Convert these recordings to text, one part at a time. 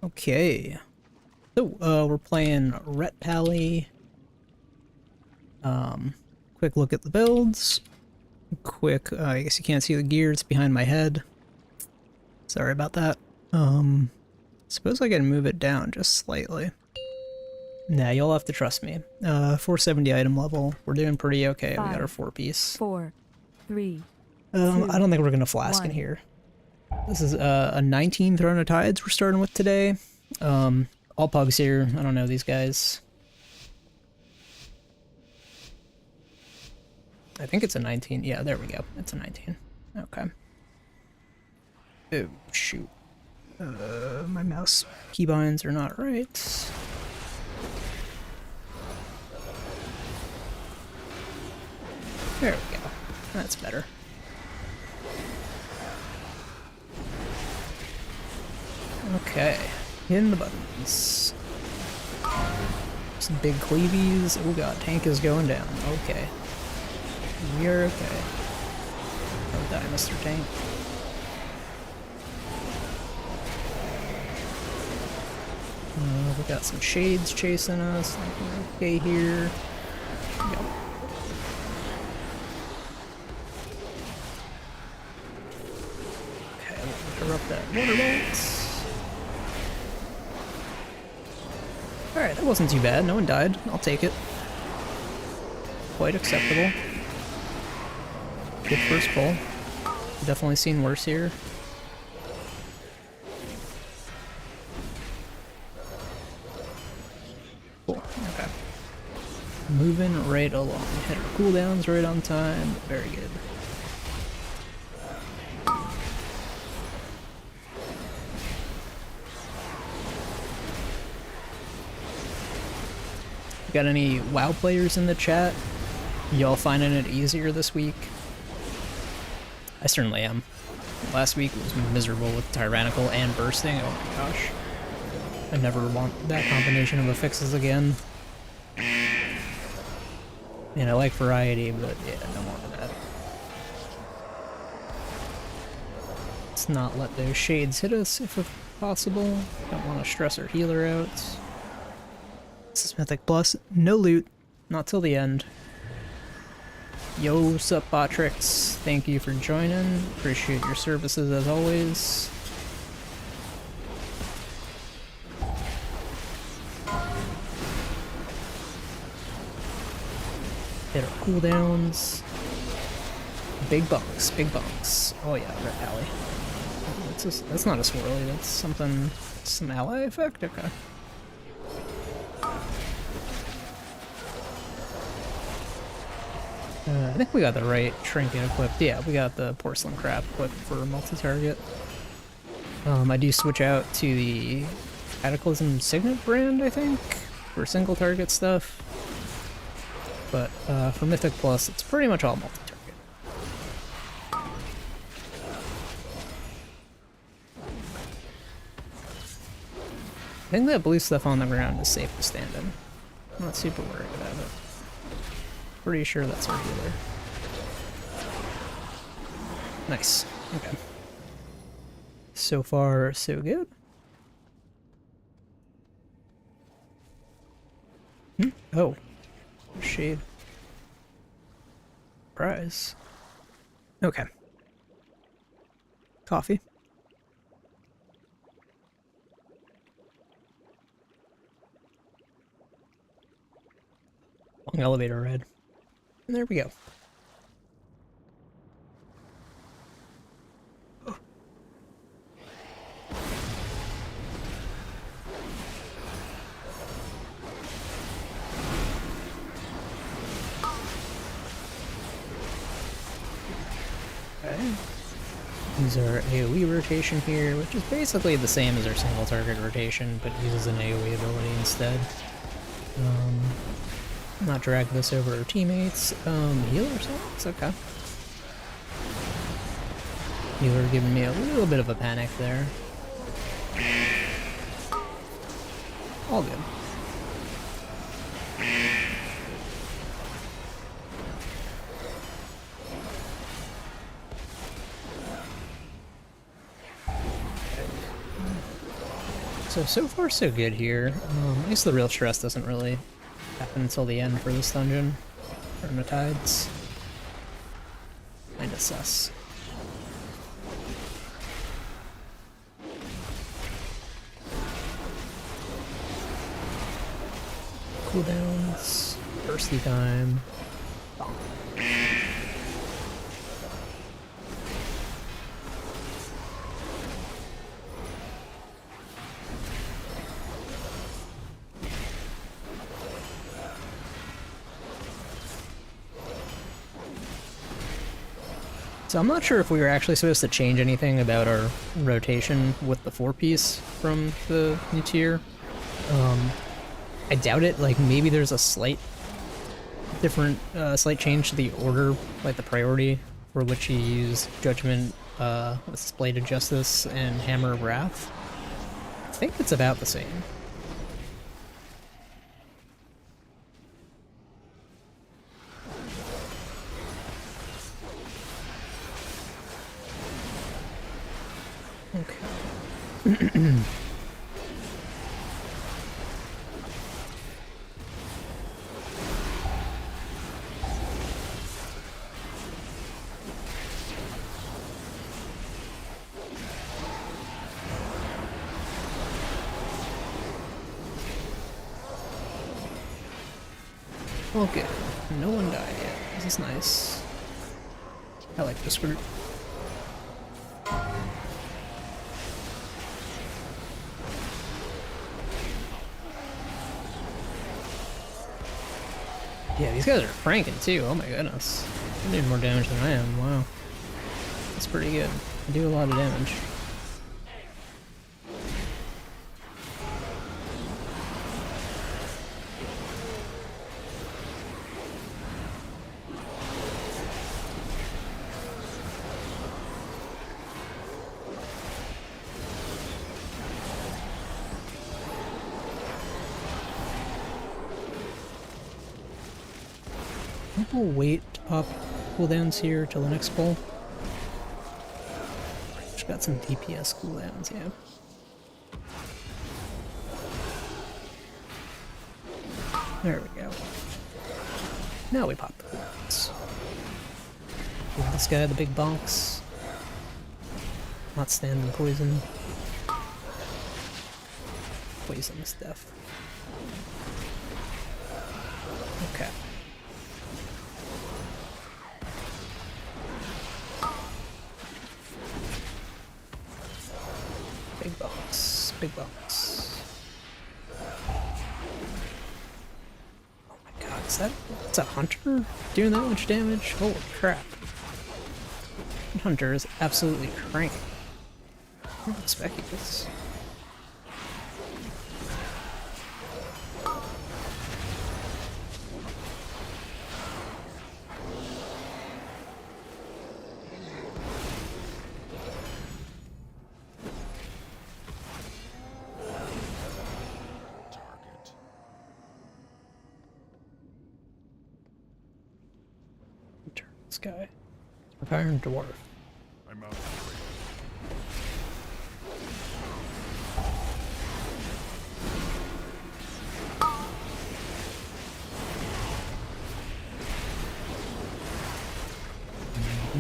Okay. So, we're playing Ret Pally. Quick look at the builds. Quick, I guess you can't see the gear, it's behind my head. Sorry about that. Suppose I can move it down just slightly. Nah, you'll have to trust me. 470 item level. We're doing pretty okay. We got our 4-piece. 4, 3. I don't think we're gonna flask in here. This is a 19 Throne of Tides we're starting with today. All pugs here. I don't know these guys. I think it's a 19. Yeah, there we go. It's a 19. Okay. Oh, shoot. My mouse keybinds are not right. There we go. That's better. Okay. Hitting the buttons. Some big cleavies. Oh god, tank is going down. Okay. We're okay. Don't die, Mr. Tank. We got some shades chasing us. We're okay here. Yep. Okay, we'll interrupt that water bolt. Alright, that wasn't too bad. No one died. I'll take it. Quite acceptable. Good first pull. Definitely seen worse here. Cool. Okay. Moving right along. Hit our cooldowns right on time. Very good. Got any WoW players in the chat? Y'all finding it easier this week? I certainly am. Last week was miserable with Tyrannical and Bursting. Oh my gosh. I never want that combination of affixes again. And I like variety, but yeah, no more of that. Let's not let those shades hit us if possible. Don't want to stress our healer out. This is Mythic Plus. No loot. Not till the end. Yo, sup, Botrix. Thank you for joining. Appreciate your services as always. Hit our cooldowns. Big bunks, big bunks. Oh yeah, Ret Pally. That's not a swirly, that's something, some ally effect? Okay. I think we got the right trinket equipped. Yeah, we got the porcelain crab equipped for multi-target. I do switch out to the Cataclysm Signet brand, I think, for single target stuff. But for Mythic Plus, it's pretty much all multi-target. I think that blue stuff on the ground is safe to stand in. I'm not super worried about it. Pretty sure that's our healer. Nice. Okay. So far, so good. Oh. Shade. Prize. Okay. Coffee. Long elevator ride. And there we go. Oh. Okay. Use our AoE rotation here, which is basically the same as our single target rotation, but uses an AoE ability instead. Not drag this over our teammates. Healer songs? Okay. Healer giving me a little bit of a panic there. All good. So far so good here. I guess the real stress doesn't really happen until the end for this dungeon. Tides. Kinda sus. Cooldowns. Bursty time. Bonk. So I'm not sure if we were actually supposed to change anything about our rotation with the 4-piece from the new tier. I doubt it. Like, maybe there's a slight change to the order, like the priority for which you use Judgment, what's this, Blade of Justice, and Hammer of Wrath. I think it's about the same. Okay. Okay, no one died yet. This is nice. I like this group. Yeah, these guys are cranking too. Oh my goodness. They're doing more damage than I am. Wow. That's pretty good. I do a lot of damage. We'll wait up cooldowns here till the next pull. Just got some DPS cooldowns, yeah. There we go. Now we pop the cooldowns. Give this guy the big bonks. Not standing poison. Poisonous death. Okay. Big box, big box. Oh my god, that's a hunter doing that much damage? Holy crap. Hunter is absolutely cranking. I didn't expect this. This guy. Iron Dwarf. I'm out.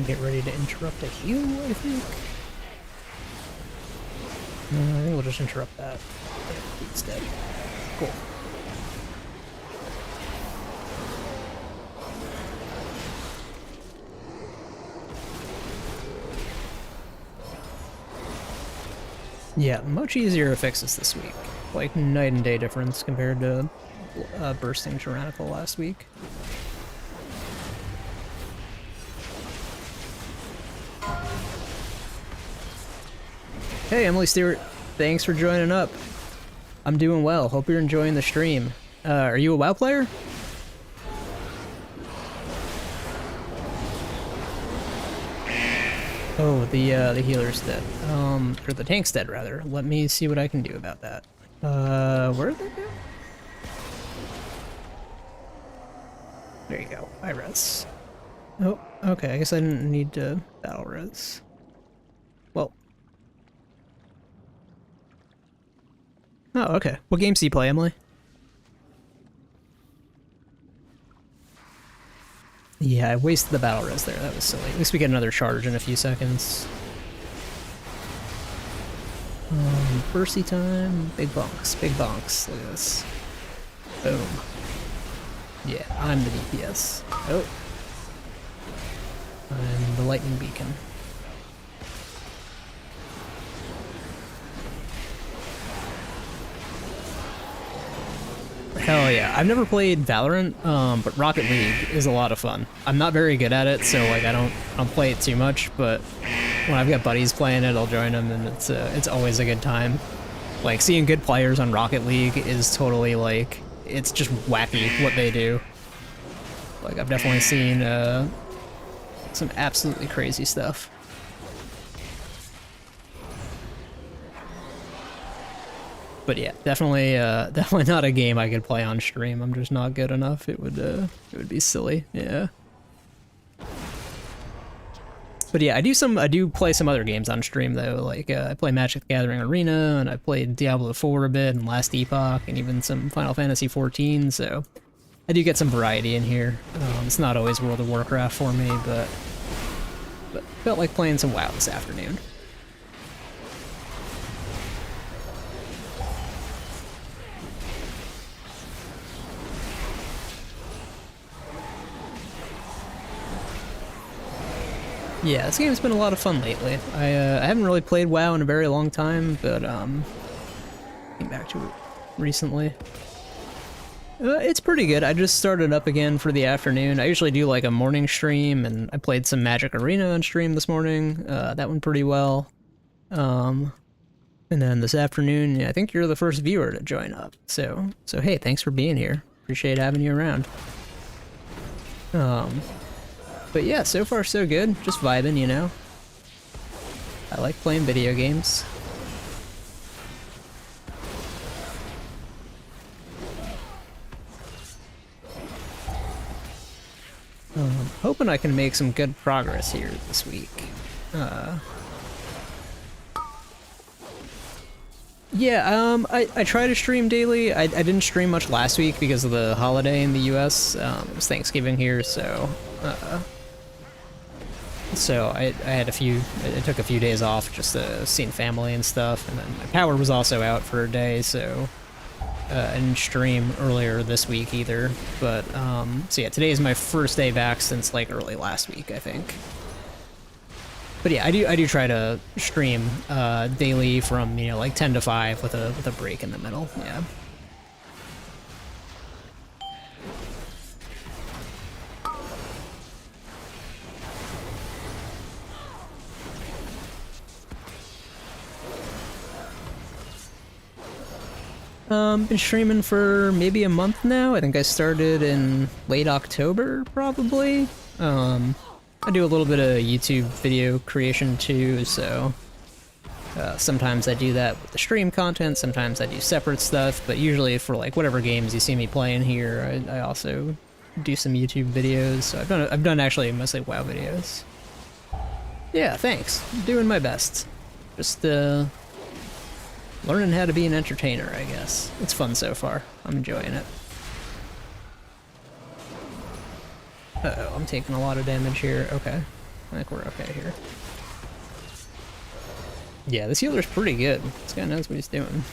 Get ready to interrupt a heal, I think. No, I think we'll just interrupt that instead. Cool. Yeah, much easier fixes this week. Like, night and day difference compared to bursting Tyrannical last week. Hey, Emily Stewart. Thanks for joining up. I'm doing well. Hope you're enjoying the stream. Are you a WoW player? Oh, the healer's dead. Or the tank's dead, rather. Let me see what I can do about that. Where did they go? There you go. I res. Oh, okay. I guess I didn't need to battle res. Well. Oh, okay. What games do you play, Emily? Yeah, I wasted the battle res there. That was silly. At least we get another charge in a few seconds. Bursty time. Big bonks. Big bonks. Look at this. Boom. Yeah, I'm the DPS. Oh. I'm the lightning beacon. Hell yeah. I've never played Valorant, but Rocket League is a lot of fun. I'm not very good at it, so like I don't play it too much, but when I've got buddies playing it, I'll join them, and it's always a good time. Like, seeing good players on Rocket League is totally, like, it's just wacky what they do. Like, I've definitely seen some absolutely crazy stuff. But yeah, definitely not a game I could play on stream. I'm just not good enough. It would be silly. Yeah. But yeah, I do play some other games on stream though. Like I play Magic the Gathering Arena, and I played Diablo 4 a bit, and Last Epoch, and even some Final Fantasy 14. So I do get some variety in here. It's not always World of Warcraft for me, but felt like playing some WoW this afternoon. Yeah, this game's been a lot of fun lately. I haven't really played WoW in a very long time, but came back to it recently. It's pretty good. I just started up again for the afternoon. I usually do like a morning stream, and I played some Magic Arena on stream this morning. That went pretty well. And then this afternoon, yeah, I think you're the first viewer to join up. So hey, thanks for being here. Appreciate having you around. But yeah, so far so good. Just vibing, you know. I like playing video games. Hoping I can make some good progress here this week. Yeah, I try to stream daily. I didn't stream much last week because of the holiday in the US. It was Thanksgiving here, so I had I took a few days off just to see family and stuff, and then my power was also out for a day, so I didn't stream earlier this week either. But so yeah, today is my first day back since like early last week, I think. But yeah, I do try to stream daily from, you know, like 10 to 5 with a break in the middle. Yeah. Been streaming for maybe a month now. I think I started in late October, probably. I do a little bit of YouTube video creation too, so sometimes I do that with the stream content, sometimes I do separate stuff, but usually for like whatever games you see me playing here, I also do some YouTube videos. So I've done actually mostly WoW videos. Yeah, thanks. I'm doing my best. Just learning how to be an entertainer, I guess. It's fun so far. I'm enjoying it. Uh-oh, I'm taking a lot of damage here. Okay. I think we're okay here. Yeah, this healer's pretty good. This guy knows what he's doing.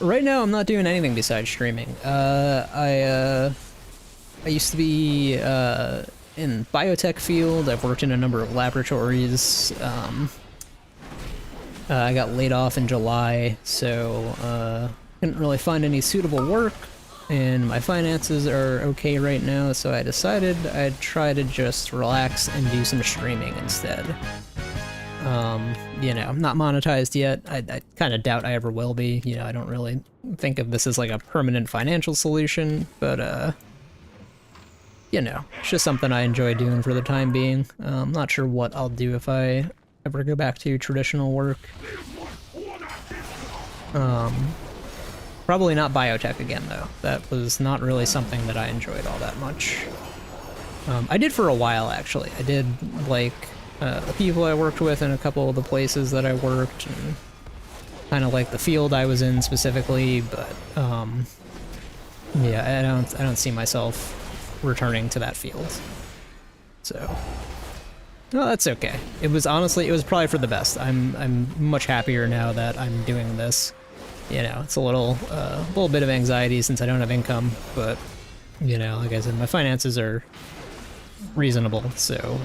Right now I'm not doing anything besides streaming. I used to be in biotech field. I've worked in a number of laboratories. I got laid off in July, so couldn't really find any suitable work, and my finances are okay right now, so I decided I'd try to just relax and do some streaming instead. You know, I'm not monetized yet. I kind of doubt I ever will be. You know, I don't really think of this as like a permanent financial solution, but you know, it's just something I enjoy doing for the time being. I'm not sure what I'll do if I ever go back to traditional work. Probably not biotech again, though. That was not really something that I enjoyed all that much. I did for a while, actually. I did like the people I worked with in a couple of the places that I worked, and kind of like the field I was in specifically, but yeah, I don't see myself returning to that field. So, no, that's okay. It was probably for the best. I'm much happier now that I'm doing this. You know, it's a little bit of anxiety since I don't have income, but you know, like I said, my finances are reasonable, so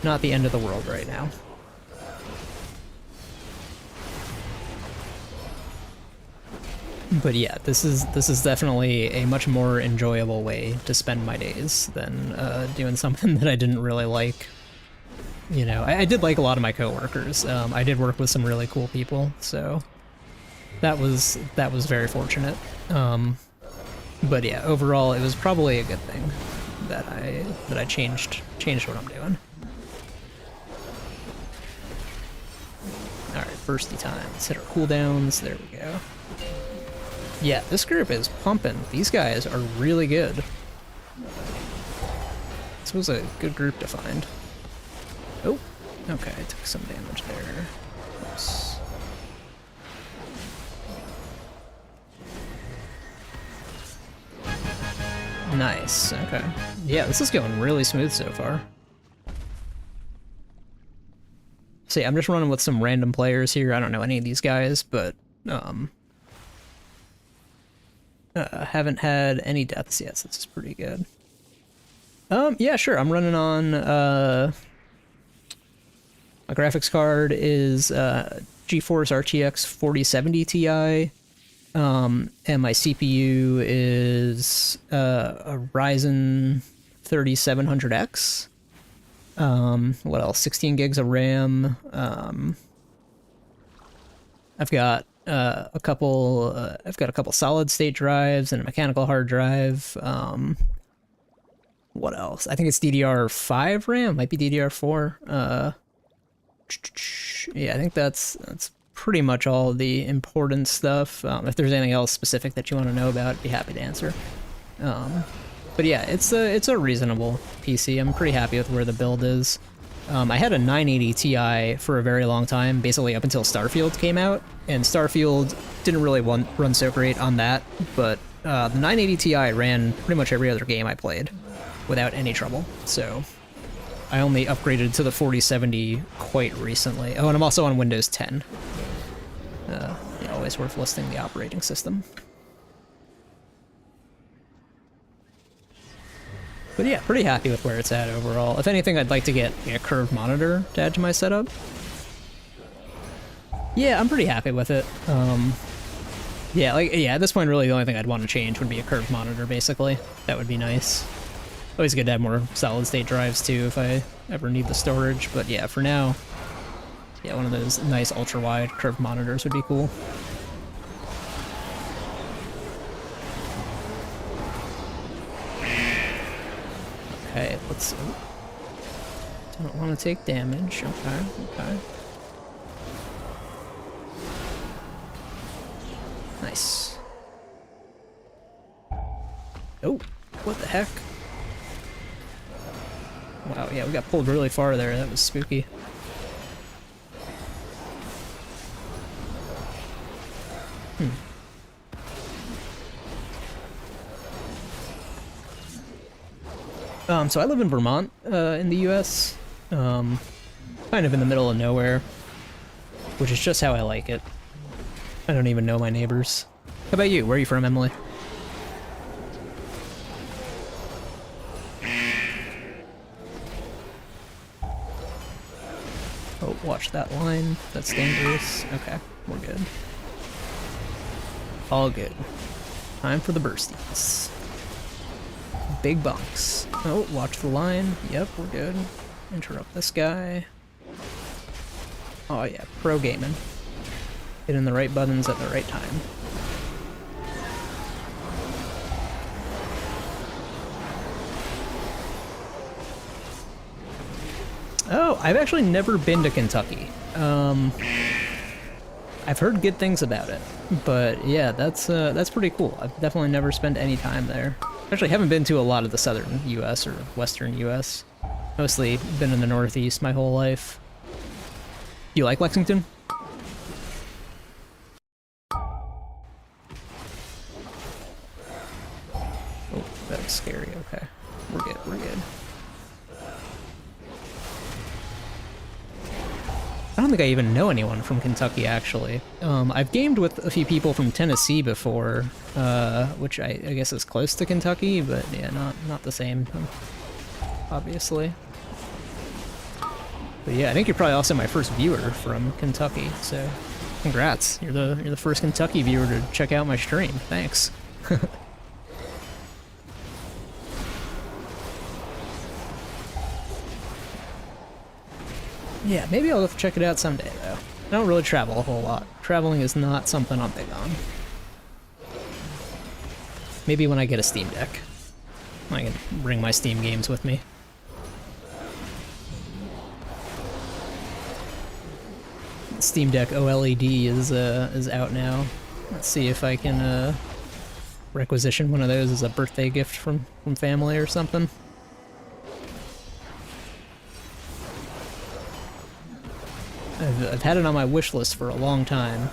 not the end of the world right now. But yeah, this is definitely a much more enjoyable way to spend my days than doing something that I didn't really like. You know, I did like a lot of my coworkers. I did work with some really cool people, so that was very fortunate. But yeah, overall, it was probably a good thing that I changed what I'm doing. All right, bursty time. Let's hit our cooldowns. There we go. Yeah, this group is pumping. These guys are really good. This was a good group to find. Oh, okay, I took some damage there. Oops. Nice, okay. Yeah, this is going really smooth so far. See, I'm just running with some random players here. I don't know any of these guys, but haven't had any deaths yet, so this is pretty good. Yeah, sure. I'm running on my graphics card is GeForce RTX 4070 Ti, and my CPU is a Ryzen 3700X. What else? 16 gigs of RAM. I've got a couple solid state drives and a mechanical hard drive. What else? I think it's DDR5 RAM, might be DDR4. Yeah, I think that's pretty much all the important stuff. If there's anything else specific that you want to know about, I'd be happy to answer. But yeah, it's a reasonable PC. I'm pretty happy with where the build is. I had a 980 Ti for a very long time, basically up until Starfield came out, and Starfield didn't really run so great on that, but the 980 Ti ran pretty much every other game I played without any trouble, so I only upgraded to the 4070 quite recently. Oh, and I'm also on Windows 10. Yeah, always worth listing the operating system. But yeah, pretty happy with where it's at overall. If anything, I'd like to get a curved monitor to add to my setup. Yeah, I'm pretty happy with it. Yeah, at this point, really the only thing I'd want to change would be a curved monitor, basically. That would be nice. Always good to have more solid-state drives, too, if I ever need the storage. But yeah, for now, yeah, one of those nice ultra-wide curved monitors would be cool. Okay, let's... Don't want to take damage. Okay. Nice. Oh, what the heck? Wow, yeah, we got pulled really far there. That was spooky. So I live in Vermont, in the US. Kind of in the middle of nowhere, which is just how I like it. I don't even know my neighbors. How about you? Where are you from, Emily? Oh, watch that line. That's dangerous. Okay, we're good. All good. Time for the bursties. Big bunks. Oh, watch the line. Yep, we're good. Interrupt this guy. Oh yeah, pro gaming. Hitting the right buttons at the right time. Oh, I've actually never been to Kentucky. I've heard good things about it, but yeah, that's pretty cool. I've definitely never spent any time there. Actually, haven't been to a lot of the southern U.S. or western U.S. Mostly been in the Northeast my whole life. You like Lexington? Oh, that was scary. Okay. We're good, we're good. I don't think I even know anyone from Kentucky, actually. I've gamed with a few people from Tennessee before, which I guess is close to Kentucky, but yeah, not the same, obviously. But yeah, I think you're probably also my first viewer from Kentucky, so congrats. You're the first Kentucky viewer to check out my stream. Thanks. Yeah, maybe I'll check it out someday, though. I don't really travel a whole lot. Traveling is not something I'm big on. Maybe when I get a Steam Deck. I can bring my Steam games with me. Steam Deck OLED is out now. Let's see if I can requisition one of those as a birthday gift from family or something. I've had it on my wish list for a long time.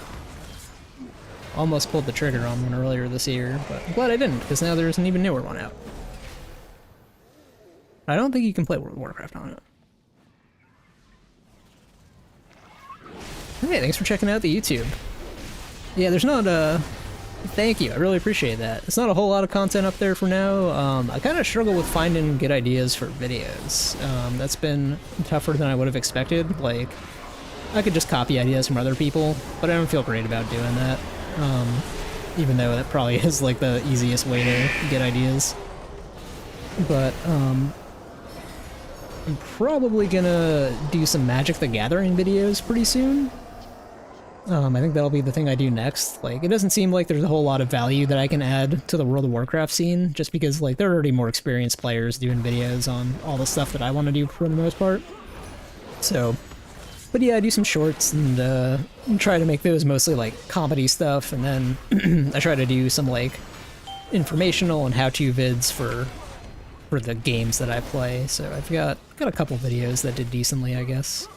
Almost pulled the trigger on one earlier this year, but I'm glad I didn't, because now there's an even newer one out. I don't think you can play World of Warcraft on it. Hey, thanks for checking out the YouTube. Yeah, there's not thank you, I really appreciate that. It's not a whole lot of content up there for now. I kind of struggle with finding good ideas for videos. That's been tougher than I would have expected. Like, I could just copy ideas from other people, but I don't feel great about doing that. Even though that probably is like the easiest way to get ideas. But I'm probably gonna do some Magic the Gathering videos pretty soon. I think that'll be the thing I do next. Like, it doesn't seem like there's a whole lot of value that I can add to the World of Warcraft scene, just because like there are already more experienced players doing videos on all the stuff that I want to do for the most part. So, but yeah, I do some shorts and try to make those mostly like comedy stuff, and then I try to do some like informational and how-to vids for the games that I play. So I've got a couple videos that did decently, I guess.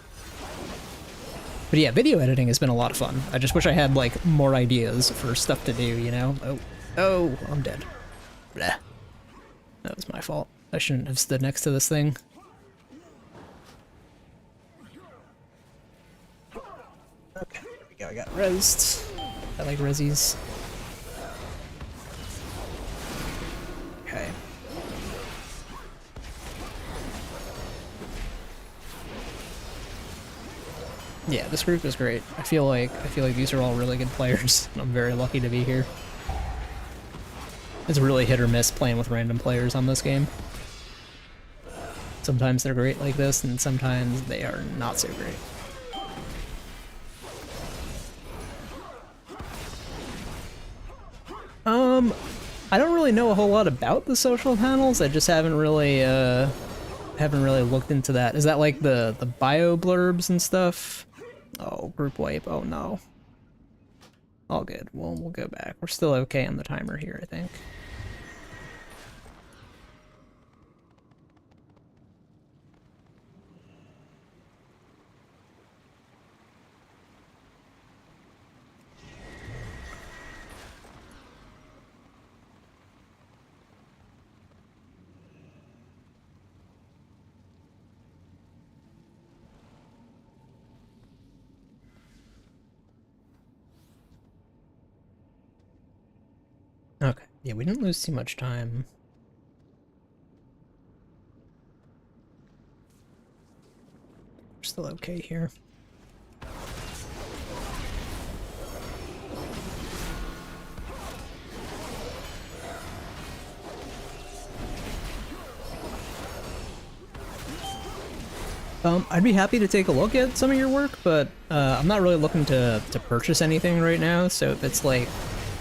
But yeah, video editing has been a lot of fun. I just wish I had like more ideas for stuff to do, you know? Oh, I'm dead. Blah. That was my fault. I shouldn't have stood next to this thing. Okay, there we go. I got rezzed. I like rezzies. Okay. Yeah, this group is great. I feel like these are all really good players. I'm very lucky to be here. It's really hit or miss playing with random players on this game. Sometimes they're great like this, and sometimes they are not so great. I don't really know a whole lot about the social panels. I just haven't really looked into that. Is that like the bio blurbs and stuff? Oh, group wipe. Oh no. All good. Well, we'll go back. We're still okay on the timer here, I think. Okay. Yeah, we didn't lose too much time. We're still okay here. I'd be happy to take a look at some of your work, but I'm not really looking to purchase anything right now, so if it's like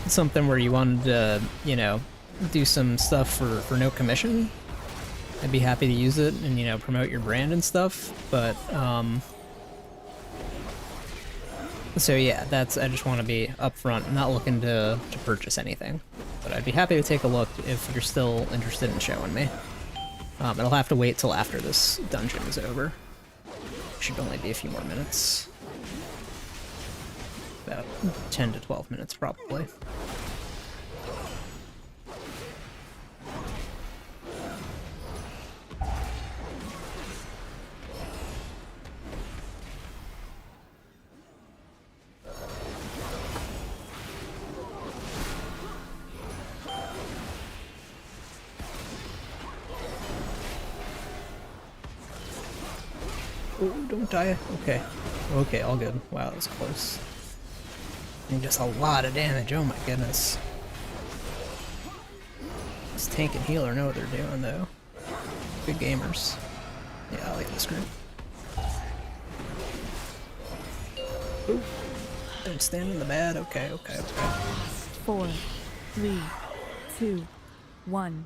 something where you wanted to, you know, do some stuff for no commission, I'd be happy to use it and, you know, promote your brand and stuff, but, so yeah, I just want to be upfront. I'm not looking to purchase anything. but I'd be happy to take a look if you're still interested in showing me. It'll have to wait till after this dungeon is over. Should only be a few more minutes. About 10 to 12 minutes, probably. Oh, don't die. Okay. Okay, all good. Wow, that was close. And just a lot of damage, oh my goodness. This tank and healer know what they're doing, though. Good gamers. Yeah, I like this group. Ooh. Don't stand in the bad. Okay, okay, okay. 4, 3, 2, 1.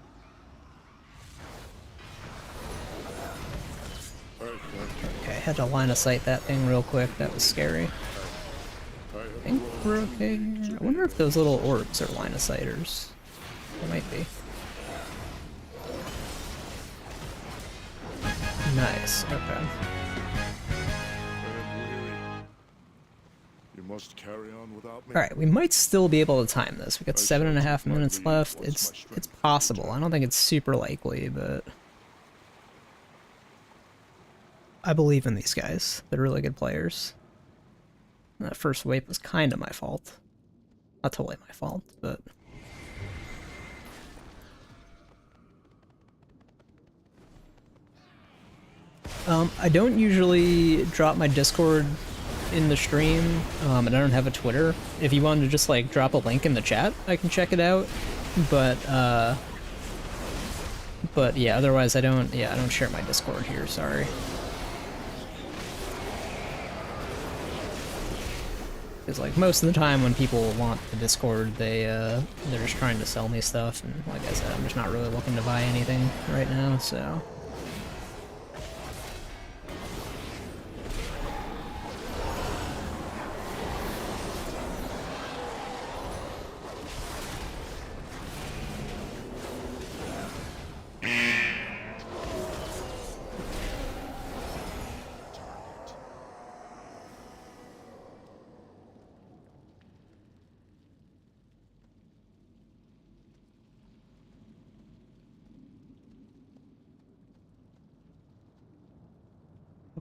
Okay, had to line of sight that thing real quick. That was scary. I think we're okay. I wonder if those little orbs are line of sighters. They might be. Nice. Okay. You must carry on without me. All right, we might still be able to time this. We got 7.5 minutes left. It's possible. I don't think it's super likely, but I believe in these guys. They're really good players. And that first wipe was kind of my fault. Not totally my fault, but I don't usually drop my Discord in the stream, and I don't have a Twitter. If you wanted to just like drop a link in the chat, I can check it out. But yeah, otherwise I don't share my Discord here, sorry. Because like most of the time when people want the Discord, they're just trying to sell me stuff, and like I said, I'm just not really looking to buy anything right now, so.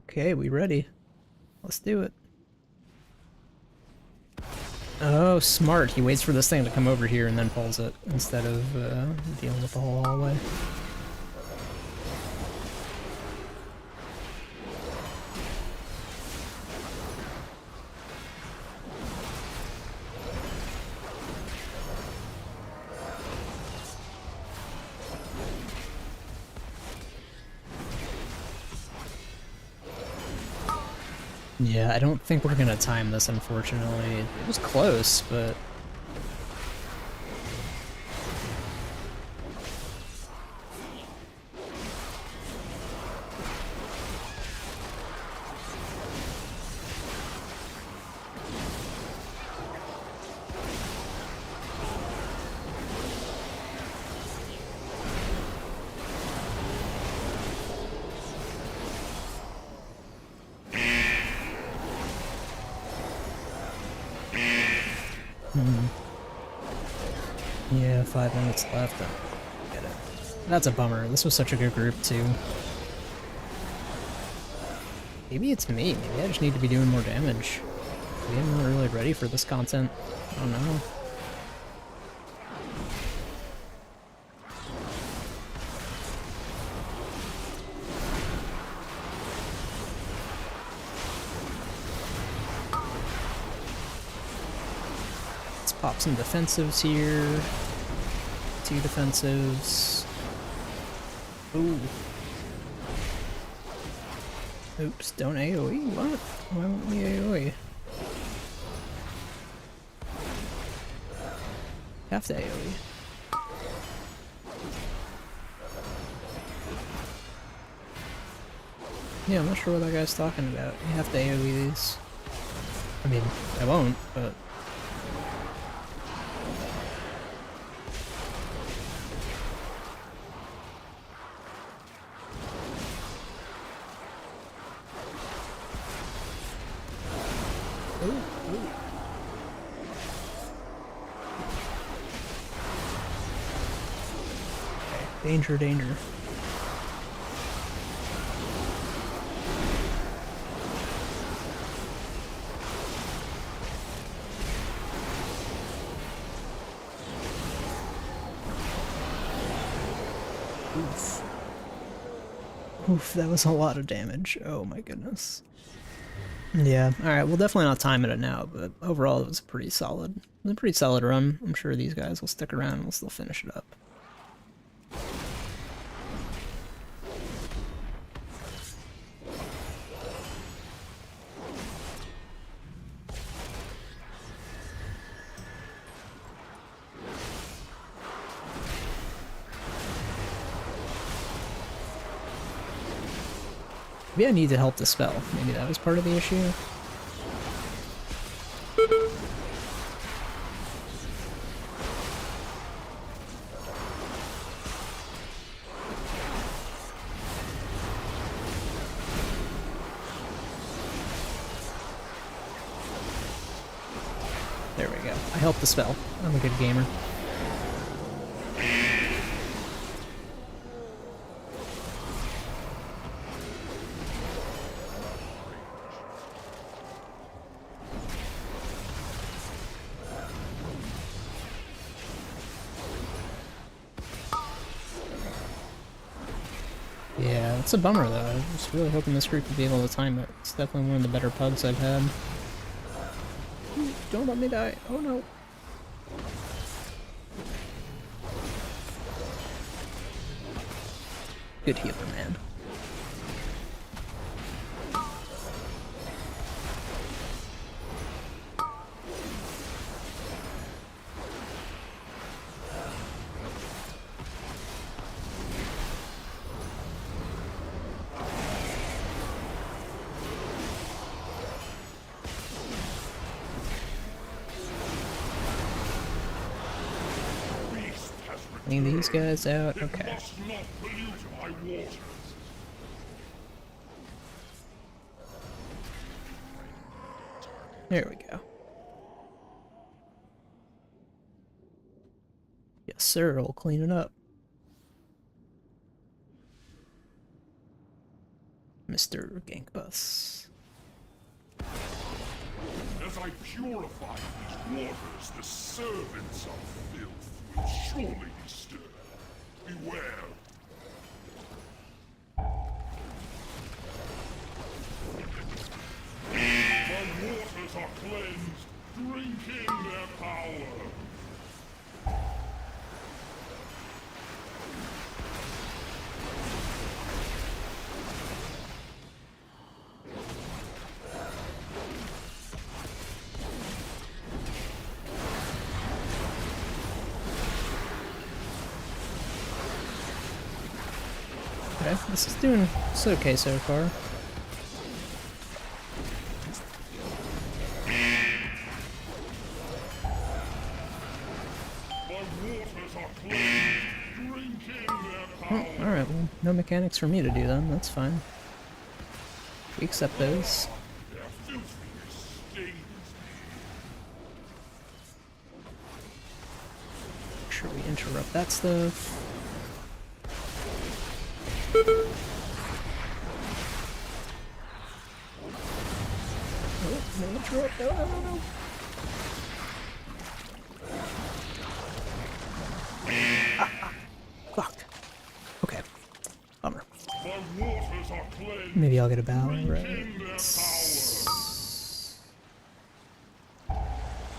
Okay, we ready. Let's do it. Oh, smart. He waits for this thing to come over here and then pulls it, instead of dealing with the whole hallway. Yeah, I don't think we're gonna time this, unfortunately. It was close, but... Yeah, 5 minutes left. Get it. That's a bummer. This was such a good group, too. Maybe it's me. Maybe I just need to be doing more damage. Maybe I'm not really ready for this content. I don't know. Pop some defensives here. 2 defensives. Ooh. Oops, don't AoE? What? Why won't we AoE? Have to AoE. Yeah, I'm not sure what that guy's talking about. You have to AoE these. I mean, I won't, but... Danger, danger. Oof. Oof, that was a lot of damage. Oh my goodness. Yeah, alright, we'll definitely not time it now, but overall it was it was a pretty solid run. I'm sure these guys will stick around and we'll still finish it up. Maybe I need to help dispel. Maybe that was part of the issue. There we go. I helped dispel. I'm a good gamer. Yeah, it's a bummer though. I was really hoping this group would be able to time it. It's definitely one of the better pugs I've had. Don't let me die. Oh no. Good healer, man. Clean these guys out. Okay. There we go. Yes, sir. We'll clean it up. Mr. Gankbus. As I purify these waters, the servants of filth will surely be stirred. Beware. The waters are cleansed. Drink in their power. Okay, this is doing okay so far. Oh, alright, well, no mechanics for me to do then, that's fine. We accept those. Make sure we interrupt that stuff. Oh, no interrupt, no. Fuck. Okay. Bummer. Maybe I'll get a bow, right?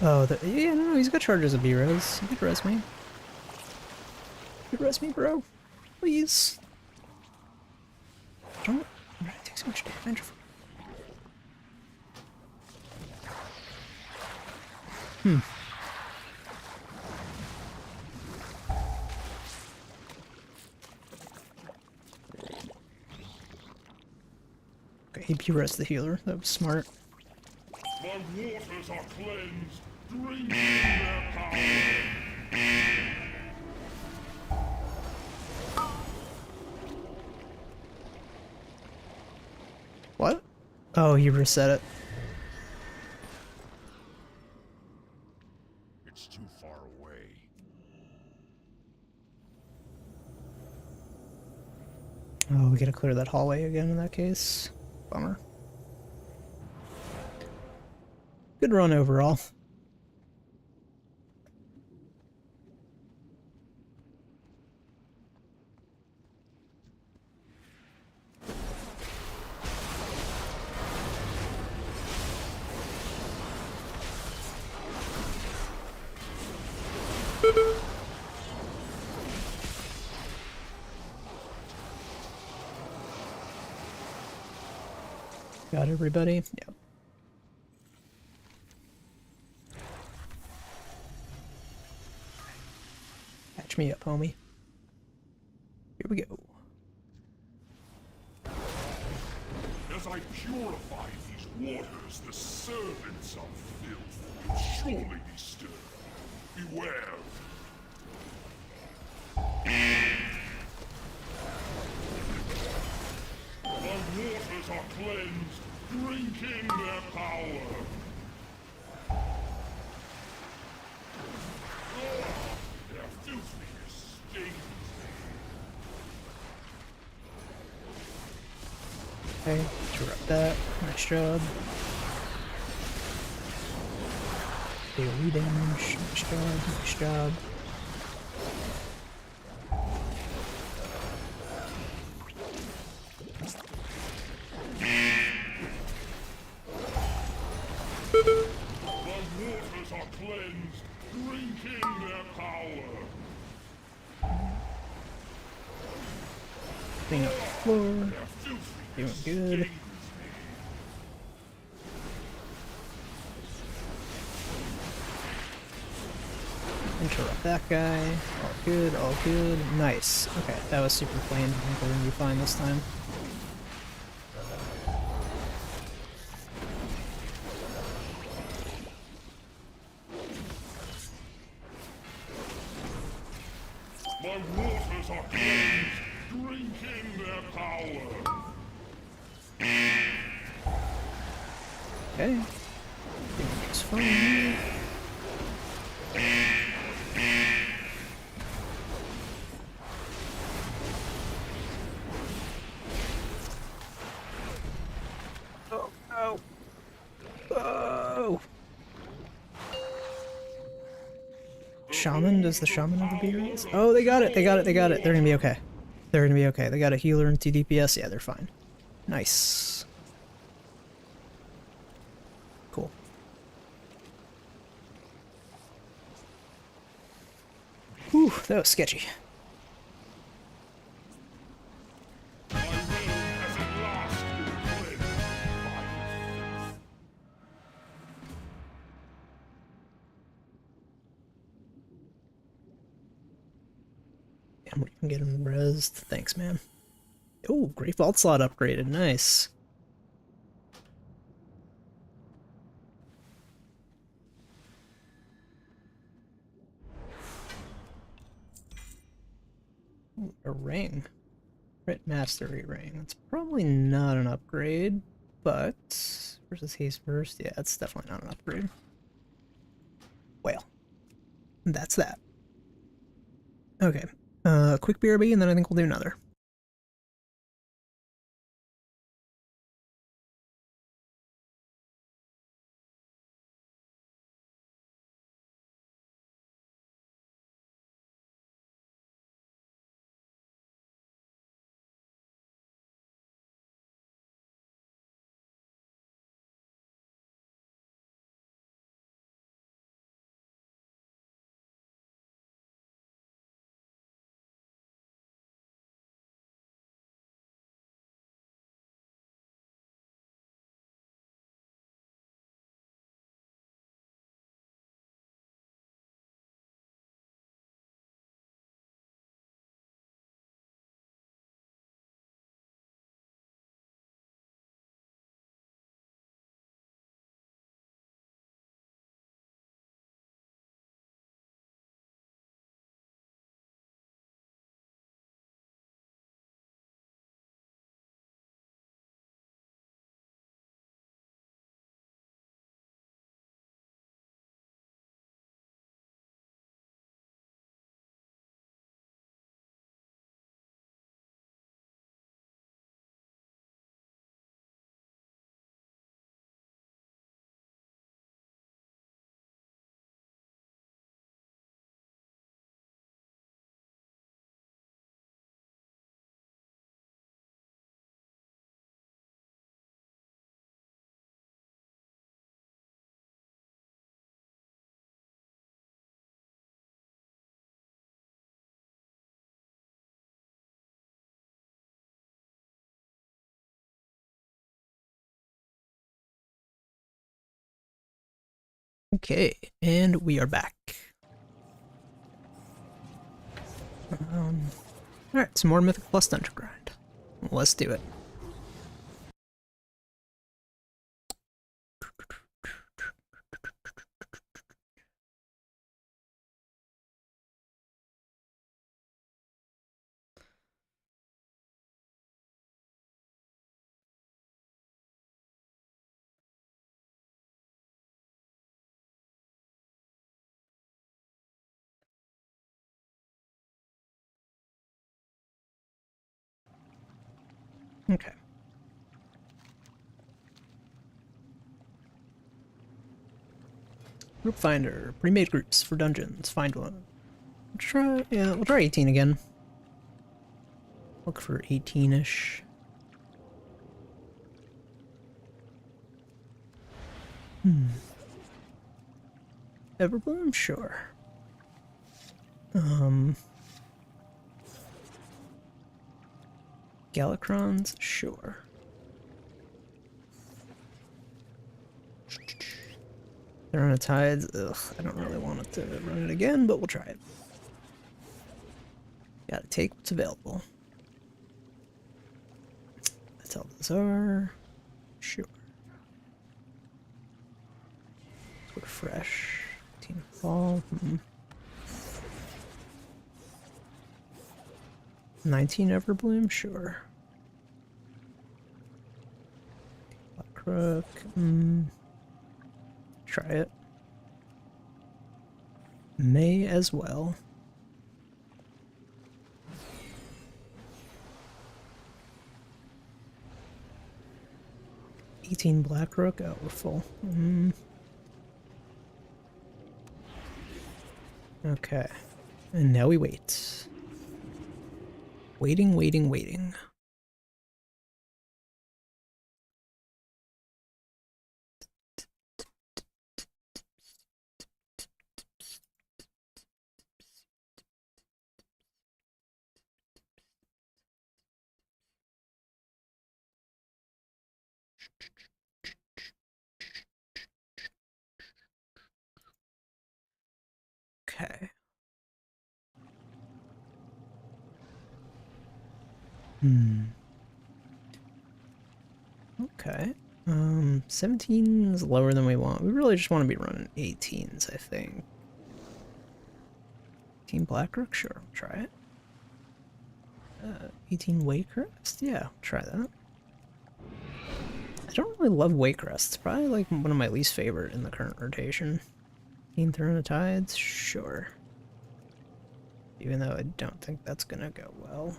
Oh, yeah, no, he's got charges of B-res. You could res me. You could res me, bro. Please. Don't take so much damage. Okay, he B-res the healer. That was smart. The waters are cleansed. Drink in their power. What? Oh, he reset it. It's too far away. Oh, we gotta clear that hallway again in that case. Bummer. Good run overall. Got everybody? Yep. Catch me up, homie. Here we go. As I purify these waters, the servants of filth will surely be stirred. Beware. The waters are cleansed, drinking their power. Their filthiness stains me. Okay, interrupt that. Nice job. AoE damage. Nice job. Nice job. The waters are cleansed, drinking their power. Clean up the floor. Their filthiness Doing good. stains me. Interrupt that guy. All good, all good. Nice. Okay, that was super clean. I think we're gonna be fine this time. My waters are cleansed, drinking their power. Okay. I think it's fine. Oh, no. Oh! Shaman? Does the shaman have a BRS? Oh, they got it! They got it! They got it! They're gonna be okay. They're gonna be okay. They got a healer and 2 DPS. Yeah, they're fine. Nice. Cool. Whew, that was sketchy. My realm has at last been cleansed by filth. And we can get him rezzed. Thanks, man. Oh, Great Vault slot upgraded. Nice. Ooh, a ring. Crit Mastery Ring. That's probably not an upgrade, but versus Haste Burst, yeah, it's definitely not an upgrade. Well, that's that. Okay, quick BRB, and then I think we'll do another. Okay, and we are back. Alright, some more Mythic Plus Dungeon Grind. Let's do it. Okay. Group Finder. Pre-made groups for dungeons. Find one. We'll try 18 again. Look for 18-ish. Everbloom? Sure. Galakrons? Sure. Throne of Tides? Ugh, I don't really want it to run it again, but we'll try it. Gotta take what's available. That's how those are. Sure. Let's go to fresh. 18 fall. 19 Everbloom? Sure. Black Crook. Try it. May as well. Black Rook? Oh, we're full. Okay. And now we wait. Waiting, waiting, waiting. Okay. Okay. 17 is lower than we want. We really just want to be running 18s, I think. 18 Blackrook? Sure, I'll try it. 18 Waycrest? Yeah, I'll try that. I don't really love Waycrest. It's probably like one of my least favorite in the current rotation. 18 Throne of Tides? Sure. Even though I don't think that's gonna go well.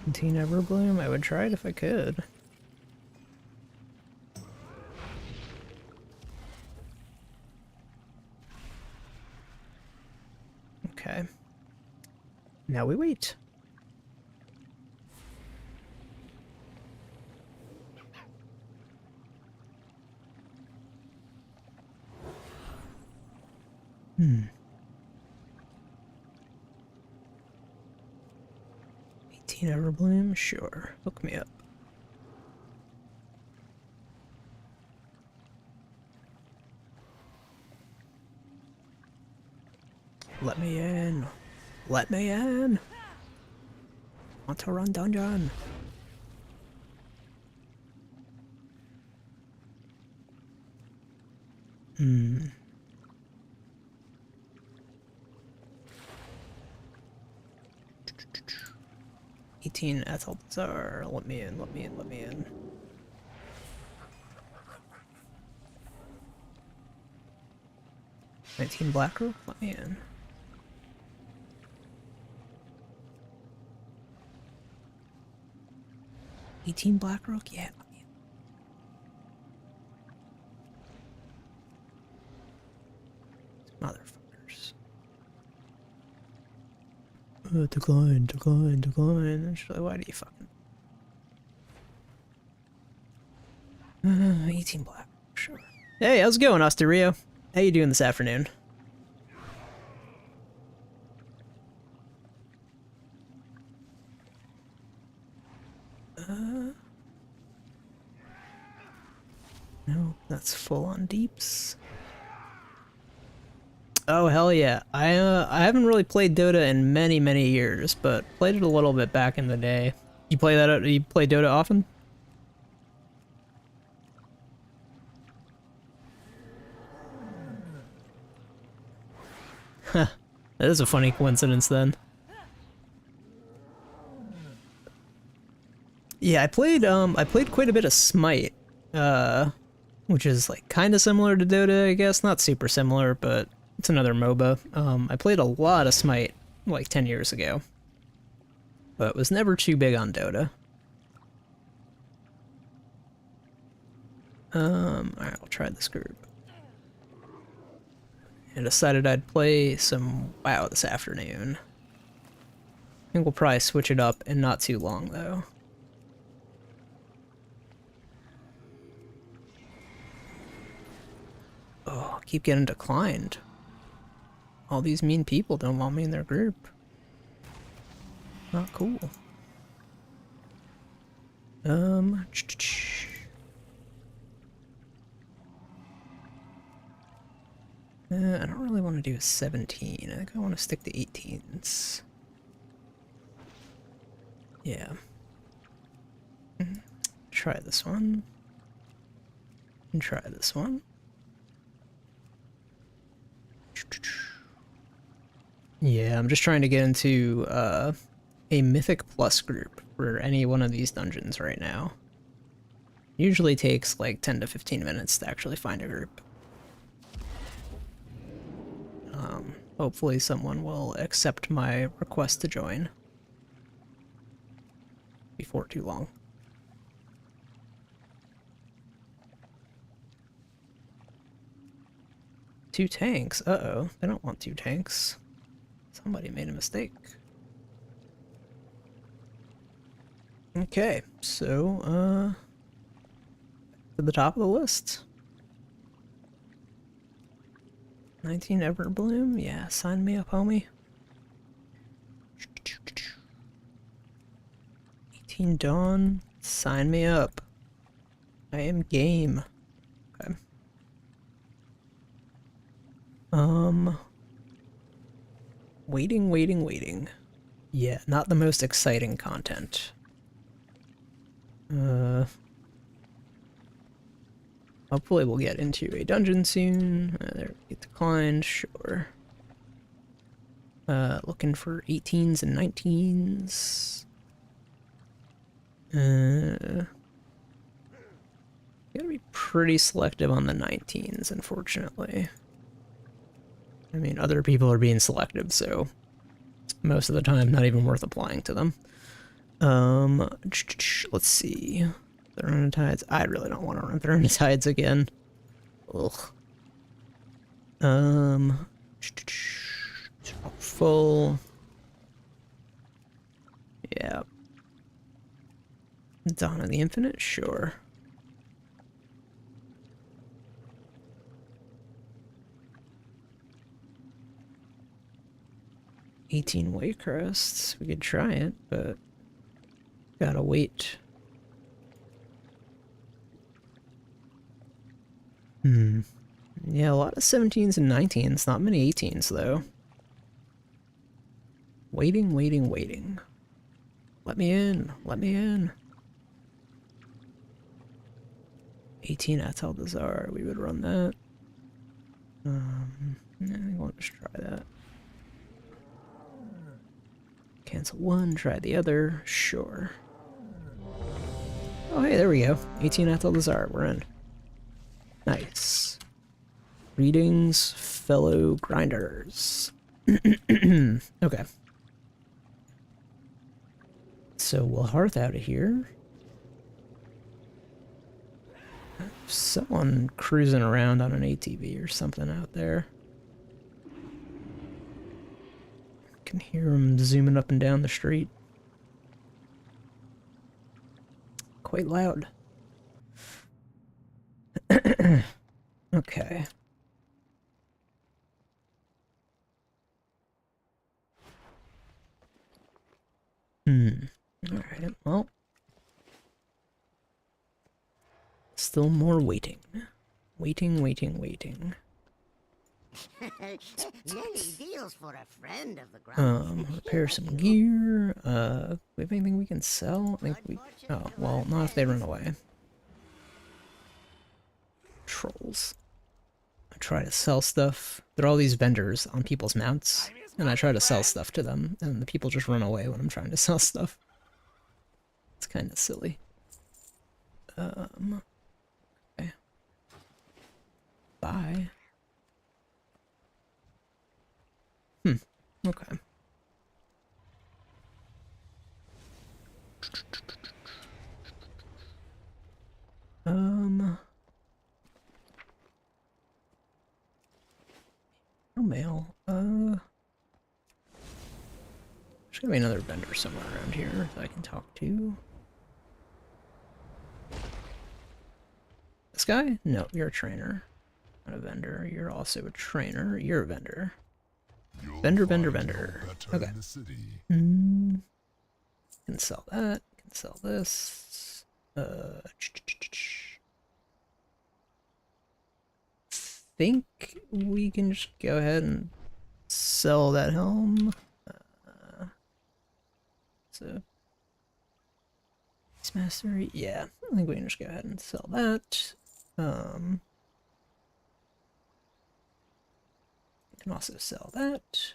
18 Everbloom? I would try it if I could. Okay. Now we wait. Hmm. 18 Everbloom? Sure. Hook me up. Let me in. Let me in. Want to run dungeon. Hmm. '18 Ethel Bazaar. Let me in, let me in, let me in. '19 Blackrook? Let me in. '18 Blackrook? Yeah, let me in. Motherfuckers. Decline, decline, decline. Actually, why do you fucking... 18 Black, sure. Hey, how's it going, Osterio? How you doing this afternoon? on deeps. Oh hell yeah! I haven't really played Dota in many years, but played it a little bit back in the day. You play that? You play Dota often? Huh. That is a funny coincidence then. Yeah, I played quite a bit of Smite, which is like kind of similar to Dota, I guess. Not super similar, but it's another MOBA. I played a lot of Smite like 10 years ago, but was never too big on Dota. Alright, I'll try this group. I decided I'd play some WoW this afternoon. I think we'll probably switch it up in not too long, though. Oh, I keep getting declined. All these mean people don't want me in their group. Not cool. I don't really want to do a 17. I think I want to stick to 18s. Yeah. Try this one. And try this one. Yeah, I'm just trying to get into a Mythic Plus group for any one of these dungeons right now. Usually takes like 10 to 15 minutes to actually find a group. Hopefully someone will accept my request to join before too long. Two tanks? Uh-oh. They don't want two tanks. Somebody made a mistake. Okay, so, to the top of the list. 19 Everbloom? Yeah, sign me up, homie. 18 Dawn? Sign me up. I am game. Okay. Waiting. Yeah, not the most exciting content. Hopefully we'll get into a dungeon soon. There, get declined, sure. Looking for 18s and 19s. Gotta be pretty selective on the 19s, unfortunately. I mean, other people are being selective, so most of the time not even worth applying to them. Let's see. Thermitides. I really don't want to run Thermitides again. Ugh. Full. Yeah. Dawn of the Infinite? Sure. $18 Waycrests. We could try it, but gotta wait. Yeah, a lot of 17s and 19s, not many 18s though. Waiting. Let me in. 18 Atal Bazaar, we would run that. I want to try that. Cancel one, try the other, sure. Oh hey, there we go. 18 Atal Bazaar, we're in. Nice. Greetings, fellow grinders. Okay. So we'll hearth out of here. Someone cruising around on an ATV or something out there. Can hear him zooming up and down the street. Quite loud. Okay. Alright, well. Still more waiting. Waiting, waiting, waiting. Many deals for a friend of the ground. Repair some gear. We have anything we can sell? I think we. Oh, well, not if they run away. Trolls. I try to sell stuff. There are all these vendors on people's mounts, and I try to sell stuff to them, and the people just run away when I'm trying to sell stuff. It's kind of silly. Okay. Bye. Okay. No mail. There's gotta be another vendor somewhere around here that I can talk to. This guy? No, you're a trainer. Not a vendor. You're also a trainer. You're a vendor. Vendor. Okay. Can sell that. Can sell this. Think we can just go ahead and sell that helm. So, Beastmaster. Yeah, I think we can just go ahead and sell that. Can also sell that.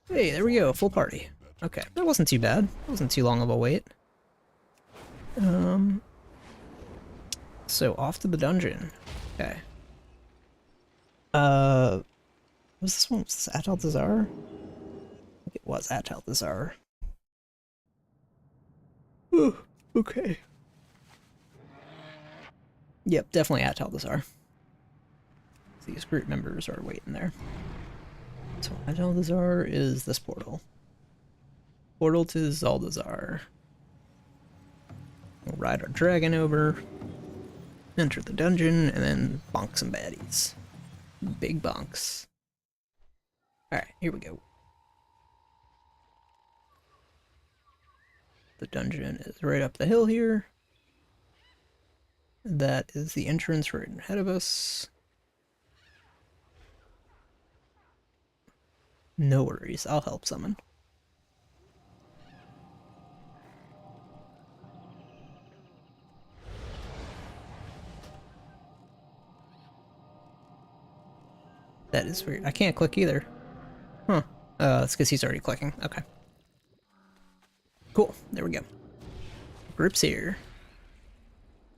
Hey, there we go, full party. Okay, that wasn't too bad. That wasn't too long of a wait. So off to the dungeon. Okay. Was this one? Was this Atal'Dazar? I think it was Atal'Dazar. Ooh, okay. Yep, definitely Atal'Dazar. These group members are waiting there. So Atal'Dazar is this portal. Portal to Zuldazar. We'll ride our dragon over, enter the dungeon, and then bonk some baddies. Big bonks. Alright, here we go. The dungeon is right up the hill here. That is the entrance right ahead of us. No worries, I'll help summon. That is weird. I can't click either. Huh. It's because he's already clicking. Okay. Cool. There we go. Group's here.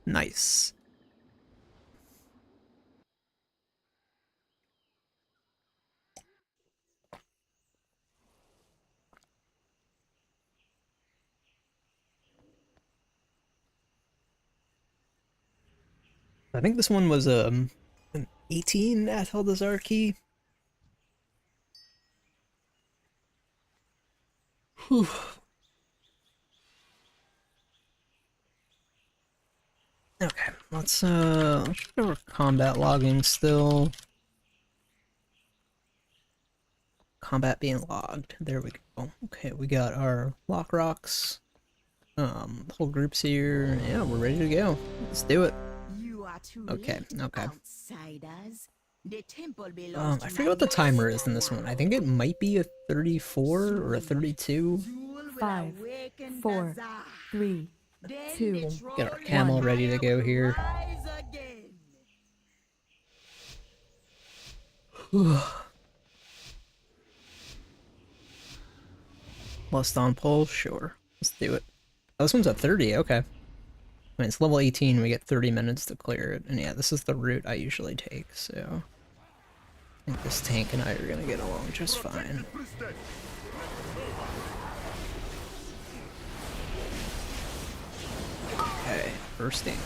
Nice. I think this one was an 18 Atal'Dazar key. Whew. Okay, let's go over combat logging still. Combat being logged. There we go. Okay, we got our lock rocks. The whole group's here. Yeah, we're ready to go. Let's do it. Okay, okay. I forget what the timer is in this one. I think it might be a 34 or a 32. 5, 4, 3, 2. Get our camel ready to go here. Lust on pole? Sure. Let's do it. Oh, this one's at 30, okay. I mean, it's level 18, we get 30 minutes to clear it. And yeah, this is the route I usually take, so... I think this tank and I are gonna get along just fine. Okay, first aim.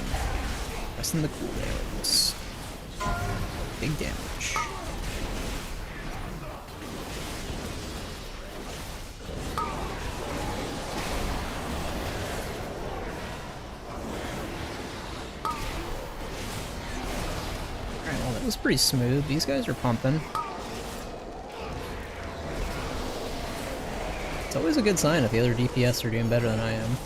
Pressing the cooldowns. Big damage. That was pretty smooth. These guys are pumping. It's always a good sign if the other DPS are doing better than I am.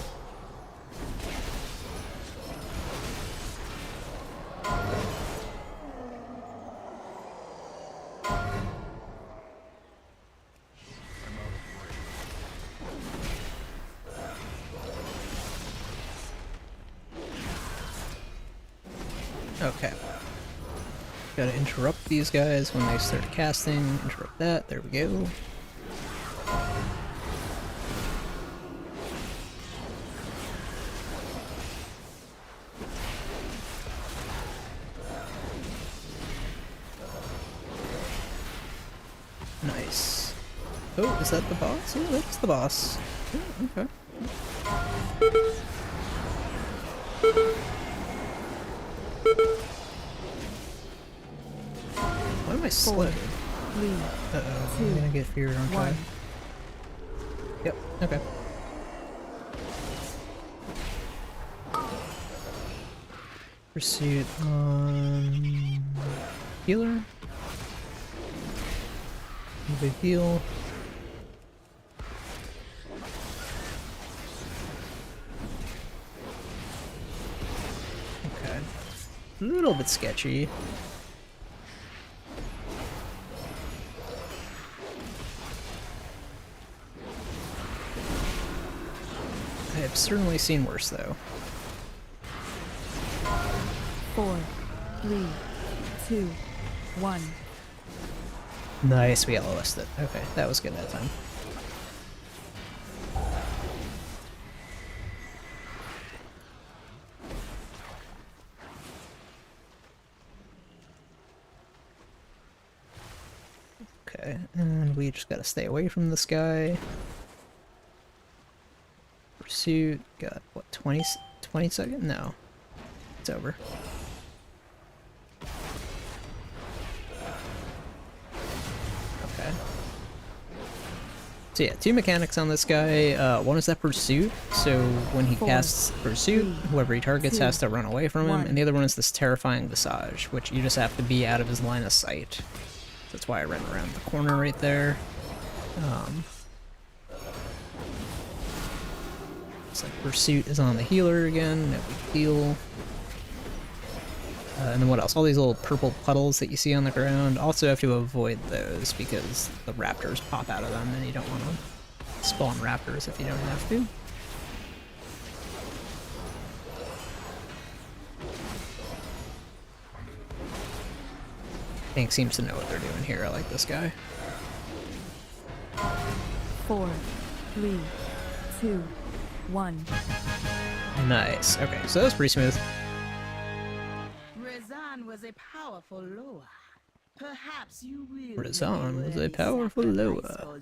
Okay. Gotta interrupt these guys when they start casting. Interrupt that. There we go. Nice. Oh, is that the boss? Oh, that's the boss. Oh, okay. Why am I slow? 4, 3, Uh-oh, 2, I'm gonna get feared, aren't I? 1. Yep, okay. Pursuit on healer. No big deal. Okay. A little bit sketchy. I have certainly seen worse though. 4, 3, 2, 1. Nice, we LOS'd it. Okay, that was good that time. Okay, and we just gotta stay away from this guy. Pursuit, got what, 20 seconds? No. It's over. Okay. So yeah, two mechanics on this guy. One is that pursuit, so when he 4, casts pursuit, 3, whoever he targets 2, has to run away from him, 1. and the other one is this terrifying visage, which you just have to be out of his line of sight. That's why I ran around the corner right there. It's like pursuit is on the healer again, no big deal. And then what else? All these little purple puddles that you see on the ground. Also have to avoid those because the raptors pop out of them and you don't want to spawn raptors if you don't have to. Tank seems to know what they're doing here. I like this guy. 4, 3, 2, 1. Nice. Okay, so that was pretty smooth. Razan was a powerful Loa. Perhaps you will. Razan was a powerful Loa.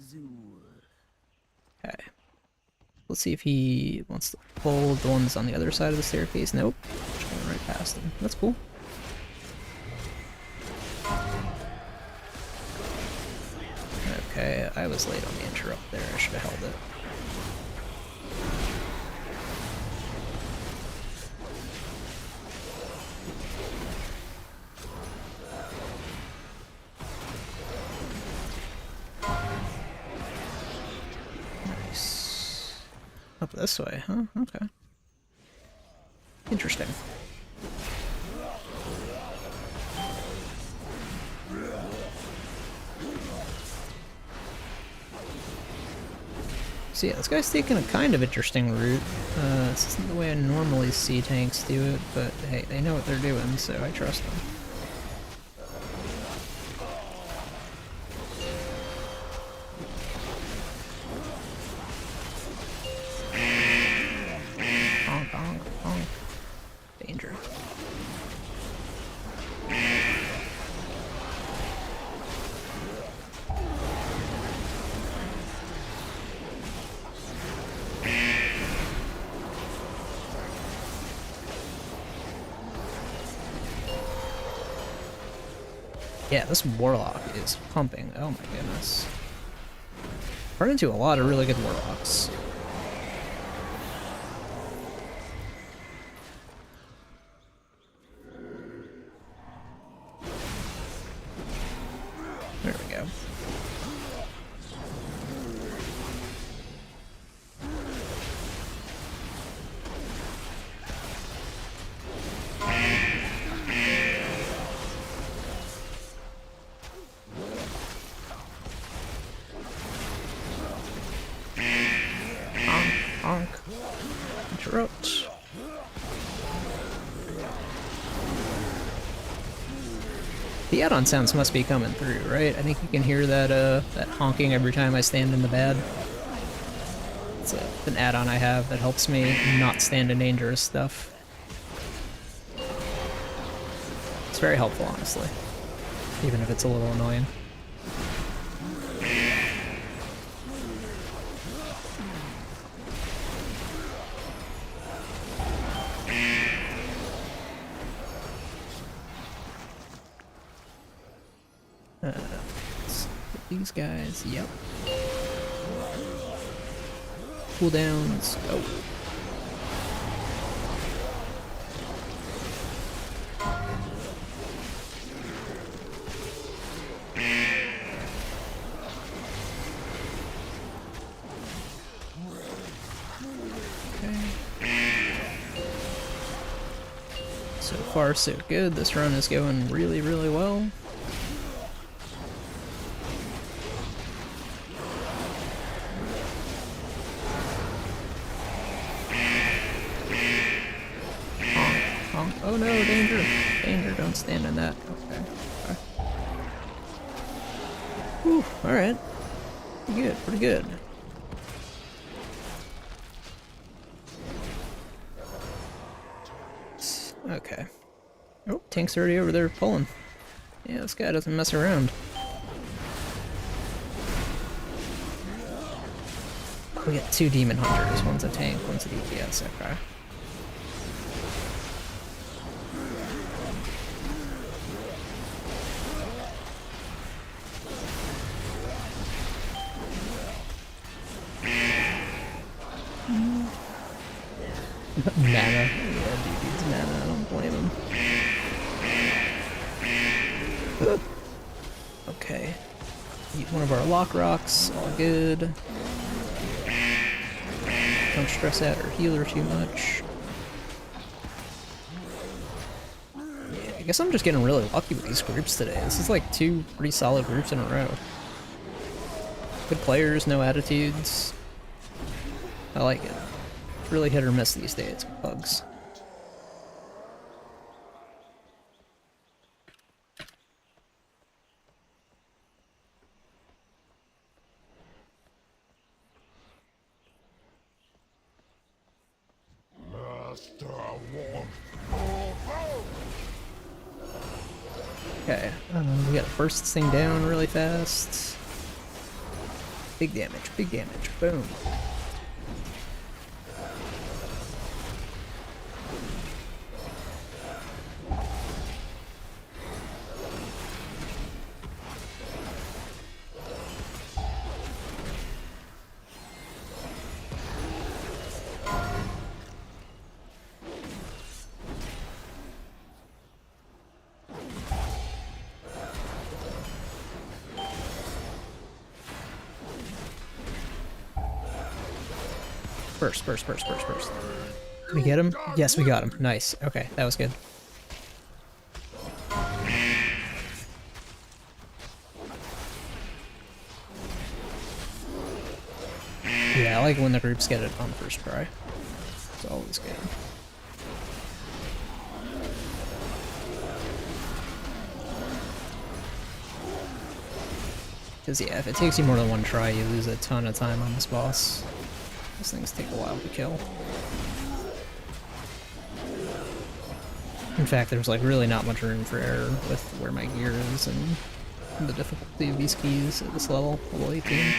Okay. Let's see if he wants to pull the ones on the other side of the staircase. Nope. Just going right past him. That's cool. Okay, I was late on the interrupt there. I should have held it. Nice. Up this way, huh? Okay. Interesting. So yeah, this guy's taking a kind of interesting route. This isn't the way I normally see tanks do it, but hey, they know what they're doing, so I trust them. Honk, honk, honk. Danger. Yeah, this Warlock is pumping. Oh my goodness. Run into a lot of really good Warlocks. There we go. Honk. Interrupt. The add-on sounds must be coming through, right? I think you can hear that that honking every time I stand in the bad. It's an add-on I have that helps me not stand in dangerous stuff. It's very helpful, honestly, even if it's a little annoying. Let's hit these guys, yep. Cooldowns, go. So far, so good. This run is going really, really well. Honk. Oh no, danger! Danger, don't stand in that. Okay. Whew, alright. Pretty good, pretty good. Okay. Oh, tank's already over there pulling. Yeah, this guy doesn't mess around. We got 2 demon hunters. One's a tank, one's a DPS. Okay. Mana. Yeah, dude needs mana. I don't blame him. Okay. Eat one of our lock rocks. All good. Don't stress out our healer too much. Yeah, I guess I'm just getting really lucky with these groups today. This is like 2 pretty solid groups in a row. Good players, no attitudes. I like it. It's really hit or miss these days with bugs. Master One. Okay, we gotta burst this thing down really fast. Big damage, boom. Burst. Did we get him? Yes, we got him. Nice. Okay, that was good. Yeah, I like when the groups get it on first try. It's always good. Because yeah, if it takes you more than one try, you lose a ton of time on this boss. These things take a while to kill. In fact, there's like really not much room for error with where my gear is and the difficulty of these keys at this level 18.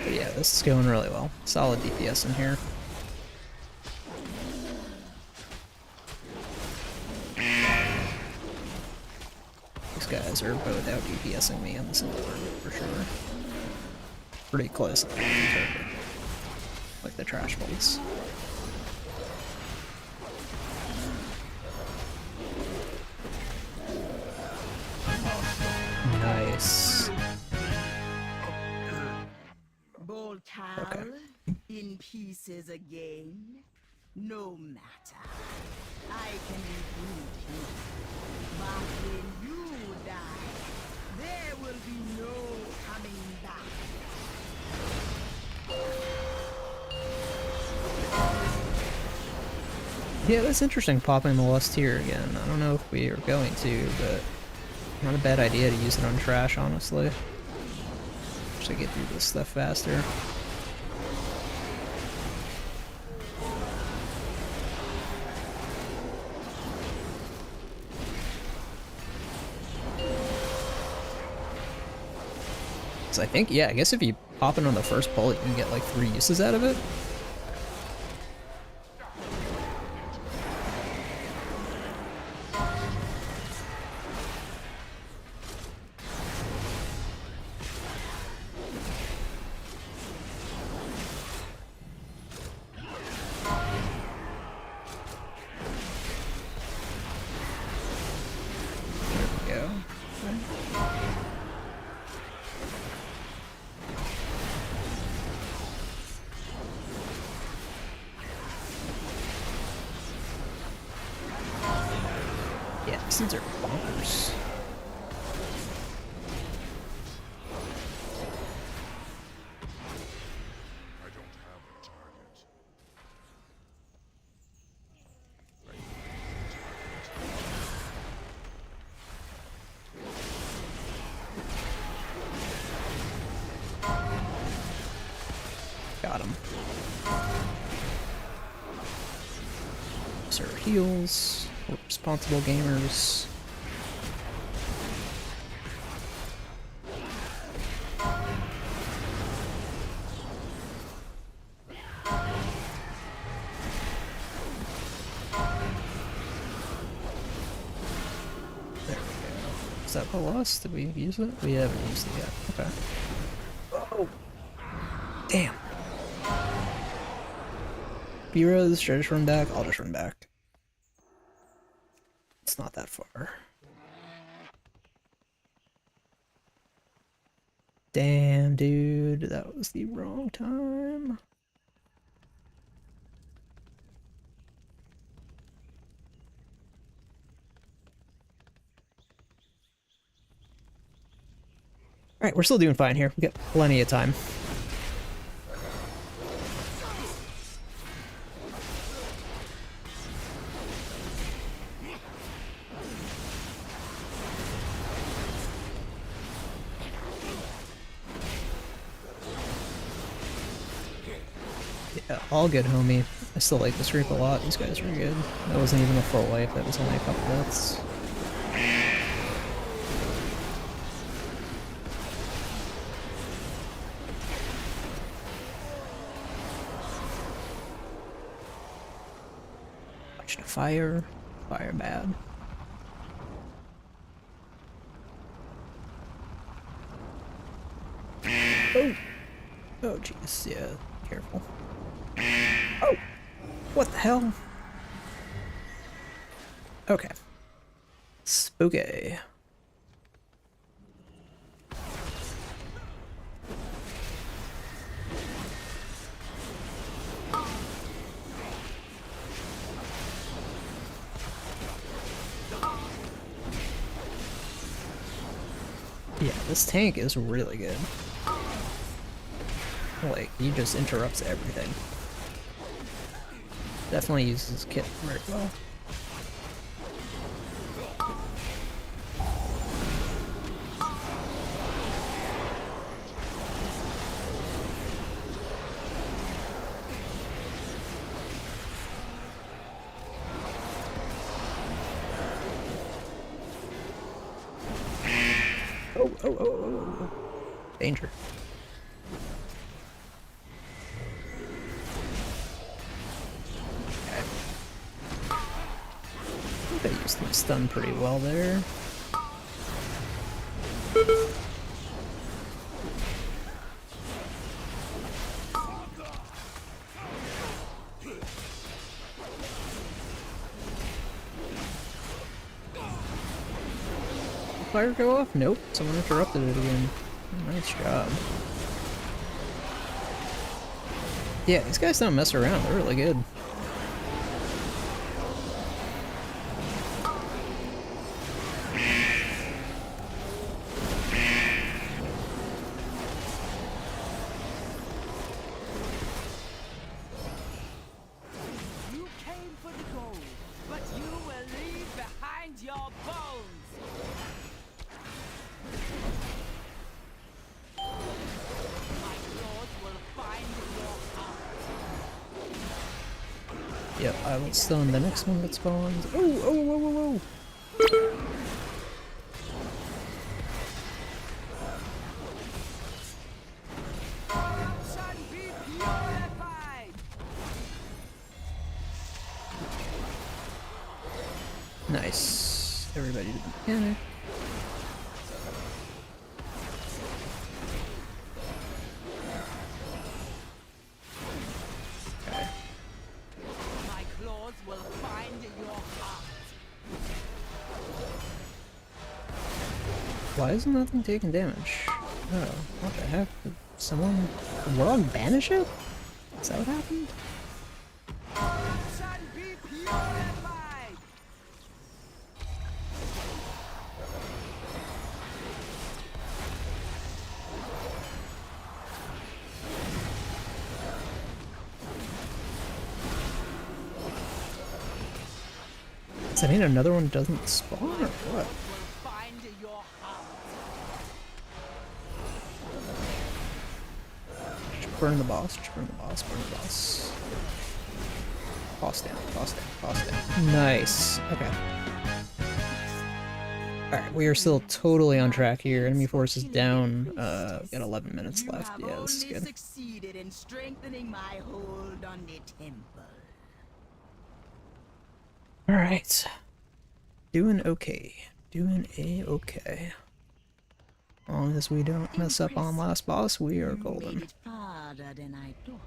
But yeah, this is going really well. Solid DPS in here. These guys are both out DPSing me on the single room for sure. Pretty close on the target. Like the trash bolts. Nice. Boltal, in pieces again? No matter. I can include you. But when you die, Yeah, that's interesting popping the Lust here again. I don't know if we are going to, but not a bad idea to use it on trash, honestly. Just to get through this stuff faster. I think, yeah, I guess if you pop it on the first bullet, you can get like 3 uses out of it. There we go. Okay. Yeah, these things are bonkers. I don't have a target. Got him. Sir heals. We're responsible gamers. There we go. Is that the loss? Did we use it? We haven't used it yet. Okay. Oh! Damn. Heroes, should I just run back? I'll just run back. It's not that far. Damn, dude, that was the wrong time. Alright, we're still doing fine here. We got plenty of time. Yeah, all good, homie. I still like this group a lot. These guys are good. That wasn't even a full life. That was only a couple deaths. Watch the fire. Fire bad. Oh! Oh, jeez. Yeah, careful. Oh! What the hell? Okay. Spooky. Yeah, this tank is really good. Like, he just interrupts everything. Definitely uses kit very well. Oh. Danger. I think I used my stun pretty well there. Fire go off? Nope. Someone interrupted it again. Nice job. Yeah, these guys don't mess around. They're really good. You came for the gold. Yep, I will stun the next one that spawns. Oh, oh, whoa, whoa, whoa! Nice. Everybody did the mechanic. Okay. My claws will find your heart. Why isn't nothing taking damage? Oh, what the heck? Did someone... Did Warlock banish it? Is that what happened? Corruption be purified. Does that mean another one doesn't spawn or what? Will find your heart. Just burn the boss, just burn the boss, burn the boss. Boss down, boss down, boss down. Nice. Okay. Alright, we are still totally on track here. Enemy force is down. We've got 11 minutes You left. have Yeah, this is only good. succeeded in strengthening my hold on the temple. Alright. Doing okay. Doing a-okay. As long as we don't mess up on last boss, we are You made golden. it farther than I thought,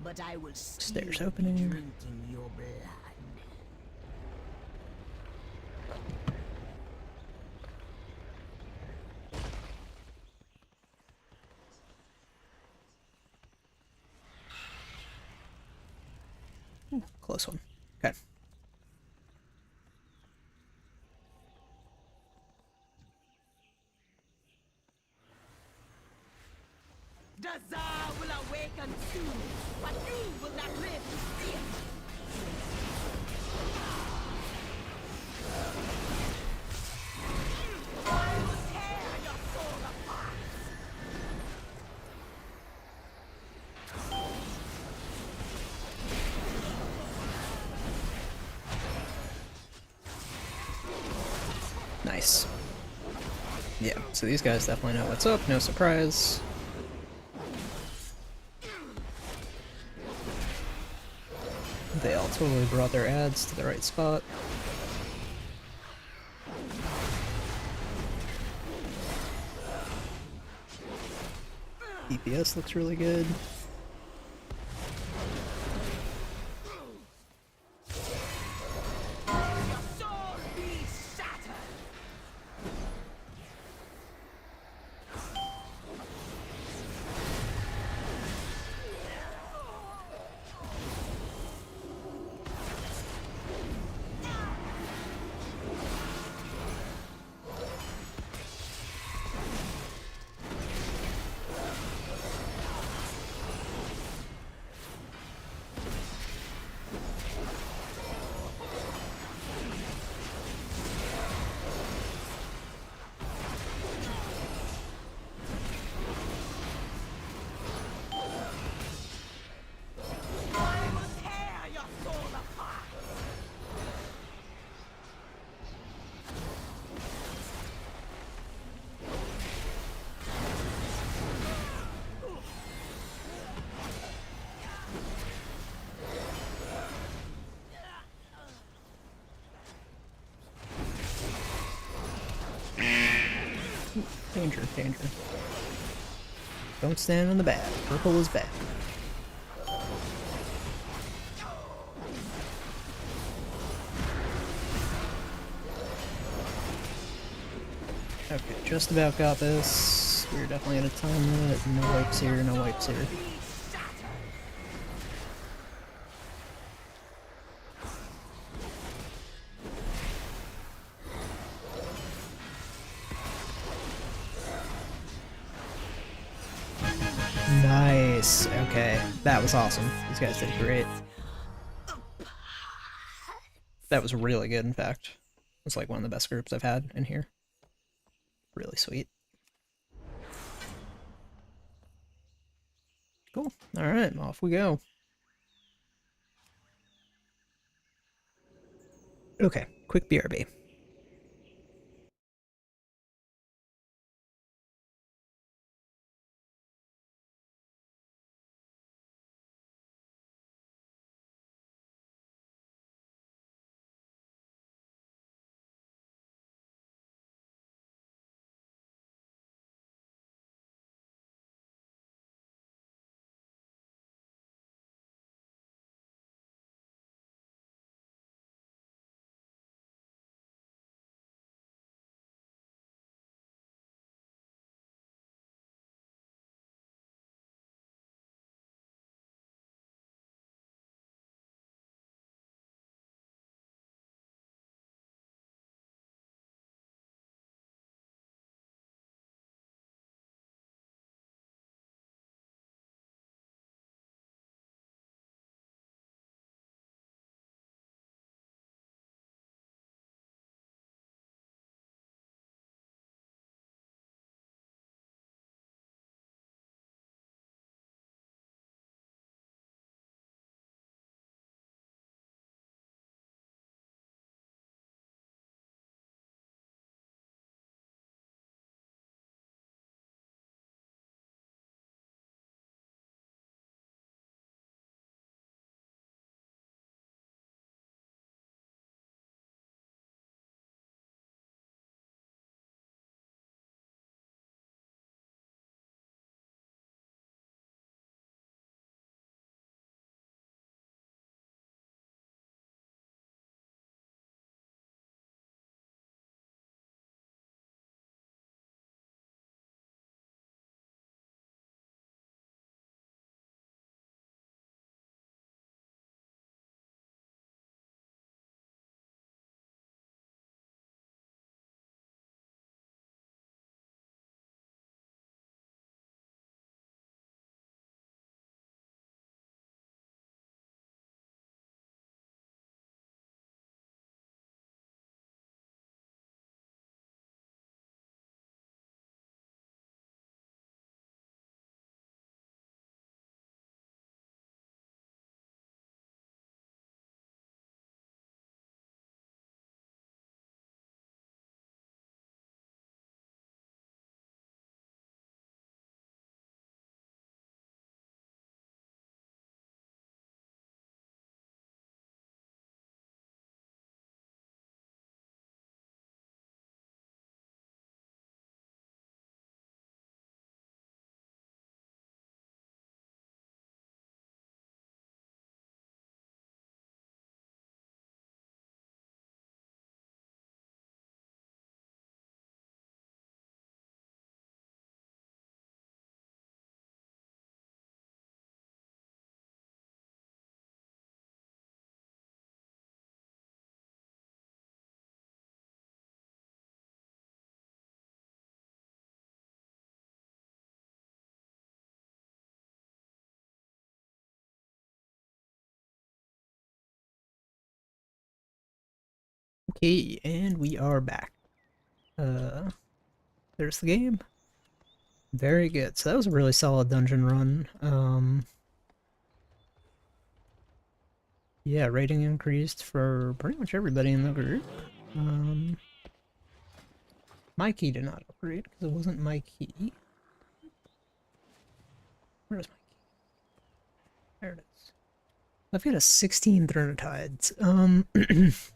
but I will Stairs still be opening. drinking your blood. Close one. Okay. The Tsar will awaken soon, but you will not live to see it. I will tear your soul apart. Nice. Yeah, so these guys definitely know what's up, no surprise. They all totally brought their ads to the right spot. DPS looks really good. Your soul be shattered. I will tear your soul apart. Danger, danger. Don't stand in the bad. Purple is bad. Okay, just about got this. We're definitely at a time limit. No wipes here, no wipes here. Be shattered. Nice. Okay, that was awesome. These guys did great. That was really good, in fact. It's like one of the best groups I've had in here. Really sweet. Cool. Alright, off we go. Okay, quick BRB. Okay, and we are back. There's the game. Very good. So that was a really solid dungeon run. Yeah, rating increased for pretty much everybody in the group. My key did not upgrade because it wasn't my key. Where's my key? There it is. I've got a 16 Thronatides. I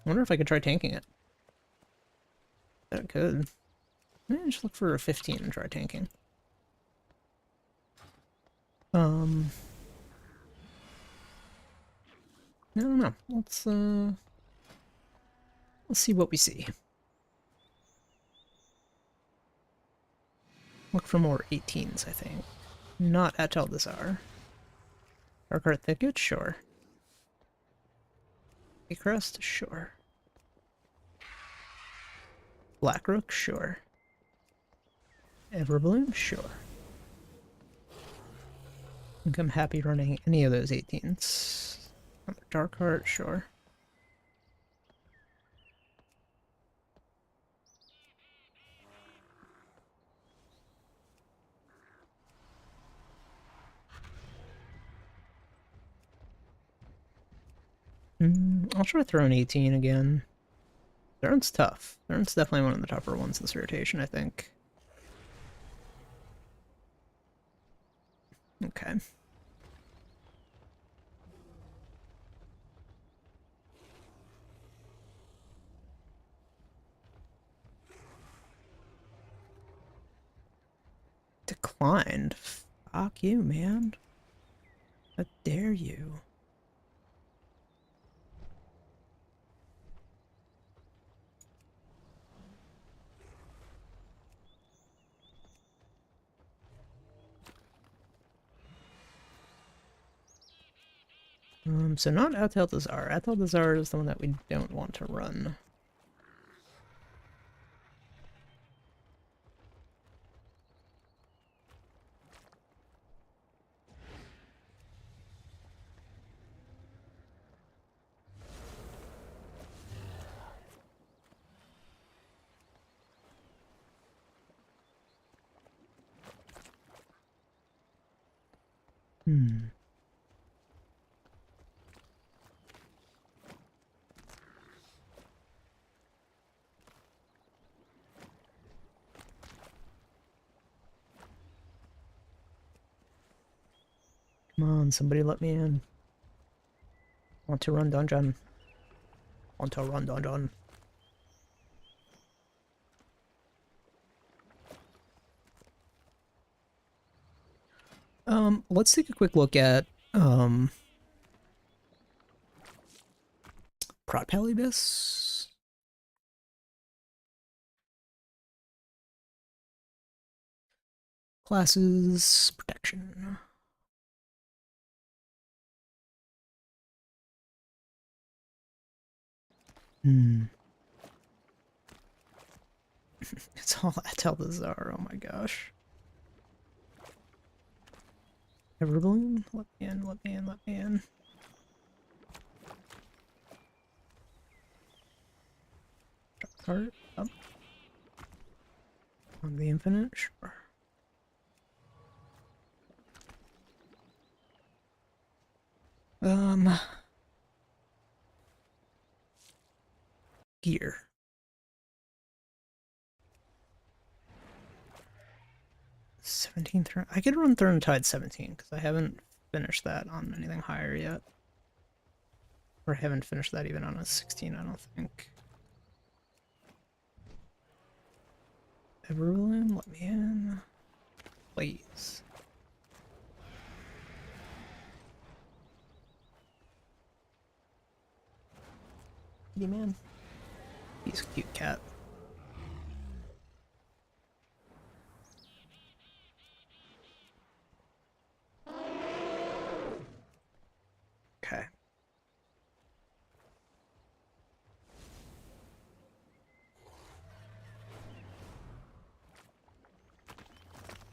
wonder if I could try tanking it. I could. Maybe just look for a 15 and try tanking. I don't know. Let's see what we see. Look for more 18s, I think. Not at Teldazar. Darkheart Thicket? Sure. Crest? Sure. Blackrook? Sure. Everbloom? Sure. I think I'm happy running any of those 18s. Darkheart? Sure. I'll try throwing 18 again. Theron's tough. Theron's definitely one of the tougher ones this rotation, I think. Okay. Declined? Fuck you, man. How dare you? So not Atel'Dazar. Atel'Dazar is the one that we don't want to run. Hmm. Come on, somebody let me in. Want to run dungeon. Want to run dungeon. Let's take a quick look at, Prot Palibus. Classes, protection. Hmm. It's all Atel'Dazar, oh my gosh. Everbloom? Let me in, let me in, let me in. Drop cart, up. On the infinite, sure. Gear. 17 Throne. I could run Throne Tide 17 because I haven't finished that on anything higher yet. Or I haven't finished that even on a 16, I don't think. Everbloom, let me in. Please. Kitty man. He's a cute cat. Okay.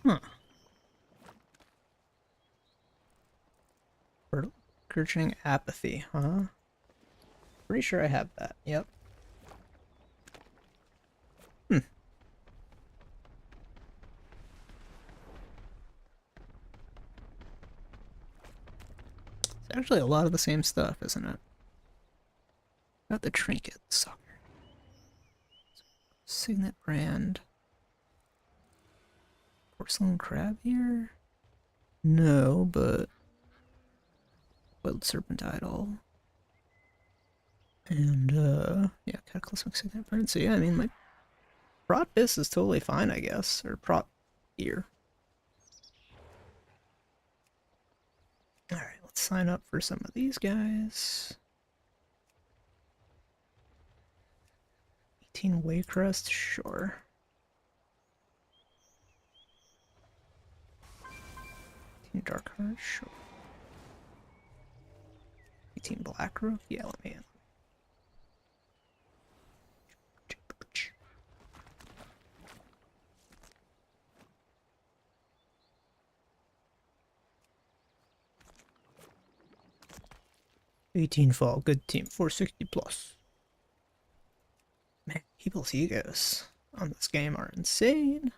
Huh. Burgeoning apathy, huh? Pretty sure I have that. Yep. Hmm. It's actually a lot of the same stuff, isn't it? Got the trinket sucker. Signet brand. Porcelain crab here? No, but Wild Serpent Idol. And yeah, Cataclysmic Signet brand. So yeah, I mean like Prot Bis is totally fine, I guess. Or Prot Ear. Alright, let's sign up for some of these guys. 18 Waycrest, sure. 18 Darkheart, sure. 18 Blackrook, yeah, let me in. $18 fall, good team, 460 plus. Man, people's egos on this game are insane.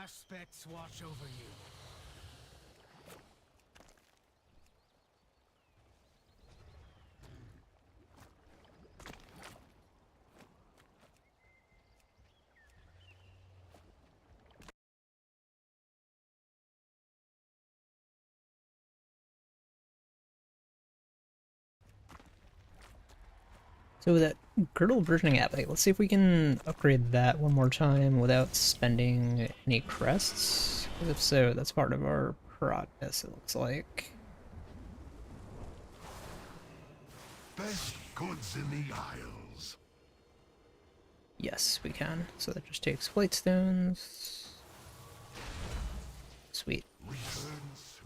aspects watch over you. So that girdle versioning app, let's see if we can upgrade that one more time without spending any crests. 'Cause if so, that's part of our progress, it looks like. Best goods in the Isles. Yes, we can. So that just takes flight stones. Sweet. Return soon.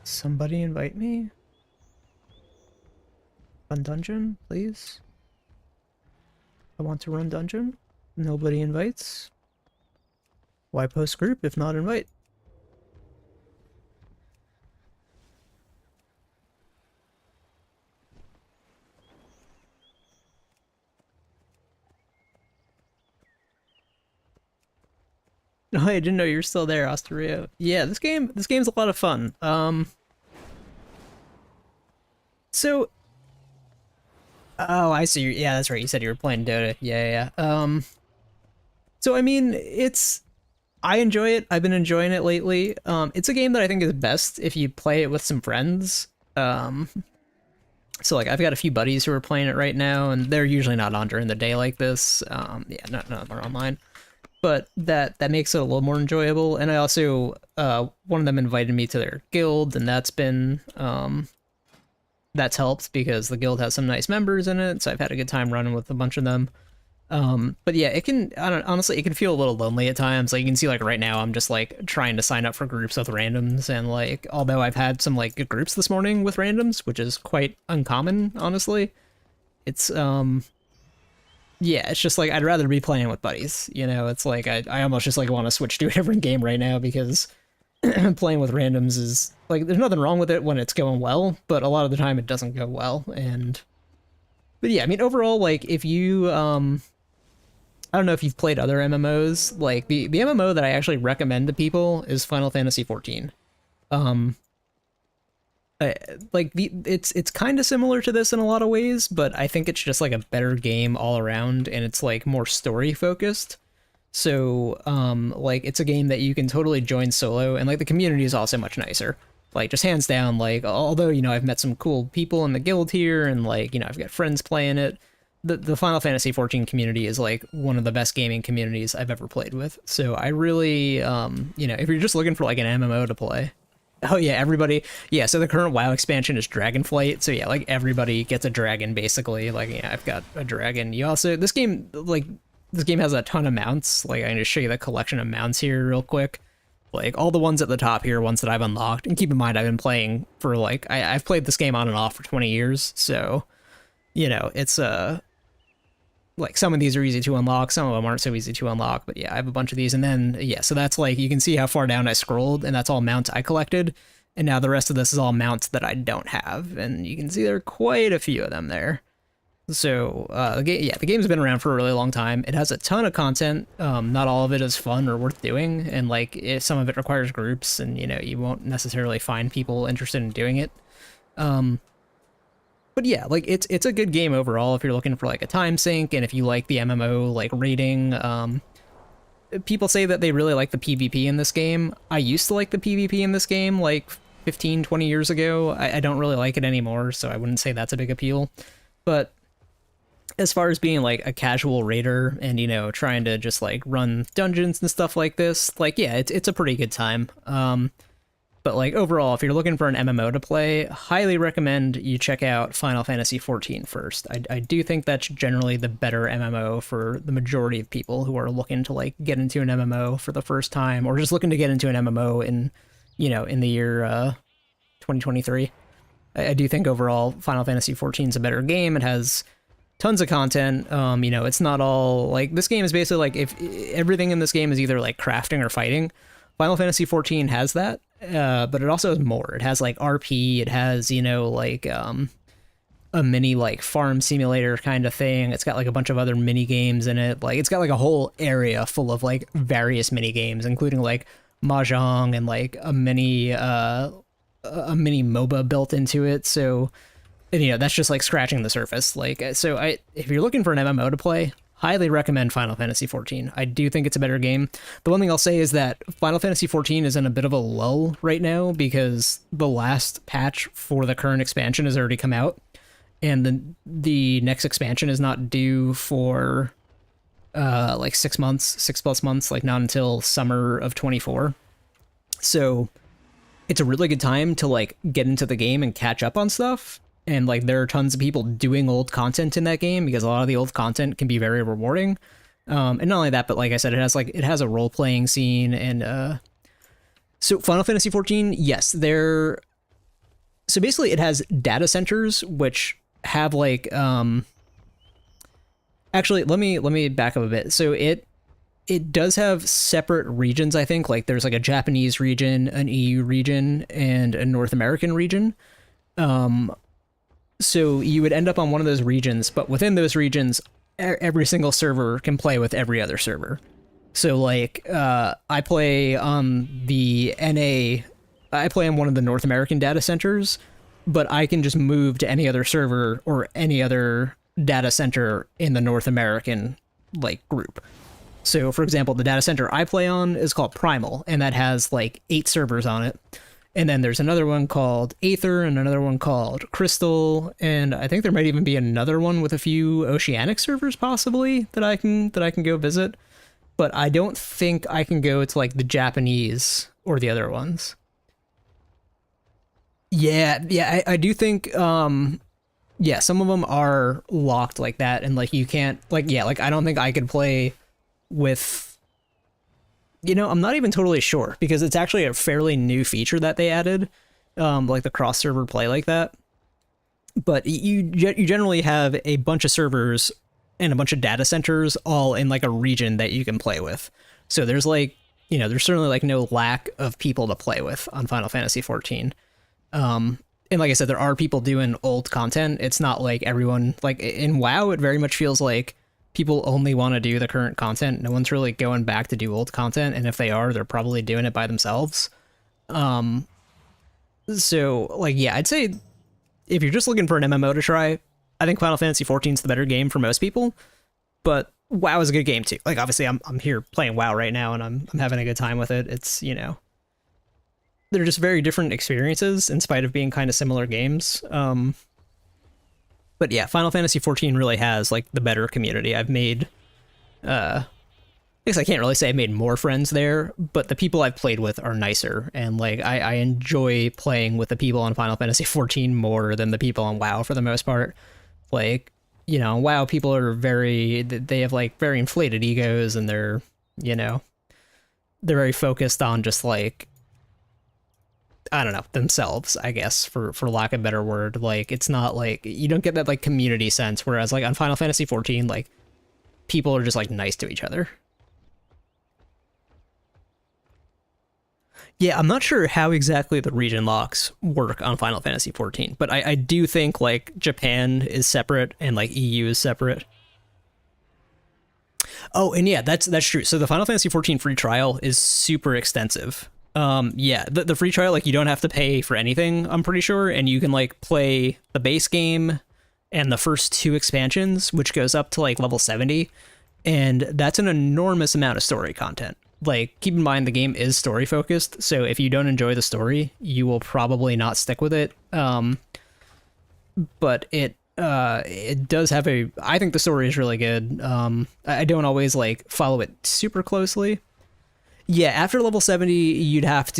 Somebody invite me? Run dungeon, please? I want to run dungeon. Nobody invites. Why post group if not invite? Oh, I didn't know you were still there, Osterio. Yeah, this game's a lot of fun. So, oh, I see. Yeah, that's right. You said you were playing Dota. Yeah, yeah. So I mean, I enjoy it. I've been enjoying it lately. It's a game that I think is best if you play it with some friends. So like I've got a few buddies who are playing it right now, and they're usually not on during the day like this. Yeah, no, they're online. But that makes it a little more enjoyable. And I also, one of them invited me to their guild, and that's been, that's helped because the guild has some nice members in it, so I've had a good time running with a bunch of them. But yeah, honestly, it can feel a little lonely at times. Like you can see like right now, I'm just like trying to sign up for groups with randoms, and like, although I've had some like good groups this morning with randoms, which is quite uncommon, honestly, it's, yeah, it's just like I'd rather be playing with buddies, you know. It's like I almost just like want to switch to a different game right now because playing with randoms is like there's nothing wrong with it when it's going well, but a lot of the time it doesn't go well. But yeah, I mean overall, like if you I don't know if you've played other MMOs, like the MMO that I actually recommend to people is Final Fantasy XIV. It's kind of similar to this in a lot of ways, but I think it's just like a better game all around, and it's like more story focused. So like it's a game that you can totally join solo, and like the community is also much nicer. Like just hands down, like although, you know, I've met some cool people in the guild here, and like, you know, I've got friends playing it, the Final Fantasy XIV community is like one of the best gaming communities I've ever played with. So I really, you know, if you're just looking for like an MMO to play. Oh yeah, everybody. Yeah, so the current WoW expansion is Dragonflight. So yeah, like everybody gets a dragon basically. Like yeah, I've got a dragon. You also this game has a ton of mounts. Like I can just show you the collection of mounts here real quick. Like all the ones at the top here are ones that I've unlocked. And keep in mind I've been playing for like I've played this game on and off for 20 years. So, you know, it's like some of these are easy to unlock, some of them aren't so easy to unlock, but yeah, I have a bunch of these. And then yeah, so that's like you can see how far down I scrolled, and that's all mounts I collected, and now the rest of this is all mounts that I don't have, and you can see there are quite a few of them there. So the game's been around for a really long time. It has a ton of content. Not all of it is fun or worth doing, and like some of it requires groups, and you know you won't necessarily find people interested in doing it. But yeah, like it's a good game overall if you're looking for like a time sink, and if you like the MMO like rating. People say that they really like the PvP in this game. I used to like the PvP in this game like 15, 20 years ago. I don't really like it anymore, so I wouldn't say that's a big appeal. But as far as being like a casual raider and, you know, trying to just like run dungeons and stuff like this, like, yeah, it's a pretty good time. But like overall, if you're looking for an MMO to play, highly recommend you check out Final Fantasy XIV first. I do think that's generally the better MMO for the majority of people who are looking to like get into an MMO for the first time, or just looking to get into an MMO in, you know, in the year 2023. I do think overall Final Fantasy XIV is a better game. It has tons of content. You know, it's not all like, this game is basically like, if everything in this game is either like crafting or fighting, Final Fantasy XIV has that. But it also has more. It has like RP, it has, you know, like a mini like farm simulator kind of thing. It's got like a bunch of other mini games in it. Like it's got like a whole area full of like various mini games, including like mahjong and like a mini MOBA built into it. So, and, you know, that's just like scratching the surface. Like, so if you're looking for an MMO to play, highly recommend Final Fantasy XIV. I do think it's a better game. The one thing I'll say is that Final Fantasy XIV is in a bit of a lull right now because the last patch for the current expansion has already come out, and the next expansion is not due for like 6 months, 6+ months, like not until summer of 24. So it's a really good time to like get into the game and catch up on stuff. And like there are tons of people doing old content in that game because a lot of the old content can be very rewarding. And not only that, but like I said, it has a role playing scene. And so Final Fantasy XIV, yes, so basically it has data centers which have like actually let me back up a bit. So it does have separate regions, I think. Like there's like a Japanese region, an EU region, and a North American region. So you would end up on one of those regions, but within those regions, every single server can play with every other server. So like, I play on the I play on one of the North American data centers, but I can just move to any other server or any other data center in the North American like group. So for example, the data center I play on is called Primal, and that has like 8 servers on it. And then there's another one called Aether and another one called Crystal, and I think there might even be another one with a few Oceanic servers possibly that I can go visit. But I don't think I can go to like the Japanese or the other ones. Yeah, I do think some of them are locked like that, and like you can't like I don't think I could play with, you know, I'm not even totally sure because it's actually a fairly new feature that they added, like the cross server play like that. But you generally have a bunch of servers and a bunch of data centers all in like a region that you can play with. So there's like, you know, there's certainly like no lack of people to play with on Final Fantasy XIV. And like I said, there are people doing old content. It's not like everyone, like in WoW, it very much feels like people only want to do the current content. No one's really going back to do old content, and if they are, they're probably doing it by themselves. So like, yeah, I'd say if you're just looking for an MMO to try, I think Final Fantasy XIV is the better game for most people. But WoW is a good game too. Like obviously, I'm here playing WoW right now, and I'm having a good time with it. It's, you know, they're just very different experiences in spite of being kind of similar games. But yeah, Final Fantasy XIV really has like the better community. I've made, I guess I can't really say I've made more friends there, but the people I've played with are nicer. And like, I enjoy playing with the people on Final Fantasy XIV more than the people on WoW for the most part. Like, you know, WoW people are they have like very inflated egos, and they're, you know, they're very focused on just like, I don't know, themselves, I guess, for lack of a better word. Like, it's not like, you don't get that like community sense, whereas like on Final Fantasy XIV, like people are just like nice to each other. Yeah, I'm not sure how exactly the region locks work on Final Fantasy XIV, but I do think like Japan is separate and like EU is separate. Oh, and yeah, that's true. So the Final Fantasy XIV free trial is super extensive. Yeah, the free trial, like you don't have to pay for anything, I'm pretty sure, and you can like play the base game and the first 2 expansions, which goes up to like level 70, and that's an enormous amount of story content. like, keep in mind the game is story focused, so if you don't enjoy the story, you will probably not stick with it. But it does have I think the story is really good. I don't always like follow it super closely. Yeah, after level 70, you would have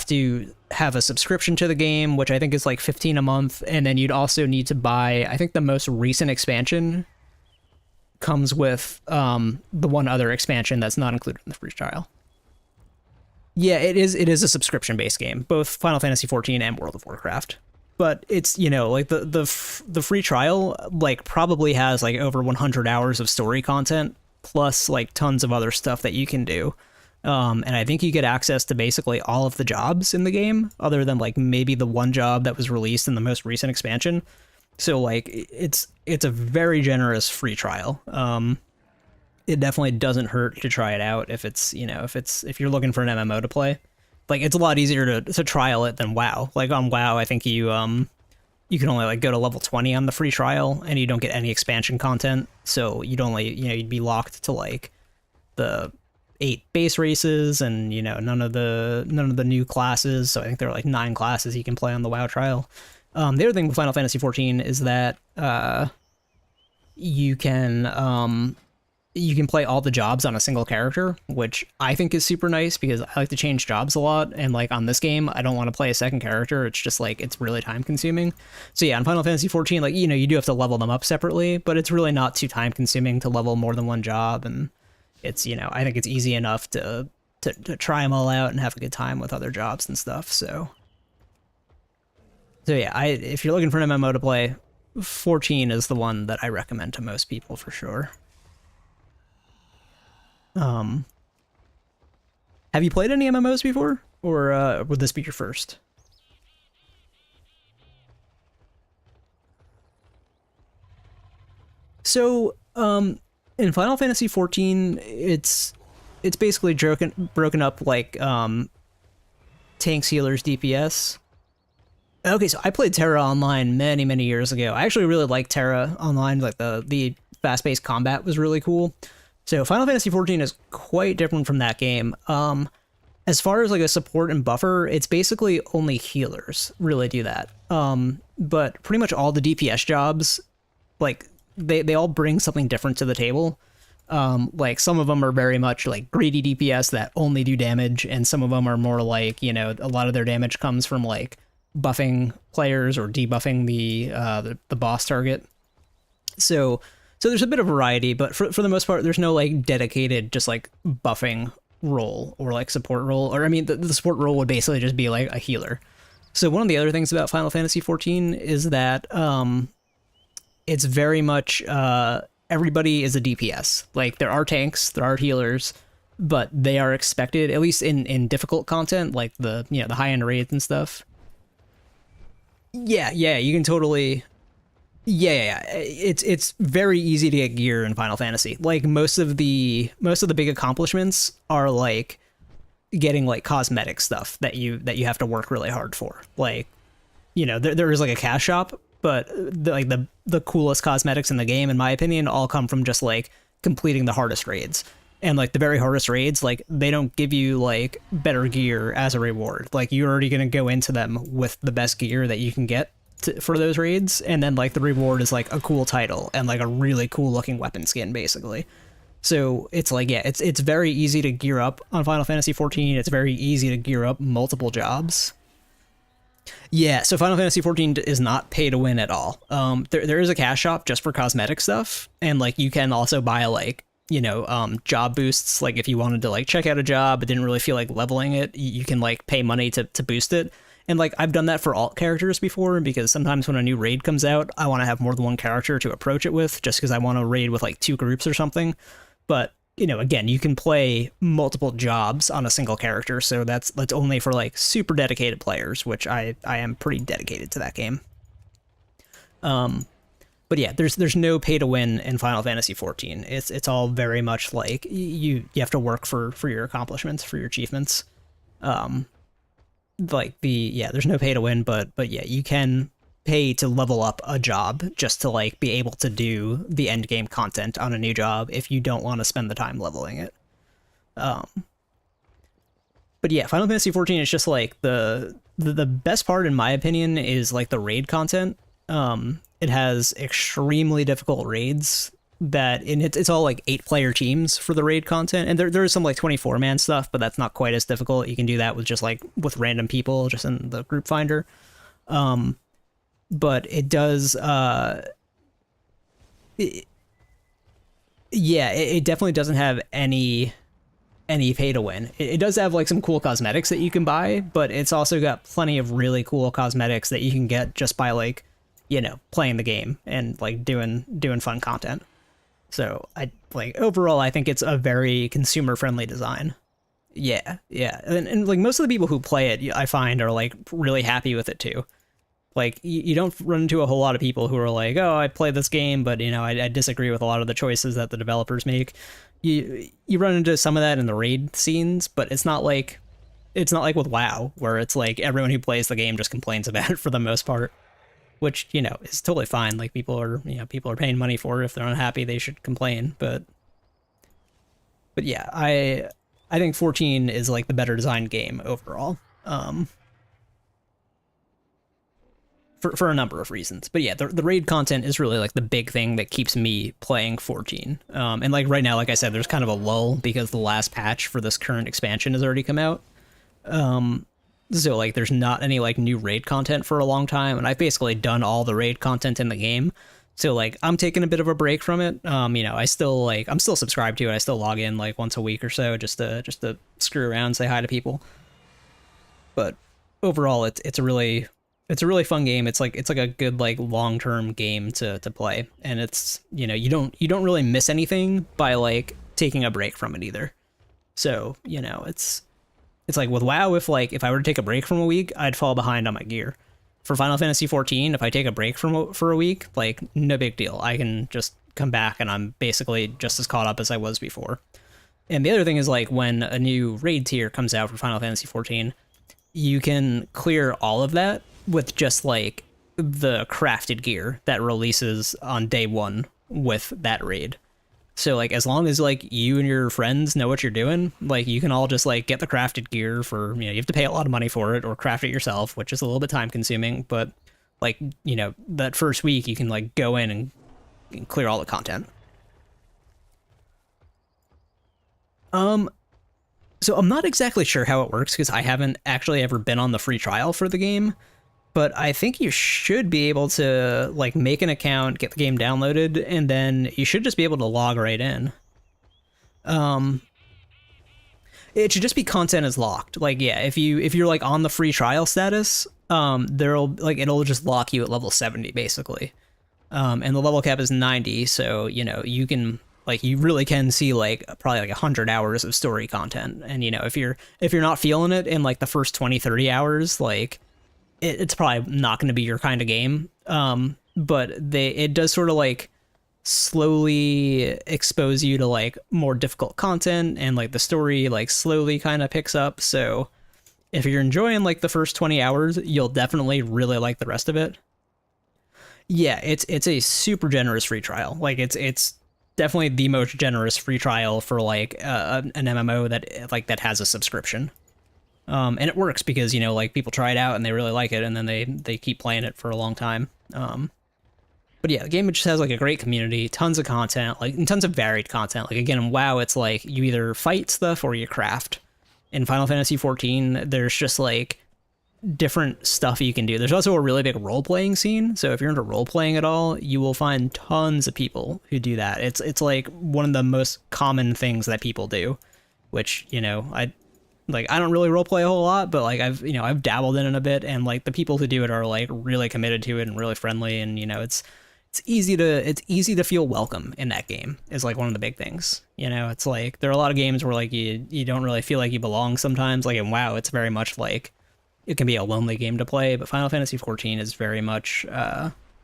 to have a subscription to the game, which I think is like $15 a month, and then you'd also need to buy, I think the most recent expansion comes with the one other expansion that's not included in the free trial. Yeah, it is a subscription-based game, both Final Fantasy XIV and World of Warcraft. But it's, you know, like the free trial like probably has like over 100 hours of story content plus like tons of other stuff that you can do. And I think you get access to basically all of the jobs in the game, other than like maybe the one job that was released in the most recent expansion. So like it's a very generous free trial. It definitely doesn't hurt to try it out if it's, you know, if you're looking for an MMO to play. Like, it's a lot easier to trial it than WoW. Like, on WoW, I think you can only, like, go to level 20 on the free trial, and you don't get any expansion content, so you'd only, you know, you'd be locked to, like, the 8 base races, and, you know, none of the new classes, so I think there are, like, 9 classes you can play on the WoW trial. The other thing with Final Fantasy XIV is that, you can play all the jobs on a single character, which I think is super nice because I like to change jobs a lot. And like on this game, I don't want to play a second character. It's just like, it's really time consuming. So yeah, on Final Fantasy XIV, like, you know, you do have to level them up separately, but it's really not too time consuming to level more than one job. And it's, you know, I think it's easy enough to try them all out and have a good time with other jobs and stuff. So yeah, if you're looking for an MMO to play, 14 is the one that I recommend to most people for sure. Have you played any MMOs before, or would this be your first? So, in Final Fantasy XIV, it's basically broken up like tanks, healers, DPS. Okay, so I played Terra Online many years ago. I actually really liked Terra Online. Like the fast-paced combat was really cool. So Final Fantasy XIV is quite different from that game. As far as like a support and buffer, it's basically only healers really do that. But pretty much all the DPS jobs, like they all bring something different to the table. Like some of them are very much like greedy DPS that only do damage, and some of them are more like, you know, a lot of their damage comes from like buffing players or debuffing the boss target. So there's a bit of variety, but for the most part, there's no like dedicated just like buffing role or like support role. Or I mean, the support role would basically just be like a healer. So one of the other things about Final Fantasy XIV is that it's very much everybody is a DPS. Like there are tanks, there are healers, but they are expected, at least in difficult content, like the high end raids and stuff. Yeah, you can totally. Yeah. It's very easy to get gear in Final Fantasy. Like most of the big accomplishments are like getting like cosmetic stuff that you have to work really hard for. Like, you know, there is like a cash shop, but the coolest cosmetics in the game, in my opinion, all come from just like completing the hardest raids. And like the very hardest raids, like they don't give you like better gear as a reward. Like you're already going to go into them with the best gear that you can get for those raids, and then like the reward is like a cool title and like a really cool looking weapon skin basically. So it's like, yeah, it's very easy to gear up on Final Fantasy XIV. It's very easy to gear up multiple jobs. Yeah, so Final Fantasy XIV is not pay to win at all. There is a cash shop just for cosmetic stuff, and like you can also buy like, you know, job boosts. Like if you wanted to like check out a job but didn't really feel like leveling it, you can like pay money to boost it. And like I've done that for alt characters before, because sometimes when a new raid comes out, I want to have more than one character to approach it with, just because I want to raid with like 2 groups or something. But, you know, again, you can play multiple jobs on a single character, so that's only for like super dedicated players, which I am pretty dedicated to that game. But yeah, there's no pay to win in Final Fantasy XIV. It's all very much like you have to work for your accomplishments, for your achievements. There's no pay to win, but yeah, you can pay to level up a job just to like be able to do the end game content on a new job if you don't want to spend the time leveling it. But yeah, Final Fantasy 14 is just like the best part, in my opinion, is like the raid content. It has extremely difficult raids that, and it's all like 8-player teams for the raid content, and there is some like 24-man stuff, but that's not quite as difficult. You can do that with just like with random people just in the group finder. But it does it definitely doesn't have any pay to win. It does have like some cool cosmetics that you can buy, but it's also got plenty of really cool cosmetics that you can get just by like, you know, playing the game and like doing fun content. So I like overall, I think it's a very consumer friendly design. Yeah. And like most of the people who play it, I find, are like really happy with it too. Like you don't run into a whole lot of people who are like, oh, I play this game, but you know, I disagree with a lot of the choices that the developers make. You run into some of that in the raid scenes, but it's not like with WoW, where it's like everyone who plays the game just complains about it for the most part, which, you know, is totally fine. Like people are paying money for it. If they're unhappy, they should complain. But yeah, I think 14 is like the better designed game overall. For a number of reasons. But yeah, the raid content is really like the big thing that keeps me playing 14. And like right now, like I said, there's kind of a lull because the last patch for this current expansion has already come out. So like there's not any like new raid content for a long time, and I've basically done all the raid content in the game. So like I'm taking a bit of a break from it. You know, I'm still subscribed to it. I still log in like once a week or so just to screw around, say hi to people. But overall, it's a really fun game. It's like a good like long-term game to play, and it's, you know, you don't really miss anything by like taking a break from it either. So, you know, it's like with WoW, if I were to take a break from a week, I'd fall behind on my gear. For Final Fantasy 14, if I take a break for a week, like no big deal. I can just come back and I'm basically just as caught up as I was before. And the other thing is like when a new raid tier comes out for Final Fantasy 14, you can clear all of that with just like the crafted gear that releases on day one with that raid. So like as long as like you and your friends know what you're doing, like you can all just like get the crafted gear for, you know, you have to pay a lot of money for it or craft it yourself, which is a little bit time consuming, but like, you know, that first week you can like go in and clear all the content. So I'm not exactly sure how it works because I haven't actually ever been on the free trial for the game, but I think you should be able to like make an account, get the game downloaded, and then you should just be able to log right in. It should just be content is locked. Like, yeah, if you're like on the free trial status, it'll just lock you at level 70 basically. And the level cap is 90, so you know, you can like, you really can see like probably like 100 hours of story content. And you know, if you're not feeling it in like the first 20-30 hours, like it's probably not going to be your kind of game. But it does sort of like slowly expose you to like more difficult content, and like the story like slowly kind of picks up. So if you're enjoying like the first 20 hours, you'll definitely really like the rest of it. Yeah, it's a super generous free trial. Like it's definitely the most generous free trial for like an MMO that has a subscription. And it works because, you know, like people try it out and they really like it, and then they keep playing it for a long time. But yeah, the game just has like a great community, tons of content, like, and tons of varied content. Like again, in WoW, it's like you either fight stuff or you craft. In Final Fantasy 14, there's just like different stuff you can do. There's also a really big role-playing scene, so if you're into role-playing at all, you will find tons of people who do that. It's like one of the most common things that people do, which, you know, I don't really roleplay a whole lot, but like I've dabbled in it a bit, and like the people who do it are like really committed to it and really friendly, and you know, it's easy to feel welcome in that game is like one of the big things. You know, it's like there are a lot of games where like you don't really feel like you belong sometimes. Like in WoW, it's very much like it can be a lonely game to play, but Final Fantasy 14 is very much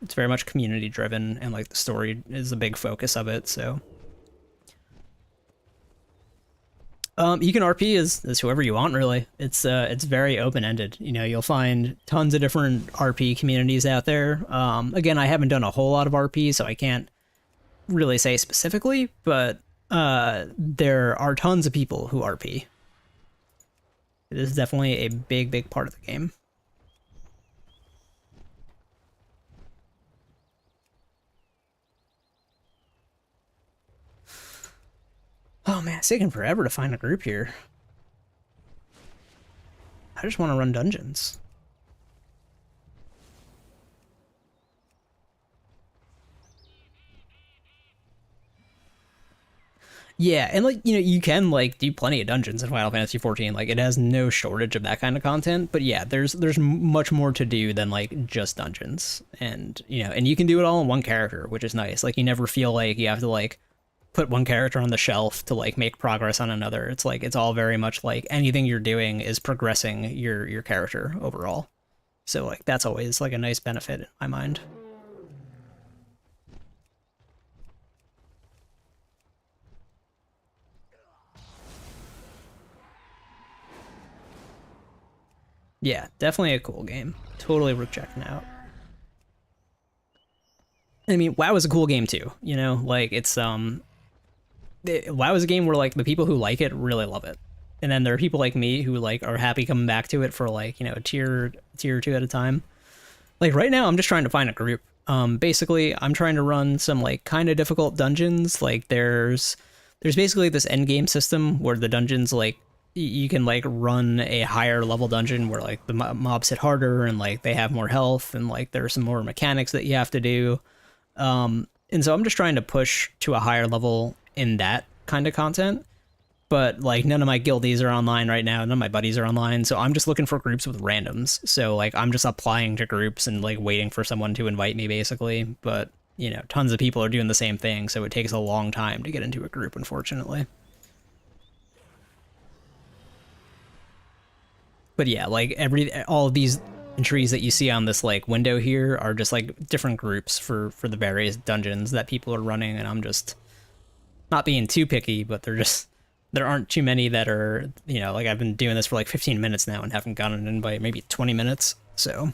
it's very much community driven, and like the story is a big focus of it. So you can RP as whoever you want, really. It's very open-ended. You know, you'll find tons of different RP communities out there. Again, I haven't done a whole lot of RP, so I can't really say specifically, but there are tons of people who RP. It is definitely a big part of the game. Oh man, it's taking forever to find a group here. I just want to run dungeons. Yeah, and like, you know, you can like do plenty of dungeons in Final Fantasy XIV. Like, it has no shortage of that kind of content. But yeah, there's much more to do than like just dungeons. And you know, and you can do it all in one character, which is nice. Like, you never feel like you have to like put one character on the shelf to like make progress on another. It's like it's all very much like anything you're doing is progressing your character overall. So like that's always like a nice benefit in my mind. Yeah, definitely a cool game. Totally worth checking out. I mean, WoW is a cool game too, you know? Like, it's, WoW is a game where, like, the people who like it really love it. And then there are people like me who, like, are happy coming back to it for, like, you know, a tier or two at a time. Like, right now, I'm just trying to find a group. Basically, I'm trying to run some, like, kind of difficult dungeons. Like, there's basically this endgame system where the dungeons, like, you can like run a higher level dungeon where like the mobs hit harder and like they have more health and like there are some more mechanics that you have to do. And so I'm just trying to push to a higher level in that kind of content. But like none of my guildies are online right now. None of my buddies are online. So I'm just looking for groups with randoms. So like I'm just applying to groups and like waiting for someone to invite me basically. But you know, tons of people are doing the same thing. So it takes a long time to get into a group, unfortunately. But yeah, like all of these entries that you see on this like window here are just like different groups for the various dungeons that people are running, and I'm just not being too picky, but there aren't too many that are, you know, like I've been doing this for like 15 minutes now and haven't gotten an invite, maybe 20 minutes. So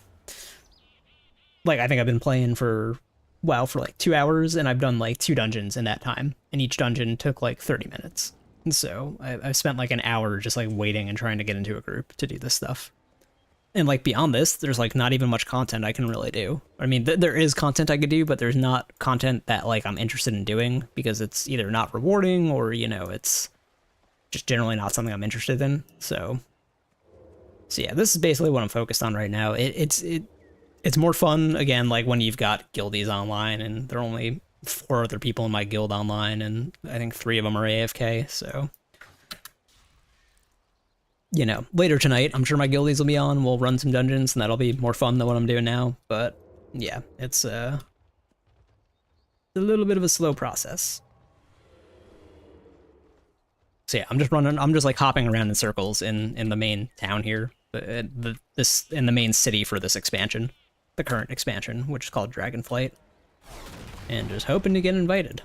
like I think I've been playing for WoW for like 2 hours and I've done like 2 dungeons in that time, and each dungeon took like 30 minutes. And so I've spent like an hour just like waiting and trying to get into a group to do this stuff. And like beyond this, there's like not even much content I can really do. I mean, there is content I could do, but there's not content that like I'm interested in doing because it's either not rewarding or, you know, it's just generally not something I'm interested in. So yeah, this is basically what I'm focused on right now. It's more fun again, like when you've got guildies online and there are only 4 other people in my guild online, and I think 3 of them are AFK, so... You know, later tonight, I'm sure my guildies will be on, we'll run some dungeons, and that'll be more fun than what I'm doing now, but yeah, it's a little bit of a slow process. So yeah, I'm just like hopping around in circles in the main town here, in the main city for this expansion, the current expansion, which is called Dragonflight. And just hoping to get invited.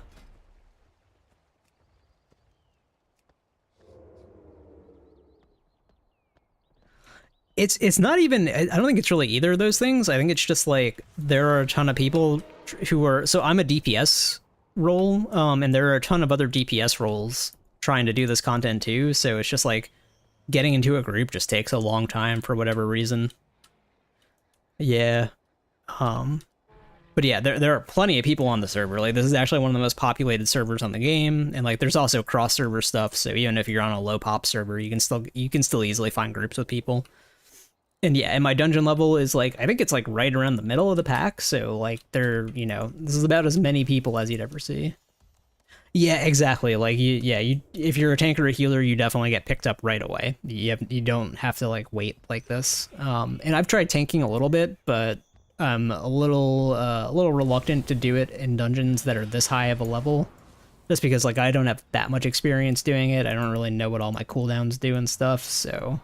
It's not even, I don't think it's really either of those things. I think it's just like there are a ton of people who are, so I'm a DPS role, and there are a ton of other DPS roles trying to do this content too. So it's just like getting into a group just takes a long time for whatever reason. Yeah. But yeah, there are plenty of people on the server. Like, this is actually one of the most populated servers on the game, and like there's also cross-server stuff. So even if you're on a low pop server, you can still easily find groups with people. And yeah, and my dungeon level is like, I think it's like right around the middle of the pack. So like you know, this is about as many people as you'd ever see. Yeah, exactly. Like if you're a tank or a healer, you definitely get picked up right away. You don't have to like wait like this. And I've tried tanking a little bit, but I'm a little reluctant to do it in dungeons that are this high of a level, just because like I don't have that much experience doing it. I don't really know what all my cooldowns do and stuff, so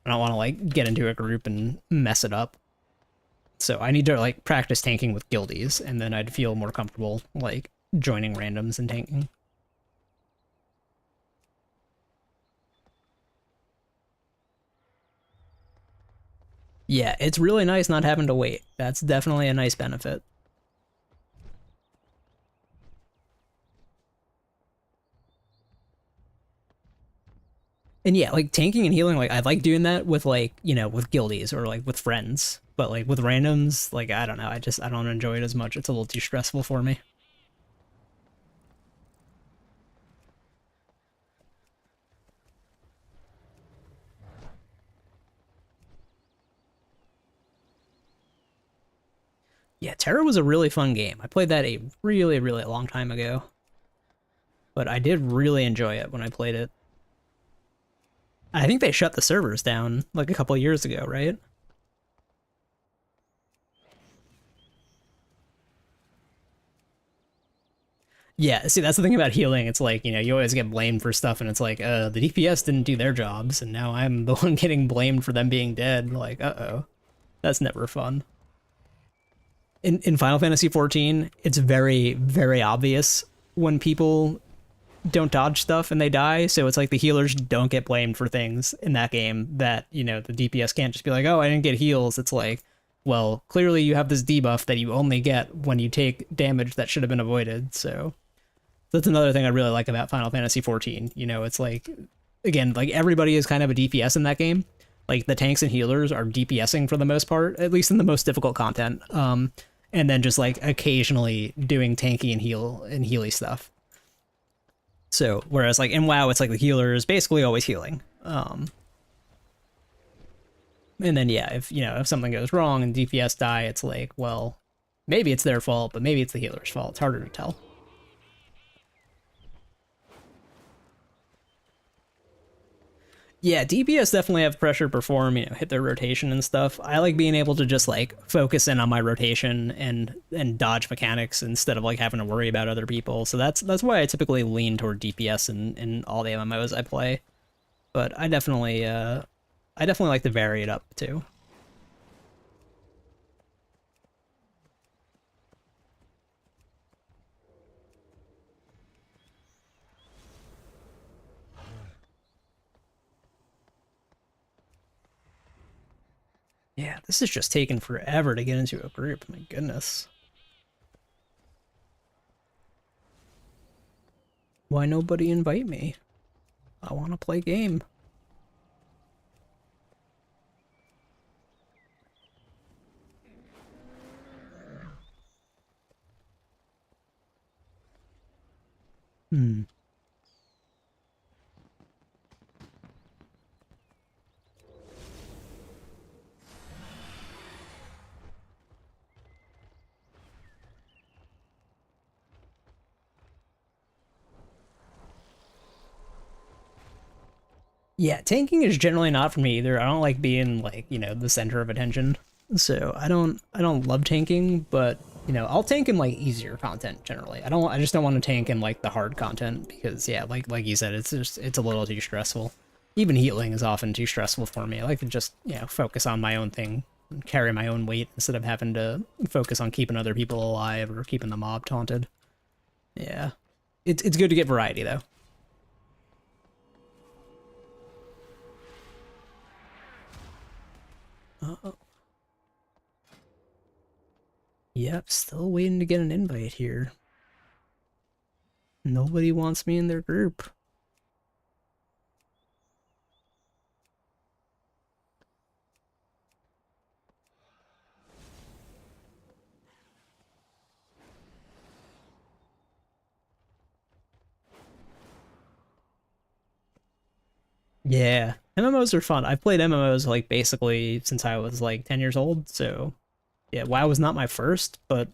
I don't want to like get into a group and mess it up. So I need to like practice tanking with guildies, and then I'd feel more comfortable like joining randoms and tanking. Yeah, it's really nice not having to wait. That's definitely a nice benefit. And yeah, like tanking and healing, like I like doing that with like, you know, with guildies or like with friends. But like with randoms, like I don't know, I don't enjoy it as much. It's a little too stressful for me. Yeah, Terra was a really fun game. I played that a really, really long time ago. But I did really enjoy it when I played it. I think they shut the servers down like a couple years ago, right? Yeah, see, that's the thing about healing. It's like, you know, you always get blamed for stuff, and it's like, the DPS didn't do their jobs, and now I'm the one getting blamed for them being dead. Like, uh-oh. That's never fun. In Final Fantasy XIV, it's very, very obvious when people don't dodge stuff and they die, so it's like the healers don't get blamed for things in that game that, you know, the DPS can't just be like, oh, I didn't get heals. It's like, well, clearly you have this debuff that you only get when you take damage that should have been avoided, so that's another thing I really like about Final Fantasy XIV. You know, it's like, again, like everybody is kind of a DPS in that game. Like the tanks and healers are DPSing for the most part, at least in the most difficult content. And then just like occasionally doing tanky and healy stuff. So whereas like in WoW, it's like the healer is basically always healing. And then yeah, if something goes wrong and DPS die, it's like, well, maybe it's their fault, but maybe it's the healer's fault. It's harder to tell. Yeah, DPS definitely have pressure to perform, you know, hit their rotation and stuff. I like being able to just like focus in on my rotation and dodge mechanics instead of like having to worry about other people. So that's why I typically lean toward DPS in all the MMOs I play. But I definitely like to vary it up too. Yeah, this is just taking forever to get into a group. My goodness. Why nobody invite me? I want to play game. Hmm. Yeah, tanking is generally not for me either. I don't like being like, you know, the center of attention. So I don't love tanking, but you know, I'll tank in like easier content generally. I just don't want to tank in like the hard content because yeah, like you said, it's a little too stressful. Even healing is often too stressful for me. I like to just, you know, focus on my own thing and carry my own weight instead of having to focus on keeping other people alive or keeping the mob taunted. Yeah. It's good to get variety though. Uh-oh. Yep, still waiting to get an invite here. Nobody wants me in their group. Yeah, MMOs are fun. I've played MMOs like basically since I was like 10 years old, so yeah, WoW was not my first, but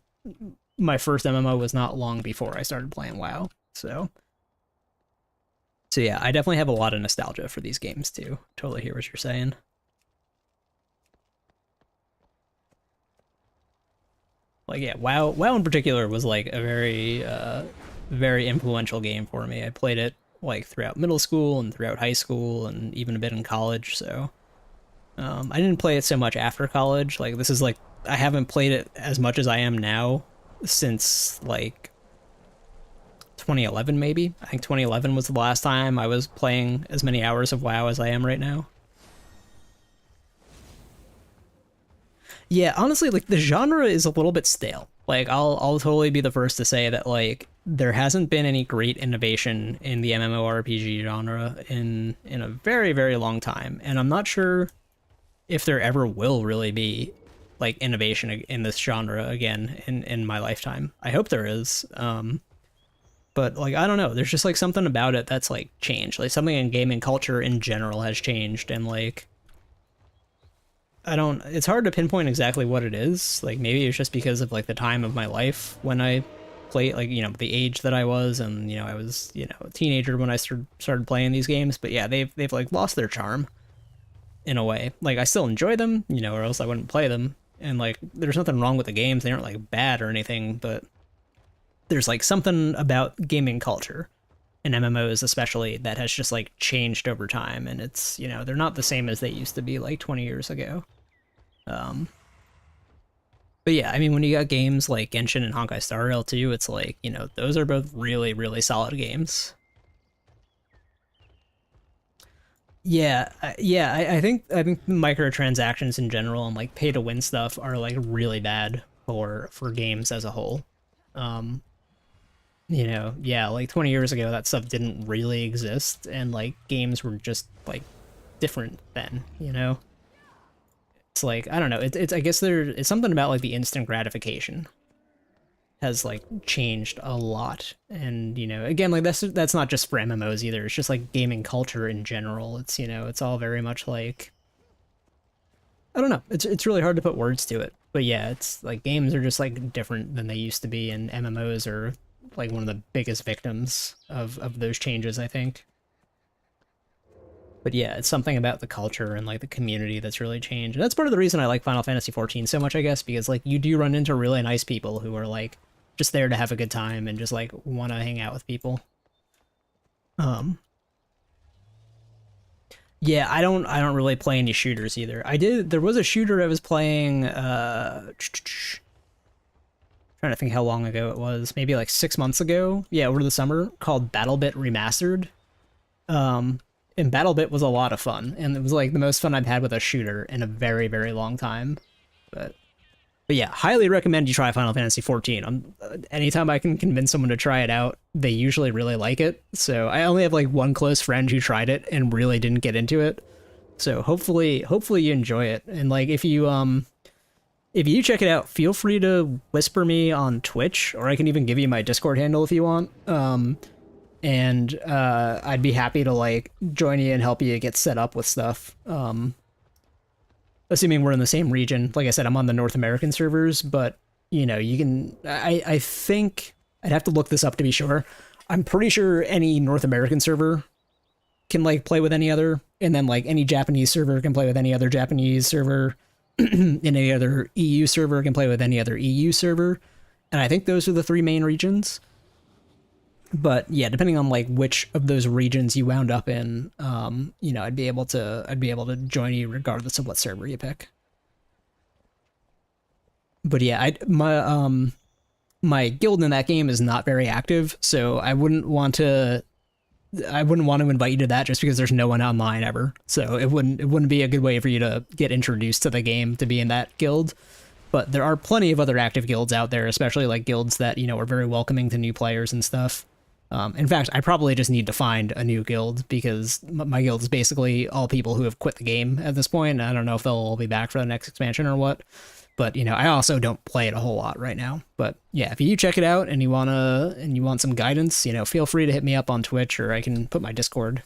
my first MMO was not long before I started playing WoW. So yeah, I definitely have a lot of nostalgia for these games too. Totally hear what you're saying. Like yeah, WoW in particular was like a very influential game for me. I played it like throughout middle school and throughout high school and even a bit in college, so I didn't play it so much after college. Like this is like I haven't played it as much as I am now since like 2011 maybe. I think 2011 was the last time I was playing as many hours of WoW as I am right now. Yeah, honestly, like the genre is a little bit stale. Like I'll totally be the first to say that like there hasn't been any great innovation in the MMORPG genre in a very, very long time, and I'm not sure if there ever will really be like innovation in this genre again in my lifetime. I hope there is. But like I don't know, there's just like something about it that's like changed. Like something in gaming culture in general has changed, and like I don't, it's hard to pinpoint exactly what it is. Like maybe it's just because of like the time of my life when I played, like, you know, the age that I was, and you know, I was, you know, a teenager when I started playing these games. But yeah, they've like lost their charm in a way. Like I still enjoy them, you know, or else I wouldn't play them. And like there's nothing wrong with the games. They aren't like bad or anything, but there's like something about gaming culture and MMOs especially that has just like changed over time, and it's, you know, they're not the same as they used to be like 20 years ago. But yeah, I mean, when you got games like Genshin and Honkai Star Rail 2, it's like, you know, those are both really, really solid games. Yeah, I think microtransactions in general and like pay to win stuff are like really bad for games as a whole. Um, you know, yeah, like 20 years ago that stuff didn't really exist, and like games were just like different then, you know? It's like, I don't know, it's I guess it's something about like the instant gratification has like changed a lot. And you know, again, like that's not just for MMOs either, it's just like gaming culture in general. It's, you know, it's all very much like, I don't know, it's really hard to put words to it, but yeah, it's like games are just like different than they used to be, and MMOs are like one of the biggest victims of those changes, I think. But yeah, it's something about the culture and like the community that's really changed. And that's part of the reason I like Final Fantasy XIV so much, I guess, because like you do run into really nice people who are like just there to have a good time and just like want to hang out with people. Um yeah, I don't really play any shooters either. There was a shooter I was playing trying to think how long ago it was. Maybe like 6 months ago. Yeah, over the summer, called BattleBit Remastered. And BattleBit was a lot of fun, and it was like the most fun I've had with a shooter in a very, very long time. But yeah, highly recommend you try Final Fantasy XIV. Anytime I can convince someone to try it out, they usually really like it. So I only have like one close friend who tried it and really didn't get into it. So hopefully you enjoy it. And like if you check it out, feel free to whisper me on Twitch, or I can even give you my Discord handle if you want. And I'd be happy to like join you and help you get set up with stuff. Assuming we're in the same region. Like I said, I'm on the North American servers, but you know, you can. I think I'd have to look this up to be sure. I'm pretty sure any North American server can like play with any other, and then like any Japanese server can play with any other Japanese server, and any other EU server can play with any other EU server. And I think those are the three main regions. But yeah, depending on like which of those regions you wound up in, you know, I'd be able to join you regardless of what server you pick. But yeah, my guild in that game is not very active, so I wouldn't want to invite you to that just because there's no one online ever. So it wouldn't be a good way for you to get introduced to the game to be in that guild. But there are plenty of other active guilds out there, especially like guilds that, you know, are very welcoming to new players and stuff. In fact, I probably just need to find a new guild, because my guild is basically all people who have quit the game at this point. I don't know if they'll all be back for the next expansion or what. But, you know, I also don't play it a whole lot right now. But yeah, if you check it out and you want some guidance, you know, feel free to hit me up on Twitch, or I can put my Discord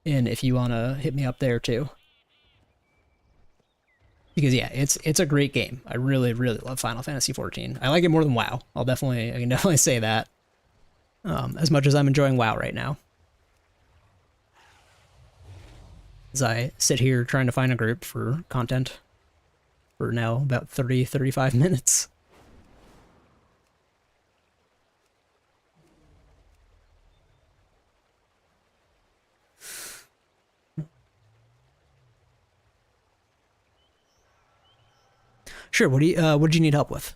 in if you want to hit me up there too. Because yeah, it's a great game. I really, really love Final Fantasy XIV. I like it more than WoW. I can definitely say that. As much as I'm enjoying WoW right now. As I sit here trying to find a group for content for now about 35 minutes. Sure, what do you need help with?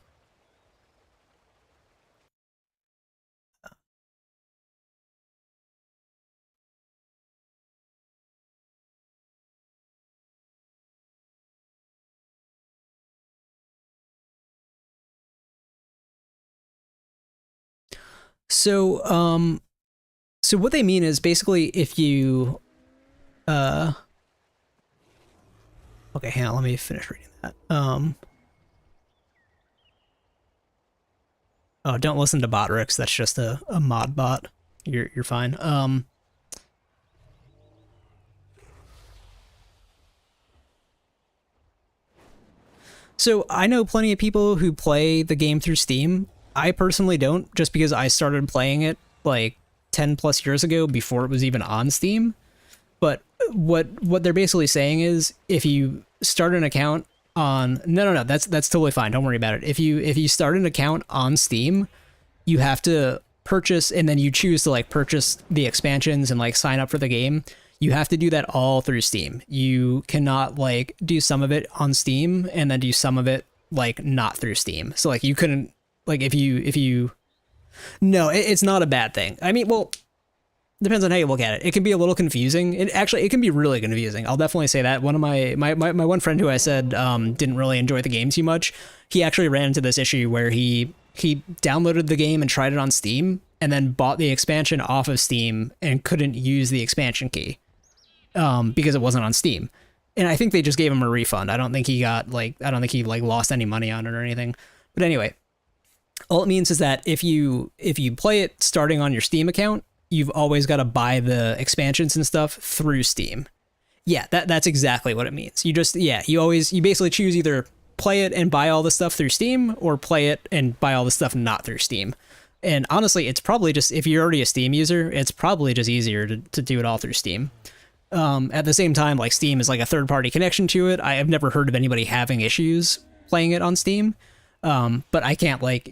So what they mean is basically if you okay, hang on, let me finish reading that. Oh, don't listen to Botrix, that's just a mod bot. You're fine. So I know plenty of people who play the game through Steam. I personally don't, just because I started playing it like 10 plus years ago before it was even on Steam. But what they're basically saying is if you start an account on no, that's totally fine. Don't worry about it. If you start an account on Steam, you have to purchase, and then you choose to like purchase the expansions and like sign up for the game. You have to do that all through Steam. You cannot like do some of it on Steam and then do some of it like not through Steam. So like you couldn't like if you no, it's not a bad thing. I mean, well, depends on how you look at it. It can be a little confusing. It can be really confusing. I'll definitely say that. One of my one friend who I said didn't really enjoy the game too much, he actually ran into this issue where he downloaded the game and tried it on Steam and then bought the expansion off of Steam and couldn't use the expansion key because it wasn't on Steam. And I think they just gave him a refund. I don't think he lost any money on it or anything. But anyway, all it means is that if you play it starting on your Steam account, you've always got to buy the expansions and stuff through Steam. Yeah, that's exactly what it means. You basically choose either play it and buy all the stuff through Steam or play it and buy all the stuff not through Steam. And honestly, it's probably just, if you're already a Steam user, it's probably just easier to do it all through Steam. At the same time, like Steam is like a third-party connection to it. I have never heard of anybody having issues playing it on Steam. But I can't it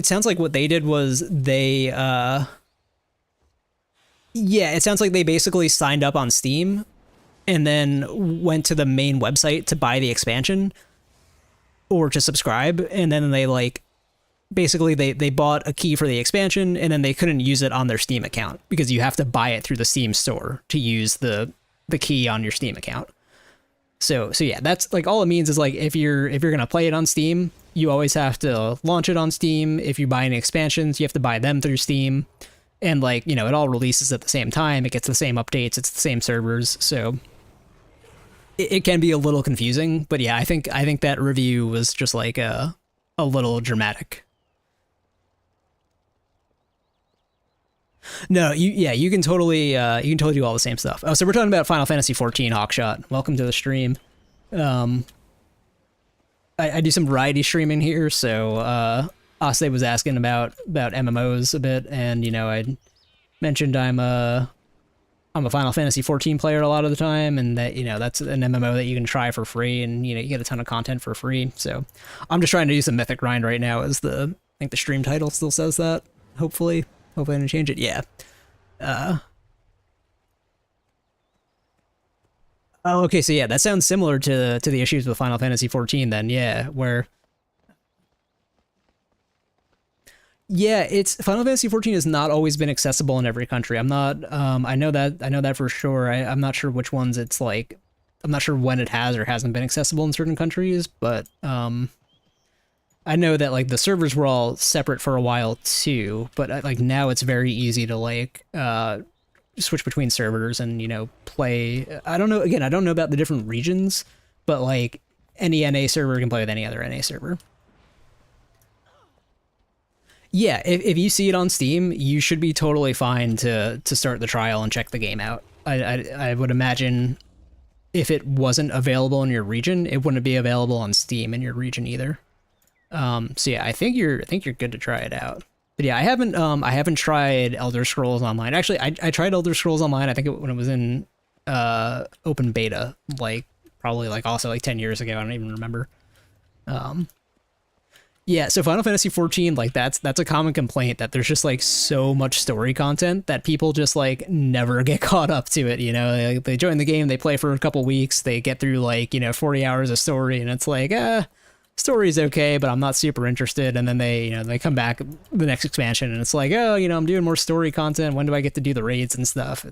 sounds like what they did was it sounds like they basically signed up on Steam and then went to the main website to buy the expansion or to subscribe, and then they they bought a key for the expansion and then they couldn't use it on their Steam account because you have to buy it through the Steam store to use the key on your Steam account. So yeah, that's like all it means is like if you're gonna play it on Steam, you always have to launch it on Steam. If you buy any expansions, you have to buy them through Steam, and like it all releases at the same time. It gets the same updates. It's the same servers, so it can be a little confusing. But yeah, I think that review was just like a little dramatic. No, you can totally do all the same stuff. Oh, so we're talking about Final Fantasy XIV, Hawkshot. Welcome to the stream. I do some variety streaming here, so Aste was asking about MMOs a bit, and I mentioned I'm a Final Fantasy XIV player a lot of the time, and that that's an MMO that you can try for free, and you get a ton of content for free. So I'm just trying to do some Mythic grind right now. I think the stream title still says that. Hopefully I didn't change it. Yeah. Oh, okay. So yeah, that sounds similar to the issues with Final Fantasy XIV. Then yeah, where it's Final Fantasy XIV has not always been accessible in every country. I'm not. I know that for sure. I'm not sure which ones it's like. I'm not sure when it has or hasn't been accessible in certain countries, but I know that like the servers were all separate for a while too, but like now it's very easy to like switch between servers and play. I don't know. Again, I don't know about the different regions, but like any NA server can play with any other NA server. Yeah, if you see it on Steam, you should be totally fine to start the trial and check the game out. I would imagine if it wasn't available in your region, it wouldn't be available on Steam in your region either. So yeah, I think you're good to try it out. But yeah, I haven't tried Elder Scrolls Online. Actually, I tried Elder Scrolls Online. I think when it was in open beta, like probably like also like 10 years ago. I don't even remember. Yeah, so Final Fantasy XIV, like that's a common complaint that there's just like so much story content that people just like never get caught up to it. They join the game, they play for a couple weeks, they get through like 40 hours of story, and it's like story's okay, but I'm not super interested. And then they come back the next expansion and it's like, I'm doing more story content. When do I get to do the raids and stuff?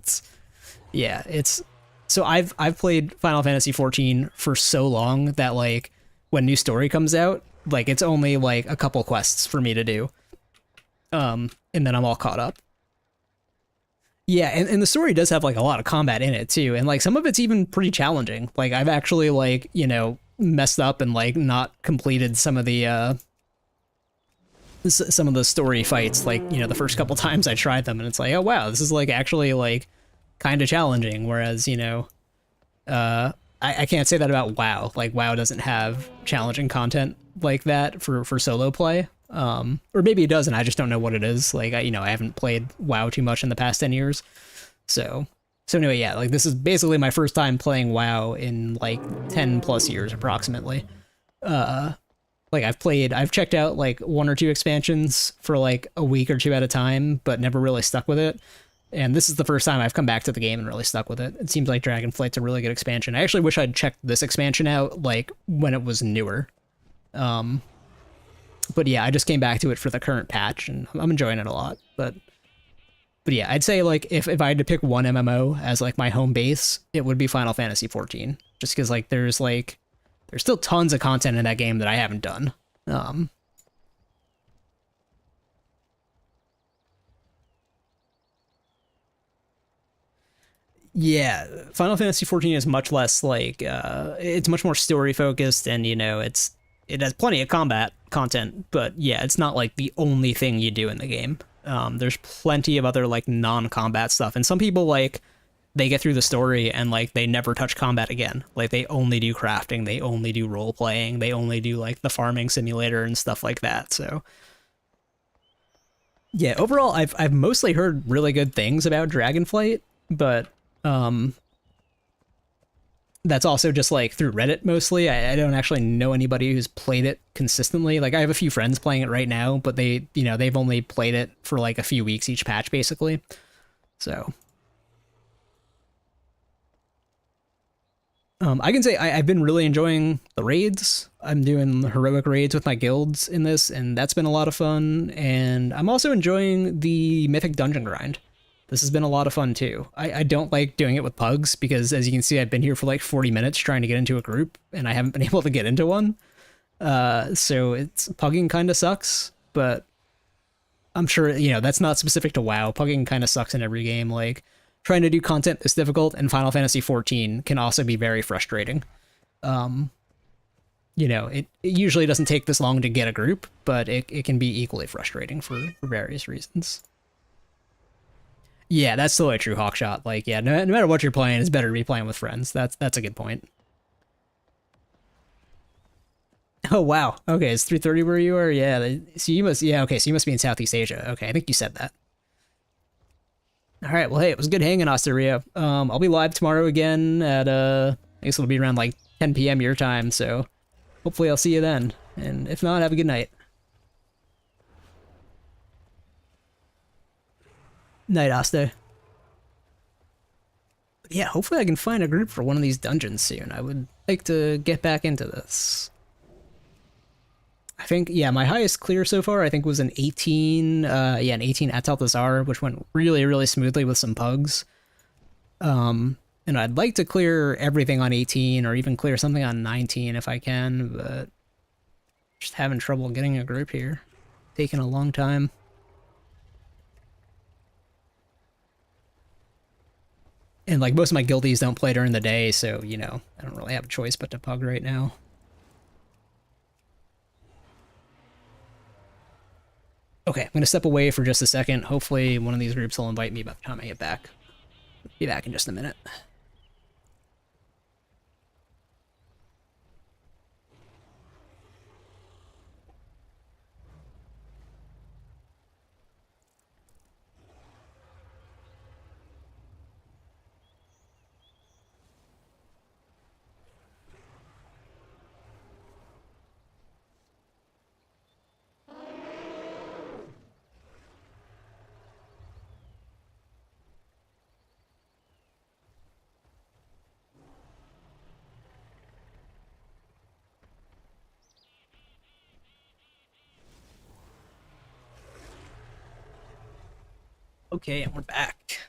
So I've played Final Fantasy XIV for so long that like when new story comes out, like it's only like a couple quests for me to do. And then I'm all caught up. Yeah, and the story does have like a lot of combat in it too, and like some of it's even pretty challenging. Like I've actually like, you know, messed up and like not completed some of the story fights, like, you know, the first couple times I tried them, and it's like, oh wow, this is like actually like kind of challenging. Whereas, you know, I can't say that about WoW. Like WoW doesn't have challenging content like that for solo play. Or maybe it does, and I just don't know what it is. Like, I haven't played WoW too much in the past 10 years. So anyway, yeah, like this is basically my first time playing WoW in like 10 plus years approximately. Like I've checked out like 1 or 2 expansions for like a week or 2 at a time, but never really stuck with it. And this is the first time I've come back to the game and really stuck with it. It seems like Dragonflight's a really good expansion. I actually wish I'd checked this expansion out like when it was newer. But yeah, I just came back to it for the current patch, and I'm enjoying it a lot. But yeah, I'd say like if I had to pick one MMO as like my home base, it would be Final Fantasy XIV. Just because like there's still tons of content in that game that I haven't done. Yeah, Final Fantasy XIV is much less like it's much more story focused, and you know it has plenty of combat content, but yeah, it's not like the only thing you do in the game. There's plenty of other like non-combat stuff, and some people like they get through the story and like they never touch combat again. Like they only do crafting, they only do role playing, they only do like the farming simulator and stuff like that. So yeah, overall I've mostly heard really good things about Dragonflight, but that's also just like through Reddit mostly. I don't actually know anybody who's played it consistently. Like I have a few friends playing it right now, but they've only played it for like a few weeks each patch basically. So I can say I've been really enjoying the raids. I'm doing heroic raids with my guilds in this, and that's been a lot of fun. And I'm also enjoying the mythic dungeon grind. This has been a lot of fun too. I don't like doing it with pugs because, as you can see, I've been here for like 40 minutes trying to get into a group, and I haven't been able to get into one. So pugging kind of sucks, but I'm sure, you know, that's not specific to WoW. Pugging kind of sucks in every game. Like, trying to do content that's difficult in Final Fantasy XIV can also be very frustrating. You know, it usually doesn't take this long to get a group, but it can be equally frustrating for various reasons. Yeah, that's totally true, Hawkshot. Like, yeah, no matter what you're playing, it's better to be playing with friends. That's a good point. Oh, wow. Okay, it's 3:30 where you are? Yeah, so you must be in Southeast Asia. Okay, I think you said that. All right, well, hey, it was good hanging, Osteria. I'll be live tomorrow again at, I guess it'll be around, like, 10 p.m. your time, so hopefully I'll see you then. And if not, have a good night. Night, Asta. Yeah, hopefully I can find a group for one of these dungeons soon. I would like to get back into this. I think, yeah, my highest clear so far, I think, was an 18, an 18 at Talthazar, which went really, really smoothly with some pugs. And I'd like to clear everything on 18, or even clear something on 19 if I can, but just having trouble getting a group here. Taking a long time. And, like, most of my guildies don't play during the day, so, you know, I don't really have a choice but to pug right now. Okay, I'm going to step away for just a second. Hopefully one of these groups will invite me by the time I get back. Be back in just a minute. Okay, and we're back.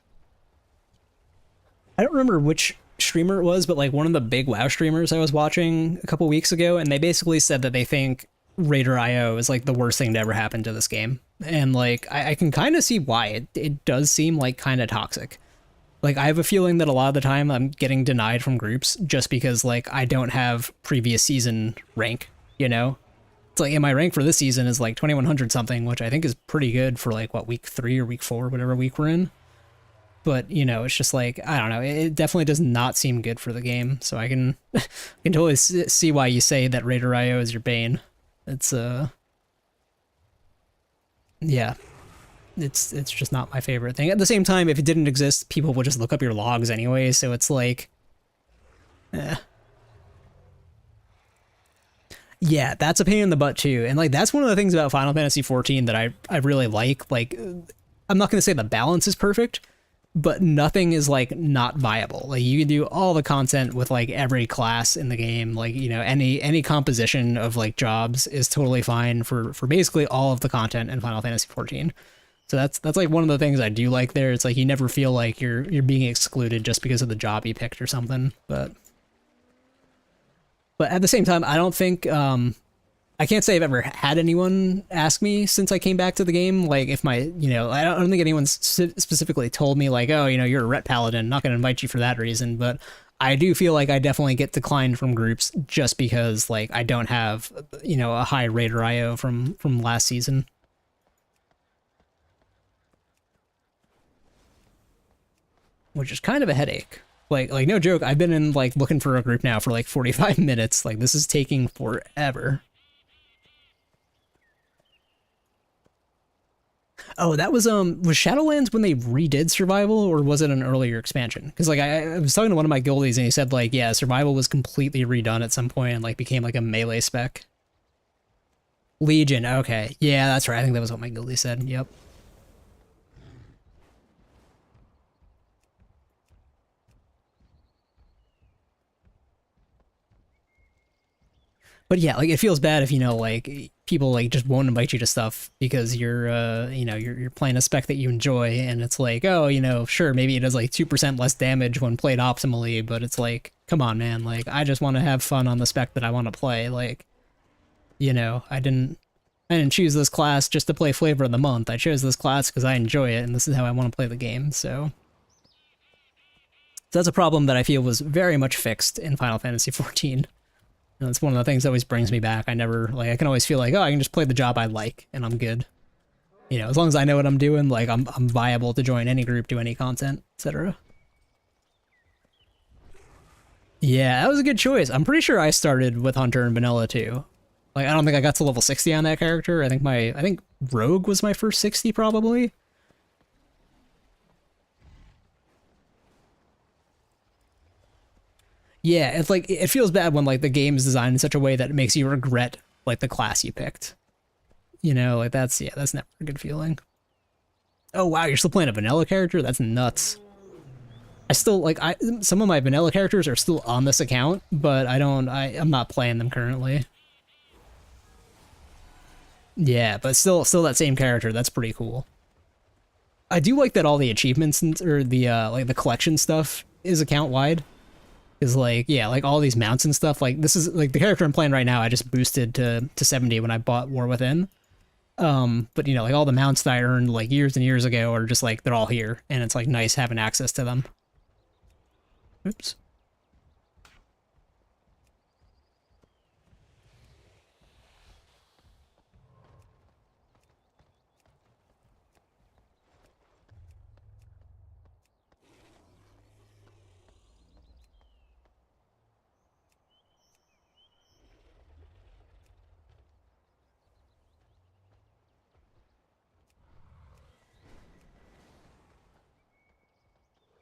I don't remember which streamer it was, but like one of the big WoW streamers I was watching a couple weeks ago, and they basically said that they think Raider IO is like the worst thing to ever happen to this game. And like I can kind of see why. It does seem like kind of toxic. Like I have a feeling that a lot of the time I'm getting denied from groups just because like I don't have previous season rank, you know? It's like, and my rank for this season is like 2100 something, which I think is pretty good for like what, week 3 or week 4, whatever week we're in. But, you know, it's just like, I don't know, it definitely does not seem good for the game. So I can I can totally see why you say that Raider IO is your bane. It's yeah, it's just not my favorite thing. At the same time, if it didn't exist, people would just look up your logs anyway, so it's like, yeah, that's a pain in the butt too. And like that's one of the things about Final Fantasy XIV that I really like. Like, I'm not going to say the balance is perfect, but nothing is like not viable. Like you can do all the content with like every class in the game. Like, you know, any composition of like jobs is totally fine for basically all of the content in Final Fantasy XIV. So that's like one of the things I do like there. It's like you never feel like you're being excluded just because of the job you picked or something. But at the same time, I don't think I can't say I've ever had anyone ask me since I came back to the game, like if my, you know, I don't think anyone's specifically told me like, oh, you know, you're a Ret Paladin, not going to invite you for that reason. But I do feel like I definitely get declined from groups just because like I don't have, you know, a high Raider IO from last season. Which is kind of a headache. Like no joke, I've been in like looking for a group now for like 45 minutes. Like this is taking forever. Oh, that was Shadowlands when they redid Survival, or was it an earlier expansion? Because like I was talking to one of my guildies and he said like, yeah, Survival was completely redone at some point and like became like a melee spec. Legion, okay. Yeah, that's right. I think that was what my guildie said. Yep. But yeah, like it feels bad if, you know, like people like just won't invite you to stuff because you're you know, you're playing a spec that you enjoy, and it's like, oh, you know, sure, maybe it does like 2% less damage when played optimally, but it's like, come on, man, like I just want to have fun on the spec that I want to play. Like, you know, I didn't choose this class just to play Flavor of the Month. I chose this class because I enjoy it and this is how I want to play the game. So that's a problem that I feel was very much fixed in Final Fantasy XIV. And that's one of the things that always brings me back. I never, like, I can always feel like, oh, I can just play the job I like, and I'm good. You know, as long as I know what I'm doing, like, I'm viable to join any group, do any content, etc. Yeah, that was a good choice. I'm pretty sure I started with Hunter and Vanilla, too. Like, I don't think I got to level 60 on that character. I think Rogue was my first 60, probably. Yeah, it's like, it feels bad when like the game is designed in such a way that it makes you regret like the class you picked. You know, like that's never a good feeling. Oh wow, you're still playing a vanilla character? That's nuts. I still like some of my vanilla characters are still on this account, but I'm not playing them currently. Yeah, but still that same character. That's pretty cool. I do like that all the achievements or the like the collection stuff is account wide. Is like, yeah, like all these mounts and stuff, like this is like the character I'm playing right now, I just boosted to 70 when I bought War Within. But you know, like all the mounts that I earned like years and years ago are just like, they're all here, and it's like nice having access to them. Oops.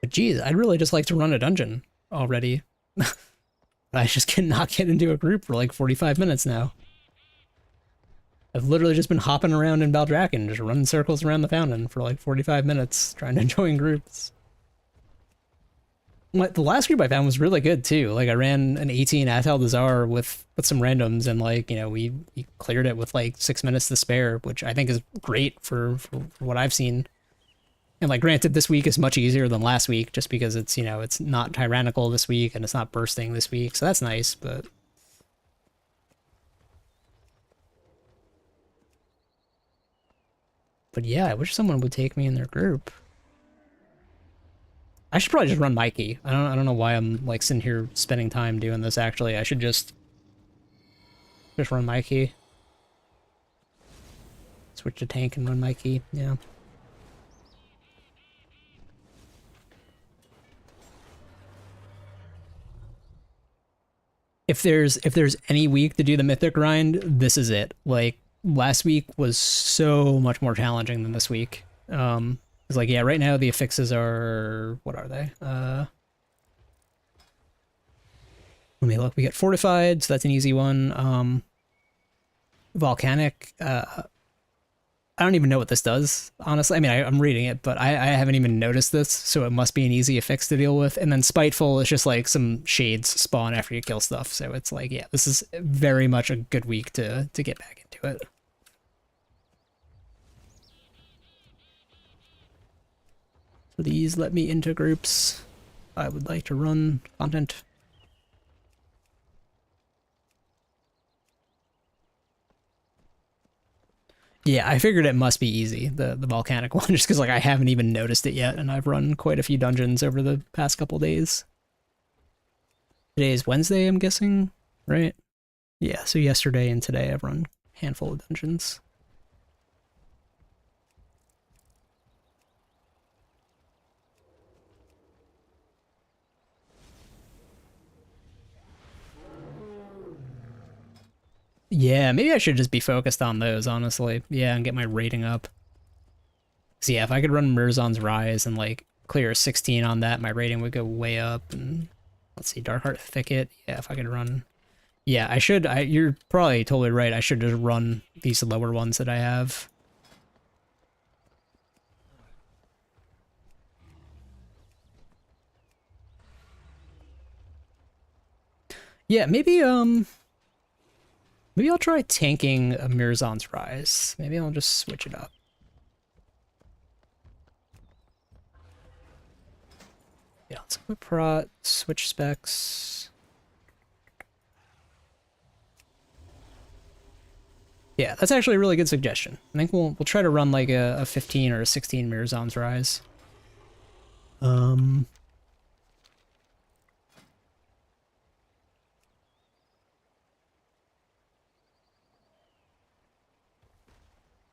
But geez, I'd really just like to run a dungeon already. I just cannot get into a group for like 45 minutes now. I've literally just been hopping around in Baldraken, just running circles around the fountain for like 45 minutes, trying to join groups. The last group I found was really good too. Like I ran an 18 Atal Dazar with some randoms, and like, you know, we cleared it with like 6 minutes to spare, which I think is great for what I've seen. And like, granted, this week is much easier than last week, just because it's, you know, it's not tyrannical this week and it's not bursting this week, so that's nice. But yeah, I wish someone would take me in their group. I should probably just run Mikey. I don't know why I'm like sitting here spending time doing this. Actually, I should just run Mikey. Switch to tank and run Mikey. Yeah. If there's any week to do the mythic grind, this is it. Like, last week was so much more challenging than this week. It's like, yeah, right now the affixes are, what are they? Let me look. We get fortified, so that's an easy one. Volcanic, I don't even know what this does, honestly. I mean, I'm reading it, but I haven't even noticed this, so it must be an easy affix to deal with. And then Spiteful is just like some shades spawn after you kill stuff, so it's like, yeah, this is very much a good week to get back into it. Please let me into groups. I would like to run content. Yeah, I figured it must be easy, the volcanic one, just because like I haven't even noticed it yet, and I've run quite a few dungeons over the past couple days. Today is Wednesday, I'm guessing, right? Yeah, so yesterday and today I've run a handful of dungeons. Yeah, maybe I should just be focused on those, honestly. Yeah, and get my rating up. So yeah, if I could run Mirzon's Rise and like clear a 16 on that, my rating would go way up. And let's see, Darkheart Thicket. Yeah, if I could run... Yeah, I should... You're probably totally right. I should just run these lower ones that I have. Yeah, maybe I'll try tanking a Mirzon's Rise. Maybe I'll just switch it up. Yeah, let's go prot, switch specs. Yeah, that's actually a really good suggestion. I think we'll try to run like a 15 or a 16 Mirzon's Rise.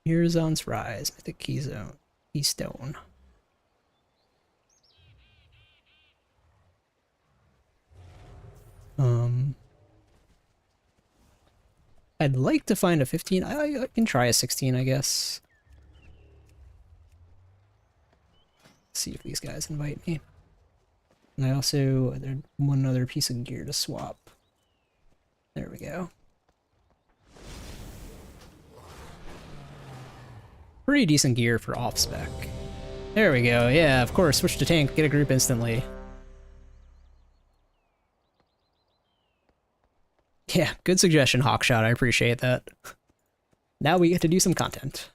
Mirzon's Rise, Mythic Keystone. I'd like to find a 15. I can try a 16, I guess. See if these guys invite me. And I also, there's one other piece of gear to swap. There we go. Pretty decent gear for off-spec. There we go, yeah, of course, switch to tank, get a group instantly. Yeah, good suggestion, Hawkshot, I appreciate that. Now we get to do some content.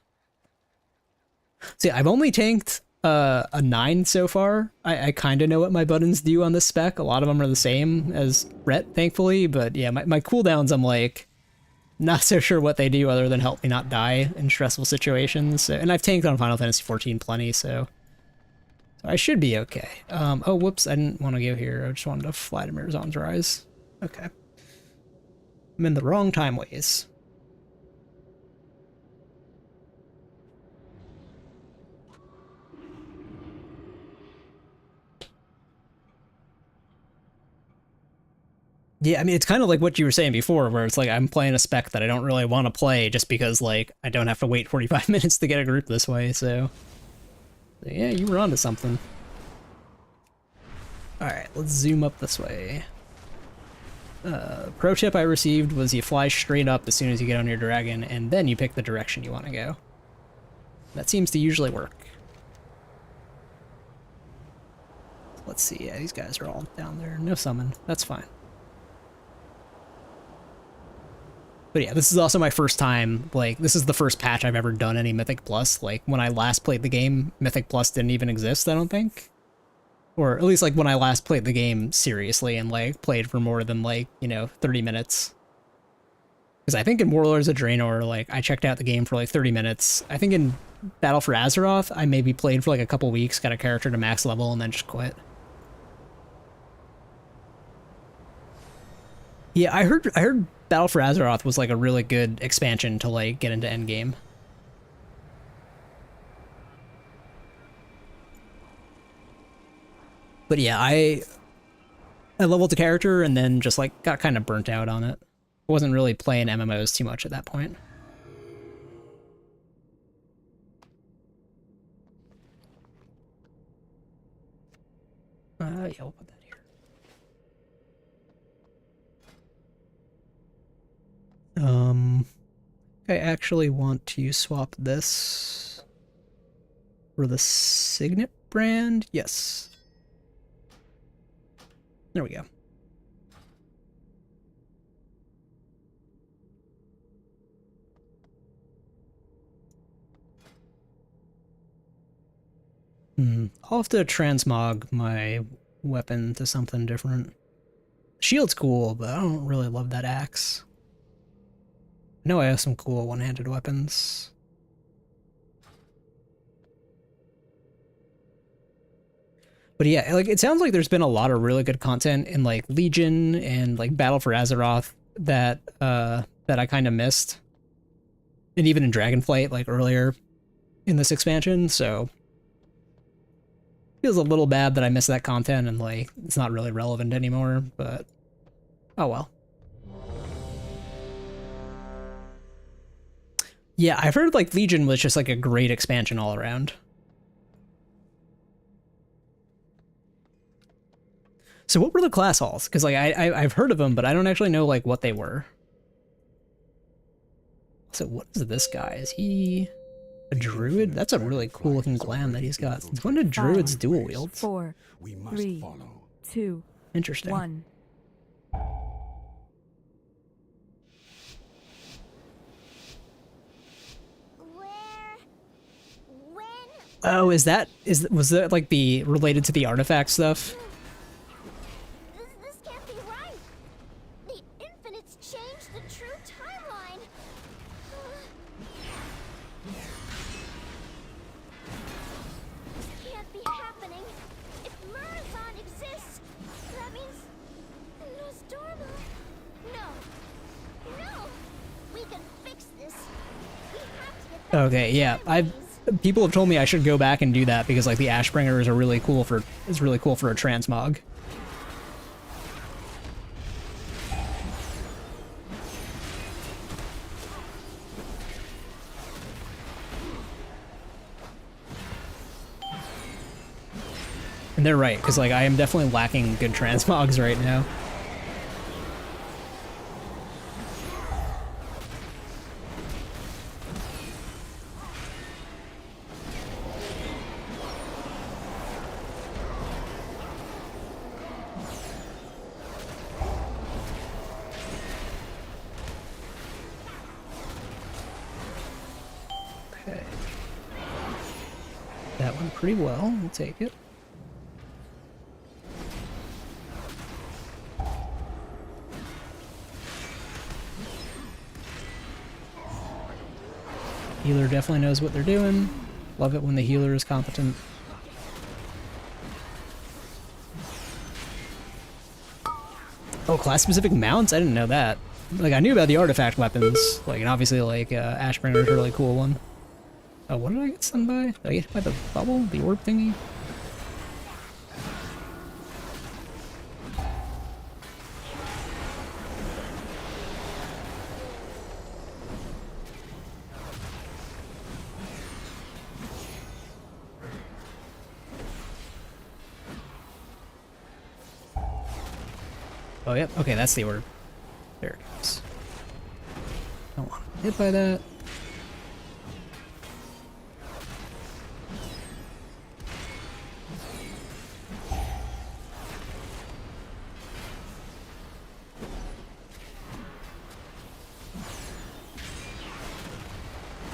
See, I've only tanked a 9 so far. I kind of know what my buttons do on this spec. A lot of them are the same as Rhett, thankfully, but yeah, my cooldowns, I'm like, not so sure what they do other than help me not die in stressful situations. So, and I've tanked on Final Fantasy XIV plenty, so I should be okay. Oh, whoops, I didn't want to go here. I just wanted to fly to Mirzon's Rise. Okay. I'm in the wrong time ways. Yeah, I mean, it's kind of like what you were saying before, where it's like I'm playing a spec that I don't really want to play just because, like, I don't have to wait 45 minutes to get a group this way, so yeah, you were onto something. Alright, let's zoom up this way. Pro tip I received was you fly straight up as soon as you get on your dragon, and then you pick the direction you want to go. That seems to usually work. Let's see, yeah, these guys are all down there. No summon, that's fine. But yeah, this is also my first time, like, this is the first patch I've ever done any Mythic Plus. Like, when I last played the game, Mythic Plus didn't even exist, I don't think. Or at least, like, when I last played the game seriously and, like, played for more than, like, you know, 30 minutes. Because I think in Warlords of Draenor, like, I checked out the game for, like, 30 minutes. I think in Battle for Azeroth, I maybe played for, like, a couple weeks, got a character to max level, and then just quit. Yeah, I heard Battle for Azeroth was, like, a really good expansion to, like, get into endgame. But yeah, I leveled the character and then just, like, got kind of burnt out on it. Wasn't really playing MMOs too much at that point. Yeah, we'll put that here. I actually want to swap this for the Signet brand. Yes. There we go. I'll have to transmog my weapon to something different. Shield's cool, but I don't really love that axe. I know I have some cool one-handed weapons. But yeah, like, it sounds like there's been a lot of really good content in, like, Legion and, like, Battle for Azeroth that I kind of missed. And even in Dragonflight, like, earlier in this expansion, so feels a little bad that I missed that content and, like, it's not really relevant anymore, but oh well. Yeah, I've heard, like, Legion was just, like, a great expansion all around. So what were the class halls? Because, like, I've heard of them, but I don't actually know, like, what they were. So what is this guy? Is he a druid? That's a really cool looking glam that he's got. It's one of druids dual wields. 4, We must 3, follow. 2, Interesting. 1. Oh, was that like the related to the artifact stuff? This can't be right. The Infinites changed the true timeline. This can't be happening. If Marathon exists, that means Nostormo. No. We can fix this. We have to get back Okay, yeah. People have told me I should go back and do that because, like, the Ashbringer is really cool for a transmog. And they're right, because, like, I am definitely lacking good transmogs right now. Okay. That went pretty well. We'll take it. Healer definitely knows what they're doing. Love it when the healer is competent. Oh, class-specific mounts? I didn't know that. Like, I knew about the artifact weapons. Like, and obviously, like, Ashbringer is a really cool one. Oh, what did I get stung by? Did I get hit by the bubble? The orb thingy? Oh, yep. Okay, that's the orb. There it goes. Don't want to get hit by that.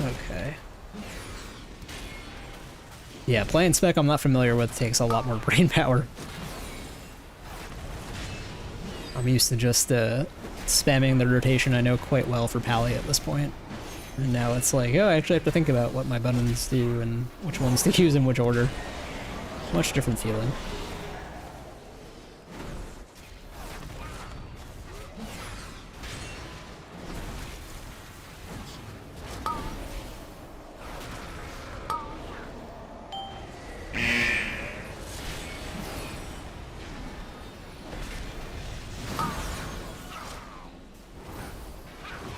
Okay. Yeah, playing spec I'm not familiar with takes a lot more brain power. I'm used to just spamming the rotation I know quite well for Pally at this point. And now it's like, oh, I actually have to think about what my buttons do and which ones to use in which order. Much different feeling.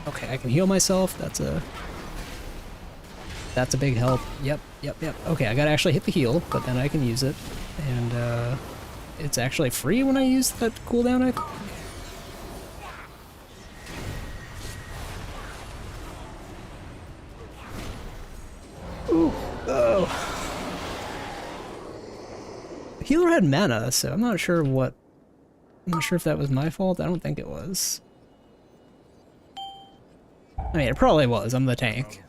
Okay, I can heal myself. That's a big help. Yep. Okay, I gotta actually hit the heal, but then I can use it. And it's actually free when I use that cooldown, I think. Ooh, oh. The healer had mana, so I'm not sure if that was my fault. I don't think it was. I mean, it probably was. I'm the tank.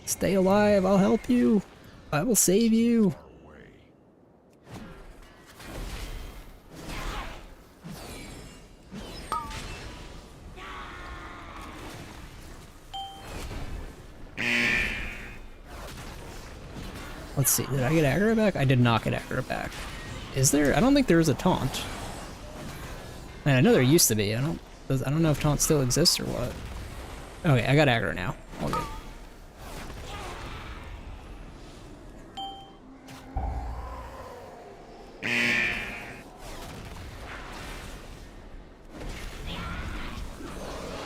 Stay alive. I'll help you. I will save you. Let's see. Did I get aggro back? I did not get aggro back. Is there? I don't think there is a taunt. Man, I know there used to be. I don't know if taunt still exists or what. Okay, I got aggro now. All good.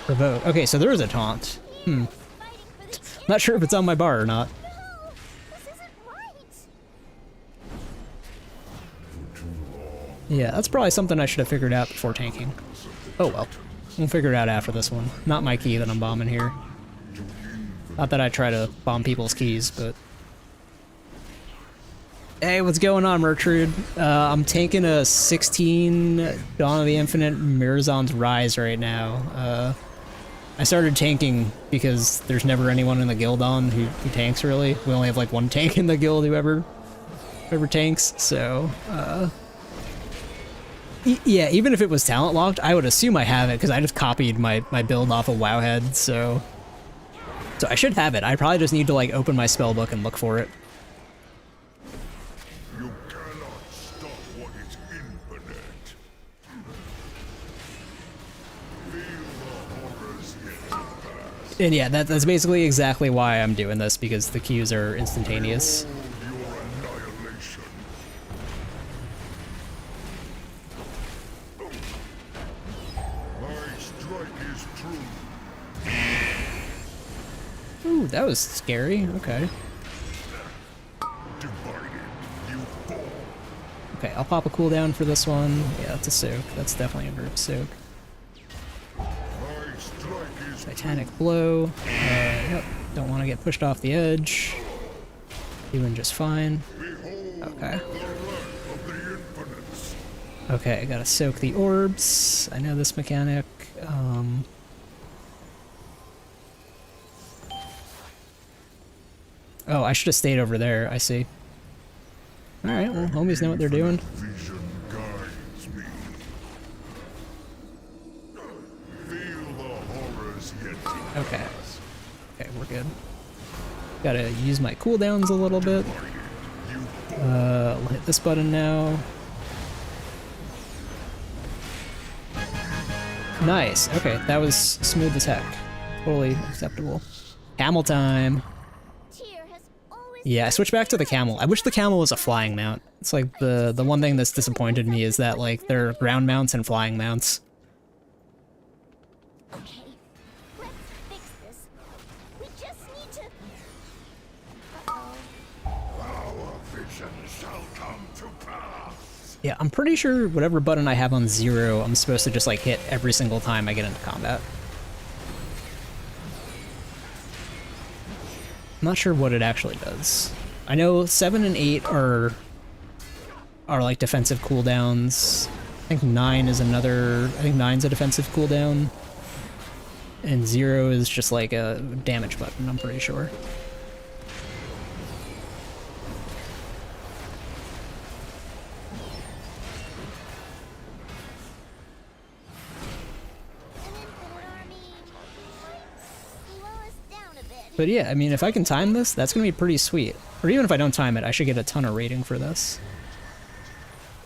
Provoke. Okay, so there is a taunt. Not sure if it's on my bar or not. No, this isn't right. Yeah, that's probably something I should have figured out before tanking. Oh well. We'll figure it out after this one. Not my key that I'm bombing here. Not that I try to bomb people's keys, but... Hey, what's going on, Mertrude? I'm tanking a 16 Dawn of the Infinite Mirazon's Rise right now. I started tanking because there's never anyone in the guild on who tanks, really. We only have like one tank in the guild who ever tanks, so... Yeah, even if it was talent locked, I would assume I have it because I just copied my build off of Wowhead, so I should have it. I probably just need to like open my spellbook and look for it. You cannot stop what is infinite. Feel the horrors yet to pass. And yeah, that's basically exactly why I'm doing this, because the Qs are instantaneous. Your annihilation. My strike is true. Ooh, that was scary. Okay. Divided, you fall. Okay, I'll pop a cooldown for this one. Yeah, that's a soak. That's definitely a group soak. My strike is Titanic Blow. Yep. Don't want to get pushed off the edge. Doing just fine. Okay. the wrath of the infinites. Okay, I gotta soak the orbs. I know this mechanic. Oh, I should have stayed over there. I see. Alright, well, homies know what they're doing. Vision guides me. Feel the horrors yet to pass. Okay. Okay, we're good. Gotta use my cooldowns a little bit. I'll hit this button now. Nice. Okay, that was smooth as heck. Totally acceptable. Camel time. Tyr has always Yeah, I switched back to the camel. I wish the camel was a flying mount. It's like the one thing that's disappointed me is that like there are ground mounts and flying mounts. Okay, let's fix this. We just need to. Uh-oh. Our vision shall come to pass. Yeah, I'm pretty sure whatever button I have on 0, I'm supposed to just like hit every single time I get into combat. I'm not sure what it actually does. I know 7 and 8 are like defensive cooldowns. I think 9 is another. I think 9's a defensive cooldown. and 0 is just like a damage button, I'm pretty sure. An infinite army might slow us down a bit. But yeah, I mean, if I can time this, that's gonna be pretty sweet. Or even if I don't time it, I should get a ton of rating for this.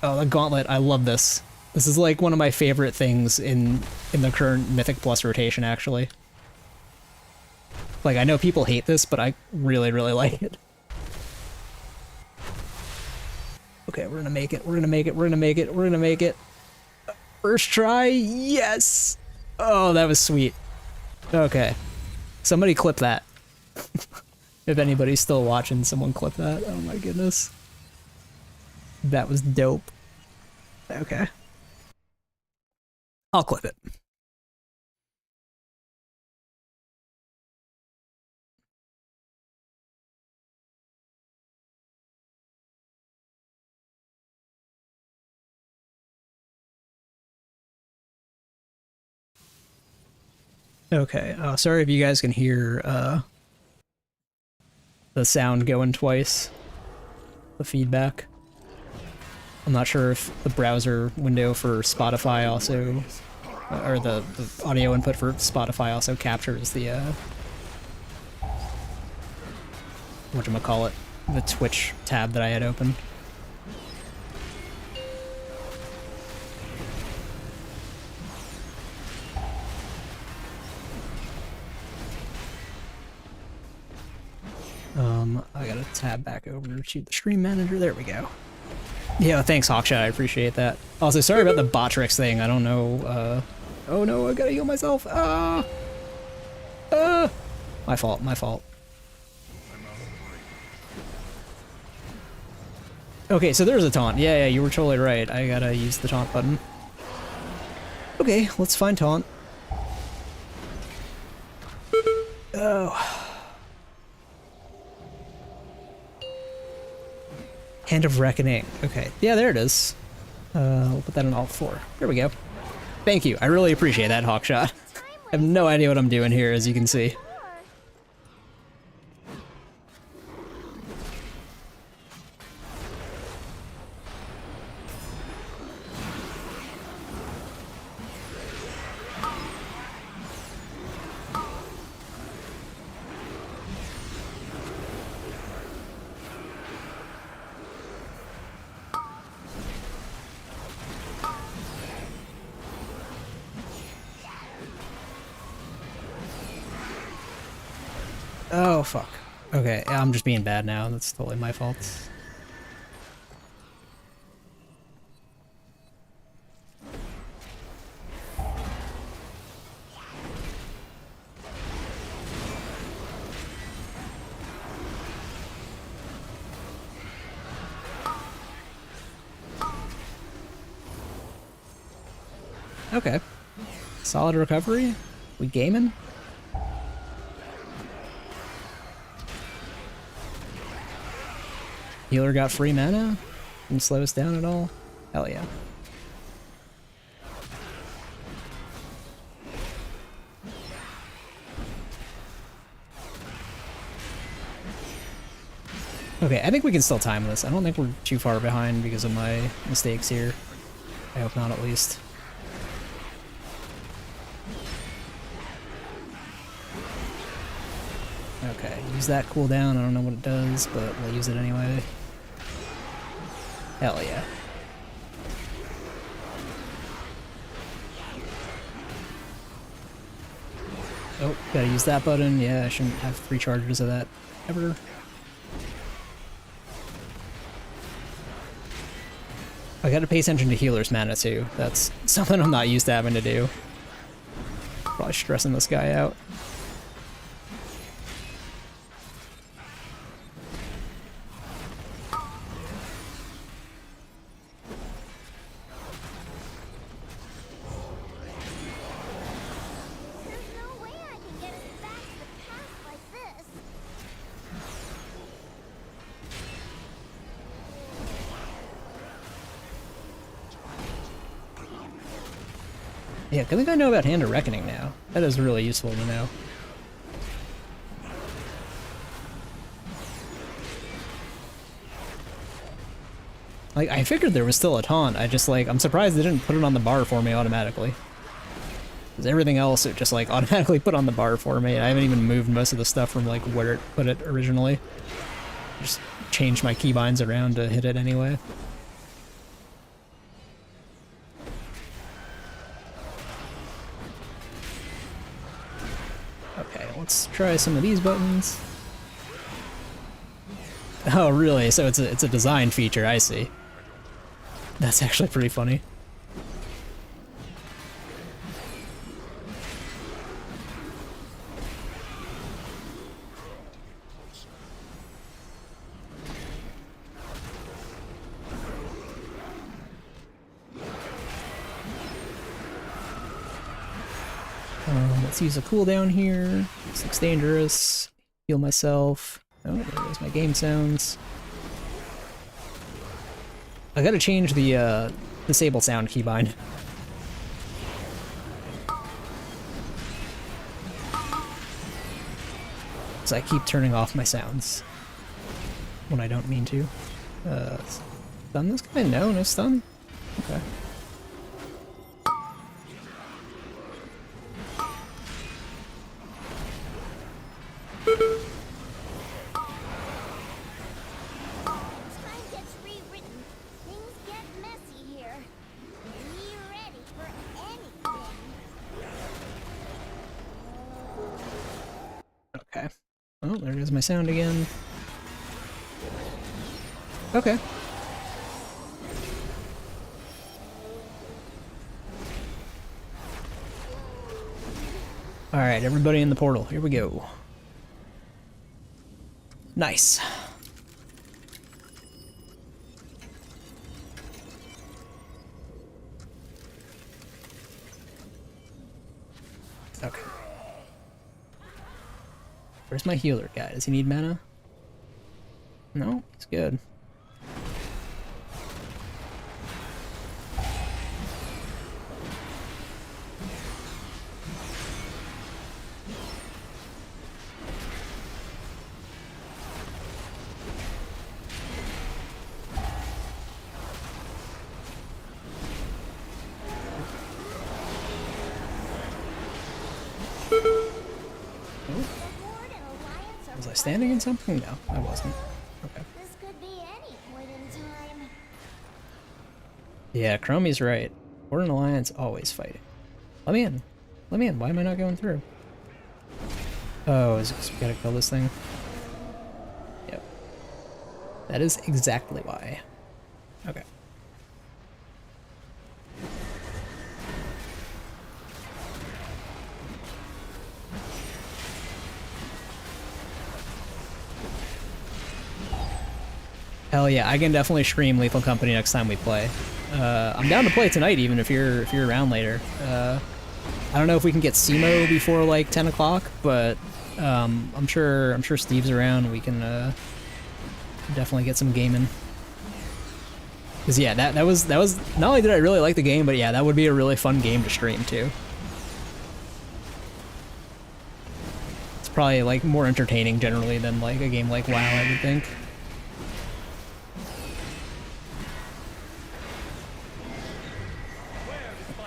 Oh, the gauntlet, I love this. This is like one of my favorite things in the current Mythic Plus rotation, actually. Like, I know people hate this, but I really, really like it. Okay, we're gonna make it, we're gonna make it, we're gonna make it, we're gonna make it. First try, yes! Oh, that was sweet. Okay. Somebody clip that. If anybody's still watching, someone clip that. Oh my goodness. That was dope. Okay. I'll clip it. Okay, sorry if you guys can hear the sound going twice. The feedback. I'm not sure if the browser window for Spotify also, or the audio input for Spotify also captures the, whatchamacallit, the Twitch tab that I had open. I gotta tab back over to the stream manager. There we go. Yeah, thanks, Hawkshot. I appreciate that. Also, sorry about the Botrix thing. I don't know. Oh no, I gotta heal myself. My fault. My fault. Okay, so there's a taunt. Yeah, you were totally right. I gotta use the taunt button. Okay, let's find taunt. Oh. Hand of Reckoning. Okay. Yeah, there it is. We'll put that in Alt 4. There we go. Thank you. I really appreciate that, Hawkshot. I have no idea what I'm doing here, as you can see. Oh, fuck. Okay, I'm just being bad now. That's totally my fault. Okay. Solid recovery? We gaming? Healer got free mana? Didn't slow us down at all? Hell yeah. Okay, I think we can still time this. I don't think we're too far behind because of my mistakes here. I hope not, at least. Okay, use that cooldown. I don't know what it does, but we'll use it anyway. Hell yeah. Oh, gotta use that button. Yeah, I shouldn't have 3 charges of that ever. I gotta pay attention to healer's mana too. That's something I'm not used to having to do. Probably stressing this guy out. Yeah, I think I know about Hand of Reckoning now. That is really useful to know. Like, I figured there was still a taunt. I just, like, I'm surprised they didn't put it on the bar for me automatically. Because everything else, it just, like, automatically put on the bar for me. I haven't even moved most of the stuff from, like, where it put it originally. Just changed my keybinds around to hit it anyway. Okay, let's try some of these buttons. Oh, really? So it's a design feature, I see. That's actually pretty funny. Let's use a cooldown here. This looks dangerous. Heal myself. Oh, there goes my game sounds. I gotta change the disable sound keybind. So I keep turning off my sounds when I don't mean to. Stun this guy? No stun? Okay. Time gets rewritten. Things get messy here. Be ready for anything. Okay. Oh, there goes my sound again. Okay. Alright, everybody in the portal. Here we go. Nice. Okay. Where's my healer guy? Does he need mana? No, he's good. Was I standing in something? No, I wasn't. Okay. This could be any point in time. Yeah, Chromie's right. Horde and Alliance always fighting. Let me in. Let me in. Why am I not going through? Oh, is it 'cause we gotta kill this thing? Yep. That is exactly why. Okay. Hell yeah, I can definitely stream Lethal Company next time we play. I'm down to play tonight, even if you're around later. I don't know if we can get SEMO before like 10 o'clock, but I'm sure Steve's around. We can definitely get some gaming. Cause yeah, that was not only did I really like the game, but yeah, that would be a really fun game to stream too. It's probably like more entertaining generally than like a game like WoW, I would think.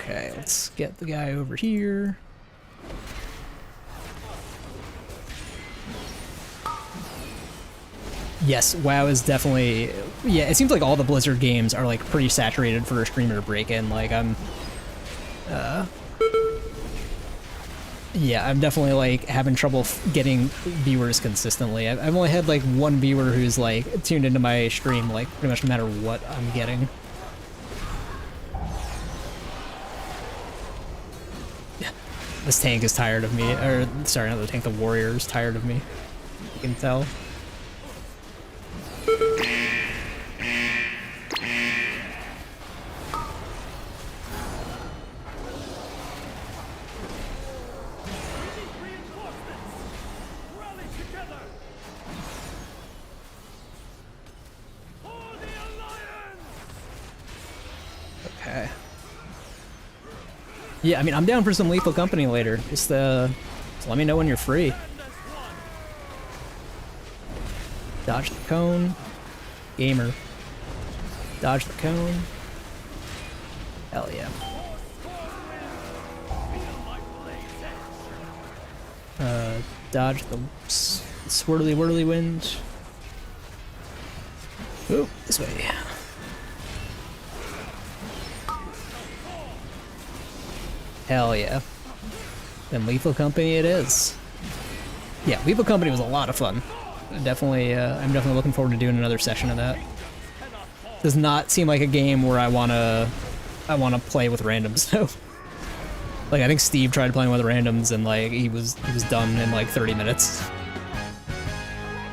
Okay, let's get the guy over here. Yes, WoW is definitely... Yeah, it seems like all the Blizzard games are like pretty saturated for a streamer to break in. Like I'm... Yeah, I'm definitely like having trouble getting viewers consistently. I've only had like one viewer who's like tuned into my stream like pretty much no matter what I'm getting. This tank is tired of me, or sorry, not the tank, the warrior is tired of me. You can tell. Okay. Yeah, I mean, I'm down for some Lethal Company later. Just let me know when you're free. Dodge the cone. Gamer. Dodge the cone. Hell yeah. Dodge the swirly whirly wind. Ooh, this way. Hell yeah. Then Lethal Company it is. Yeah, Lethal Company was a lot of fun. I'm definitely looking forward to doing another session of that. Does not seem like a game where I wanna play with randoms though. Like I think Steve tried playing with randoms and like he was done in like 30 minutes. Let's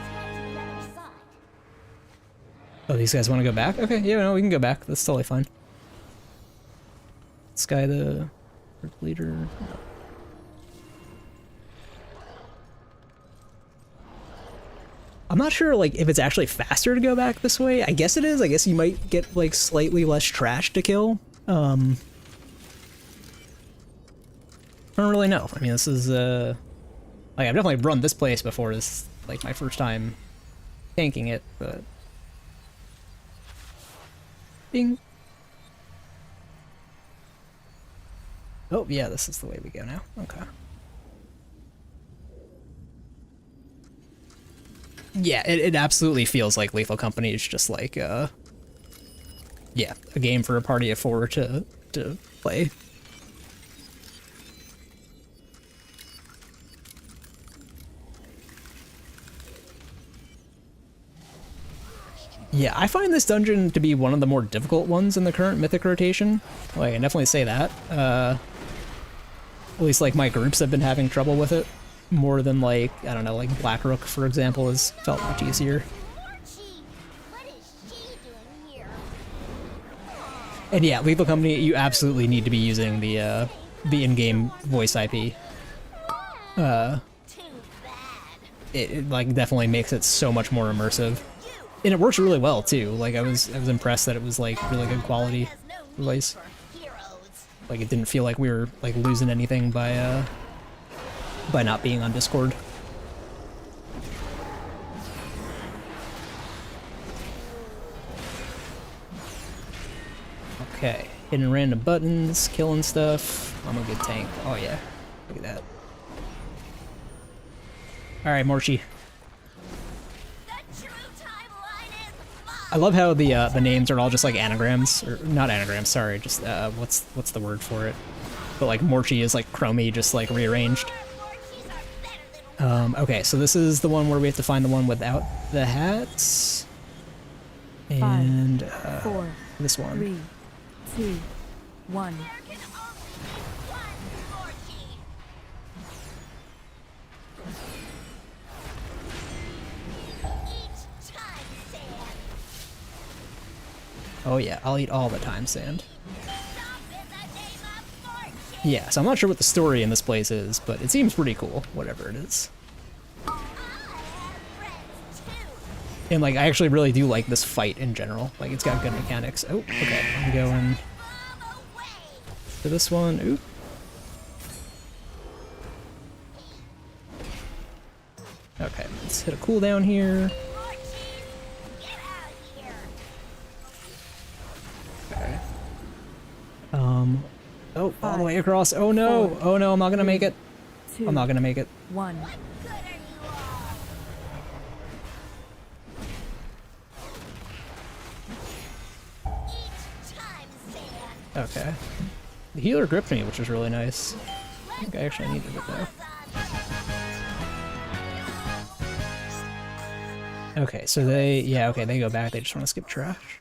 head to the other side. Oh, these guys want to go back? Okay, yeah, no, we can go back. That's totally fine. This guy the leader. I'm not sure like if it's actually faster to go back this way. I guess it is. I guess you might get like slightly less trash to kill. I don't really know. I mean, this is like I've definitely run this place before. This is like my first time tanking it, but bing. Oh yeah, this is the way we go now. Okay. Yeah, it absolutely feels like Lethal Company is just like yeah, a game for a party of 4 to play. Yeah, I find this dungeon to be one of the more difficult ones in the current Mythic rotation. Like, I can definitely say that. At least, like, my groups have been having trouble with it. More than, like, I don't know, like Blackrook, for example, has felt much easier. Morchi, what is she doing here? And yeah, Lethal Company, you absolutely need to be using the in-game voice IP. Too bad. It like definitely makes it so much more immersive. And it works really well too. Like I was impressed that it was like really good quality voice. Like it didn't feel like we were like losing anything by not being on Discord. Okay, hitting random buttons, killing stuff. I'm a good tank. Oh yeah, look at that. All right, Morchi. I love how the names are all just like anagrams, or not anagrams. Sorry, just what's the word for it? But like Morchi is like Chromie, just like rearranged. Okay, so this is the one where we have to find the one without the hats, and 4, this one. 3, 2, 1. Oh yeah, I'll eat all the time sand. Yeah, so I'm not sure what the story in this place is, but it seems pretty cool, whatever it is. And like, I actually really do like this fight in general. Like, it's got good mechanics. Oh, okay, I'm going to this one. Oop. Okay, let's hit a cooldown here. Okay. Oh, all the way across. Oh no! Oh no, I'm not gonna make it. 2, I'm not gonna make it. 1. Okay. The healer gripped me, which was really nice. I think I actually needed it though. Okay, so they go back. They just want to skip trash.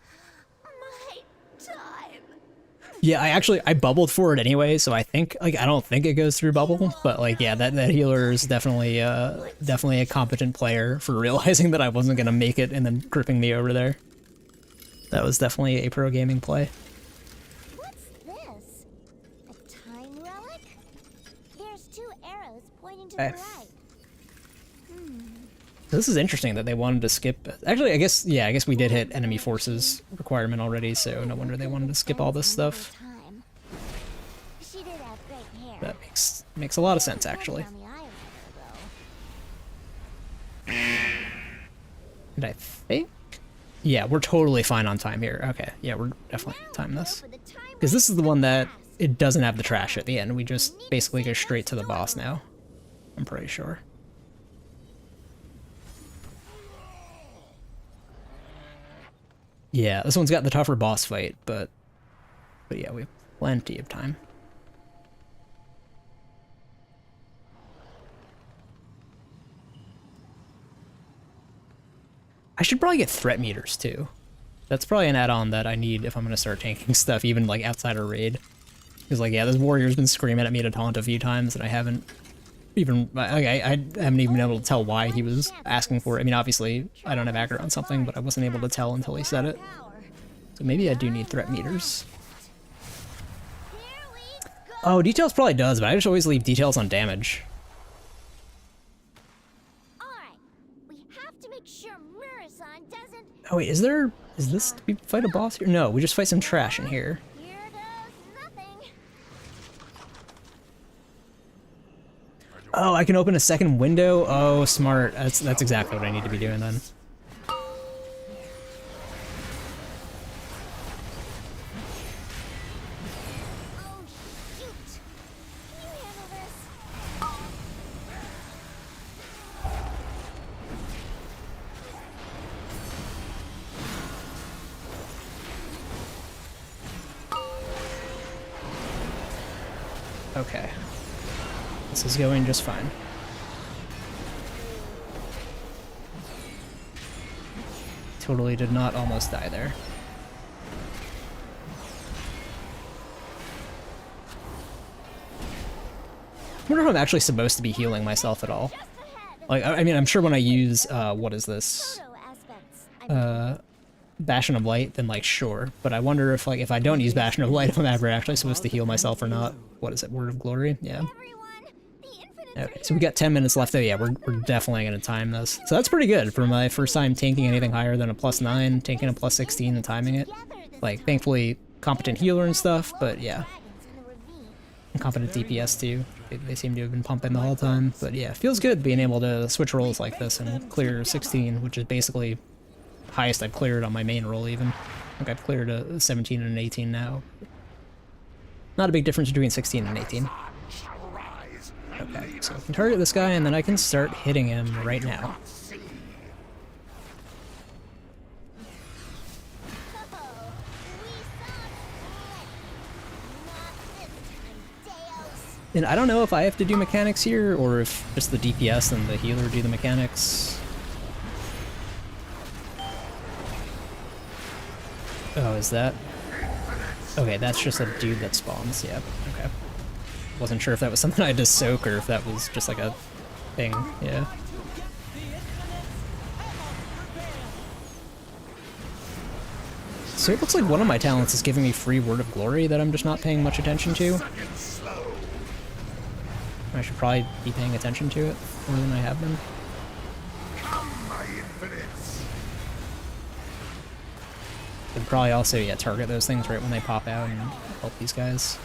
Yeah, I bubbled for it anyway, so I don't think it goes through bubble, but like yeah, that healer is definitely a competent player for realizing that I wasn't gonna make it and then gripping me over there. That was definitely a pro gaming play. What's this? A time relic? There's 2 arrows pointing to the right. This is interesting that they wanted to skip. Actually, I guess we did hit enemy forces requirement already, so no wonder they wanted to skip all this stuff. She did have Great hair. That makes a lot of sense, actually. On the island, though. And I think... Yeah, we're totally fine on time here. Okay, yeah, we're definitely gonna time this. Because this is the one that it doesn't have the trash at the end. We just basically go straight to the boss now. I'm pretty sure. Yeah, this one's got the tougher boss fight, but yeah, we have plenty of time. I should probably get threat meters too. That's probably an add-on that I need if I'm gonna start tanking stuff, even like outside a raid. Because like, yeah, this warrior's been screaming at me to taunt a few times, and I haven't even, I haven't even been able to tell why he was asking for it. I mean, obviously, I don't have aggro on something, but I wasn't able to tell until he said it. So maybe I do need threat meters. Here we go. Oh, details probably does, but I just always leave details on damage. All right. We have to make sure Murasan doesn't. Oh wait, is this, do we fight a boss here? No, we just fight some trash in here. Here does nothing. Oh, I can open a second window? Oh, smart. That's exactly what I need to be doing then. Oh shoot! Can you handle this? Okay. This is going just fine. Totally did not almost die there. I wonder if I'm actually supposed to be healing myself at all. Just ahead. Like, I mean, I'm sure when I use, what is this? Photo aspects. Bastion of Light, then like, sure. But I wonder if, like, if I don't use Bastion of Light, if I'm ever actually supposed to heal myself or not. What is it? Word of Glory? Yeah. Everyone, the infinites are Okay, so we got 10 minutes left though. Yeah, we're definitely gonna time this. So that's pretty good for my first time tanking anything higher than a +9, tanking a +16 and timing it. together this Like, thankfully, competent healer and stuff, but yeah. dragons in the ravine. And competent DPS too. They seem to have been pumping the whole time. But yeah, feels good being able to switch roles like this and clear 16, which is basically highest I've cleared on my main role even. I think I've cleared a 17 and an 18 now. Not a big difference between 16 and 18. Okay, so I can target this guy and then I can start hitting him right now. Oh, we saw it. Not this time, Deus. And I don't know if I have to do mechanics here or if just the DPS and the healer do the mechanics. Oh, is that? Okay, that's just a dude that spawns, yeah, okay. Wasn't sure if that was something I had to soak or if that was just like a thing, yeah. So it looks like one of my talents is giving me free Word of Glory that I'm just not paying much attention to. I should probably be paying attention to it more than I have been. Could probably also, yeah, target those things right when they pop out and help these guys.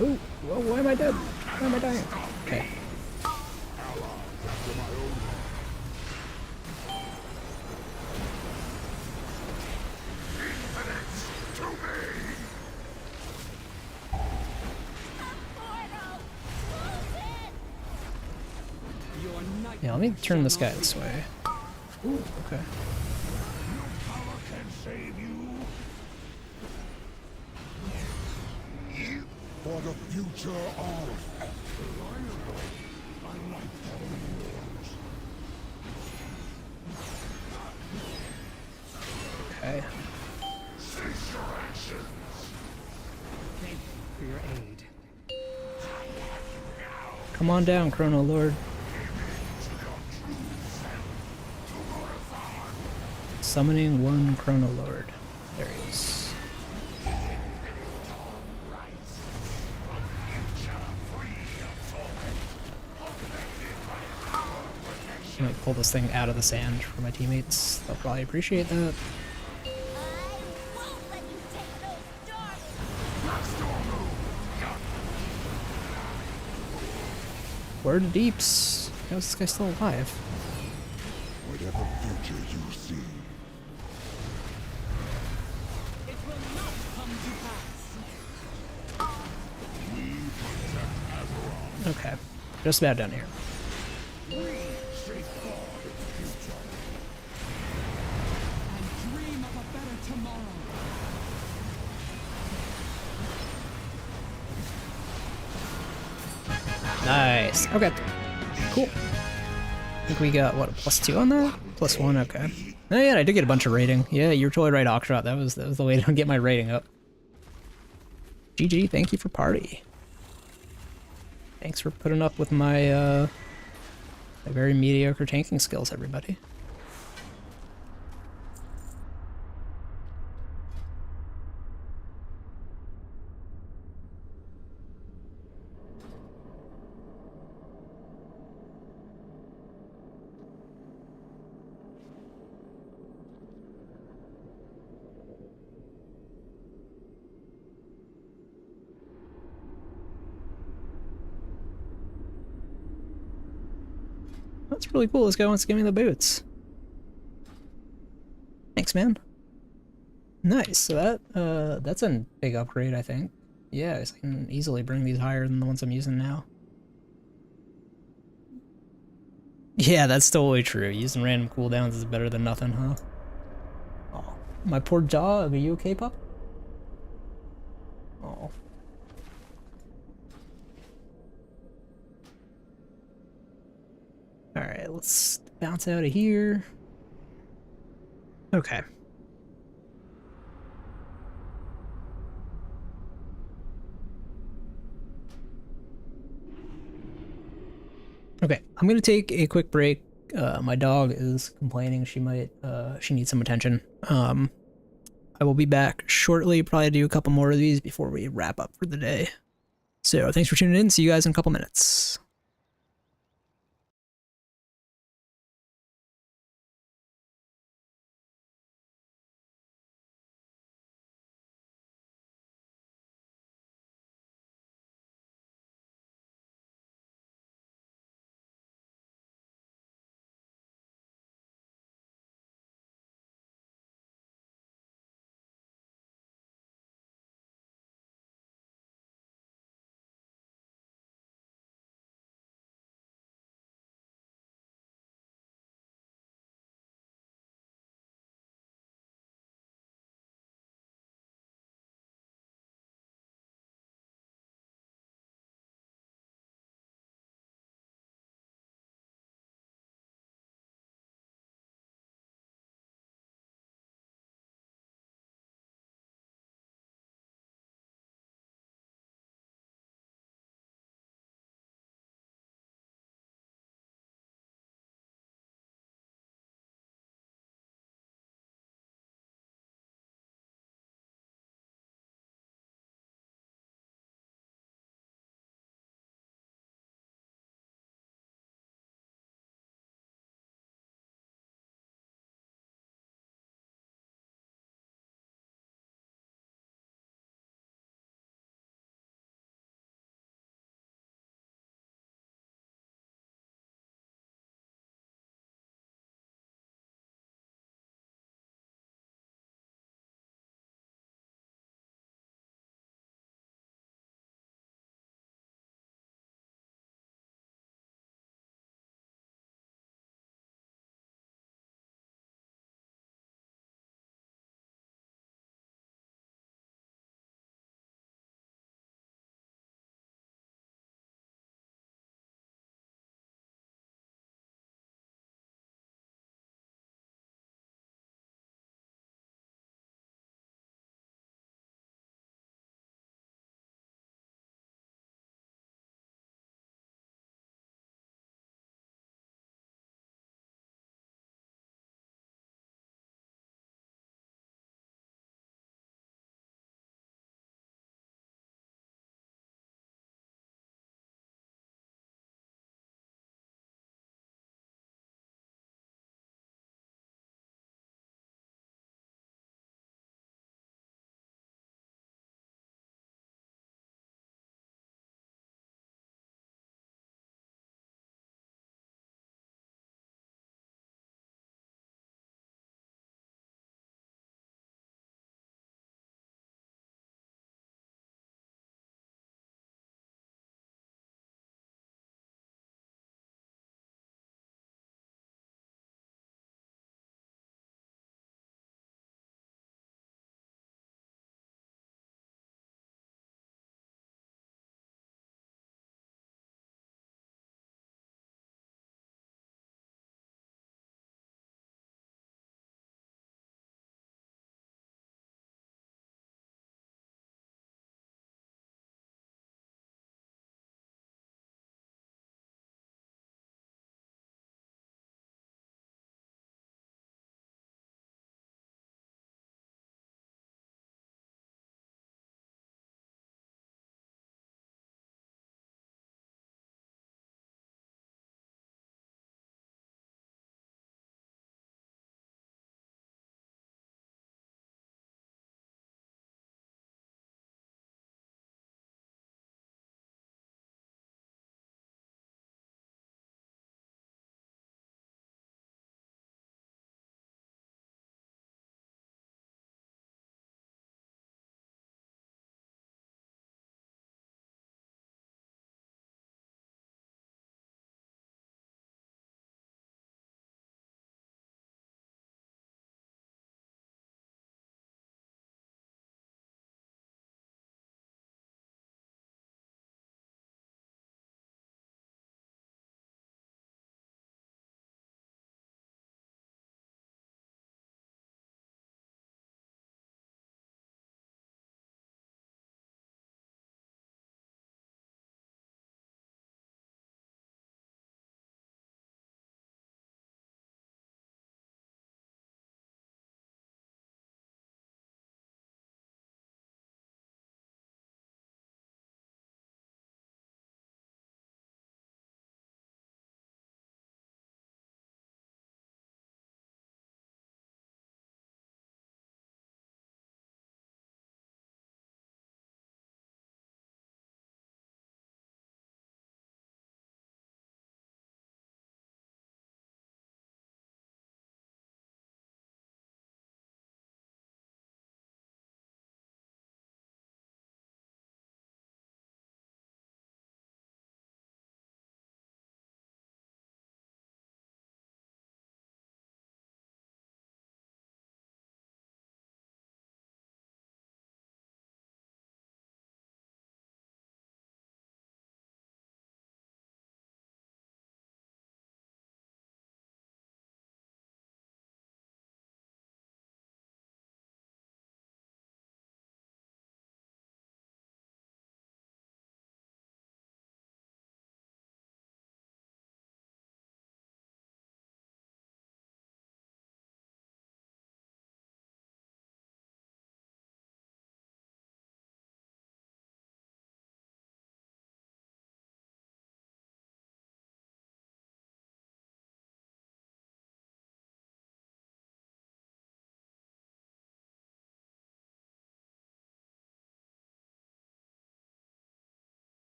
Oh, whoa, why am I dead? Why am I dying? Okay. Yeah, let me turn this guy this way. Ooh, okay. For the future of Okay. Thank you for your aid. Come on down, Chrono Lord. Summoning one Chrono Lord. There he is. I might pull this thing out of the sand for my teammates. They'll probably appreciate that. Word to deeps. How is this guy still alive? Whatever future you see, It will not come to pass. we protect Azeroth. Okay. Just about done here. We safeguard its future. And dream of a better tomorrow. Nice. Okay. Cool. I think we got, what, a +2 on that? +1, okay. Oh yeah, I did get a bunch of rating. Yeah, you're totally right, Akshat. That was the way to get my rating up. GG, thank you for party. Thanks for putting up with my, my very mediocre tanking skills, everybody. That's really cool. This guy wants to give me the boots. Thanks, man. Nice. So that's a big upgrade, I think. Yeah, I can easily bring these higher than the ones I'm using now. Yeah, that's totally true. Using random cooldowns is better than nothing, huh? Oh, my poor dog. Are you okay, pup? Oh. Alright, let's bounce out of here. Okay. Okay, I'm gonna take a quick break. My dog is complaining she needs some attention. I will be back shortly, probably do a couple more of these before we wrap up for the day. So thanks for tuning in. See you guys in a couple minutes.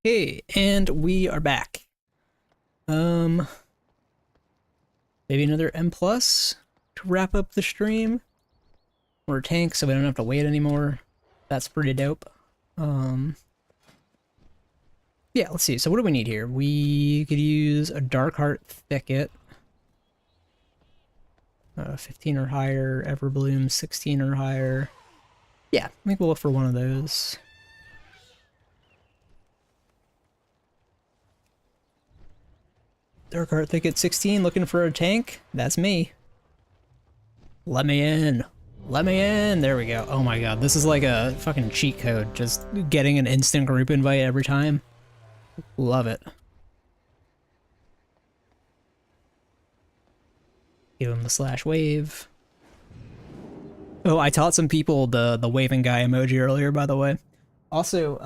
Okay, and we are back. Maybe another M plus to wrap up the stream. Or a tank, so we don't have to wait anymore. That's pretty dope. Yeah, let's see. So what do we need here? We could use a Darkheart Thicket. 15 or higher. Everbloom 16 or higher. Yeah, I think we'll look for one of those. Darkheart Thicket 16, looking for a tank? That's me. Let me in. Let me in. There we go. Oh my god, this is like a fucking cheat code. Just getting an instant group invite every time. Love it. Give him the /wave. Oh, I taught some people the waving guy emoji earlier, by the way. Also,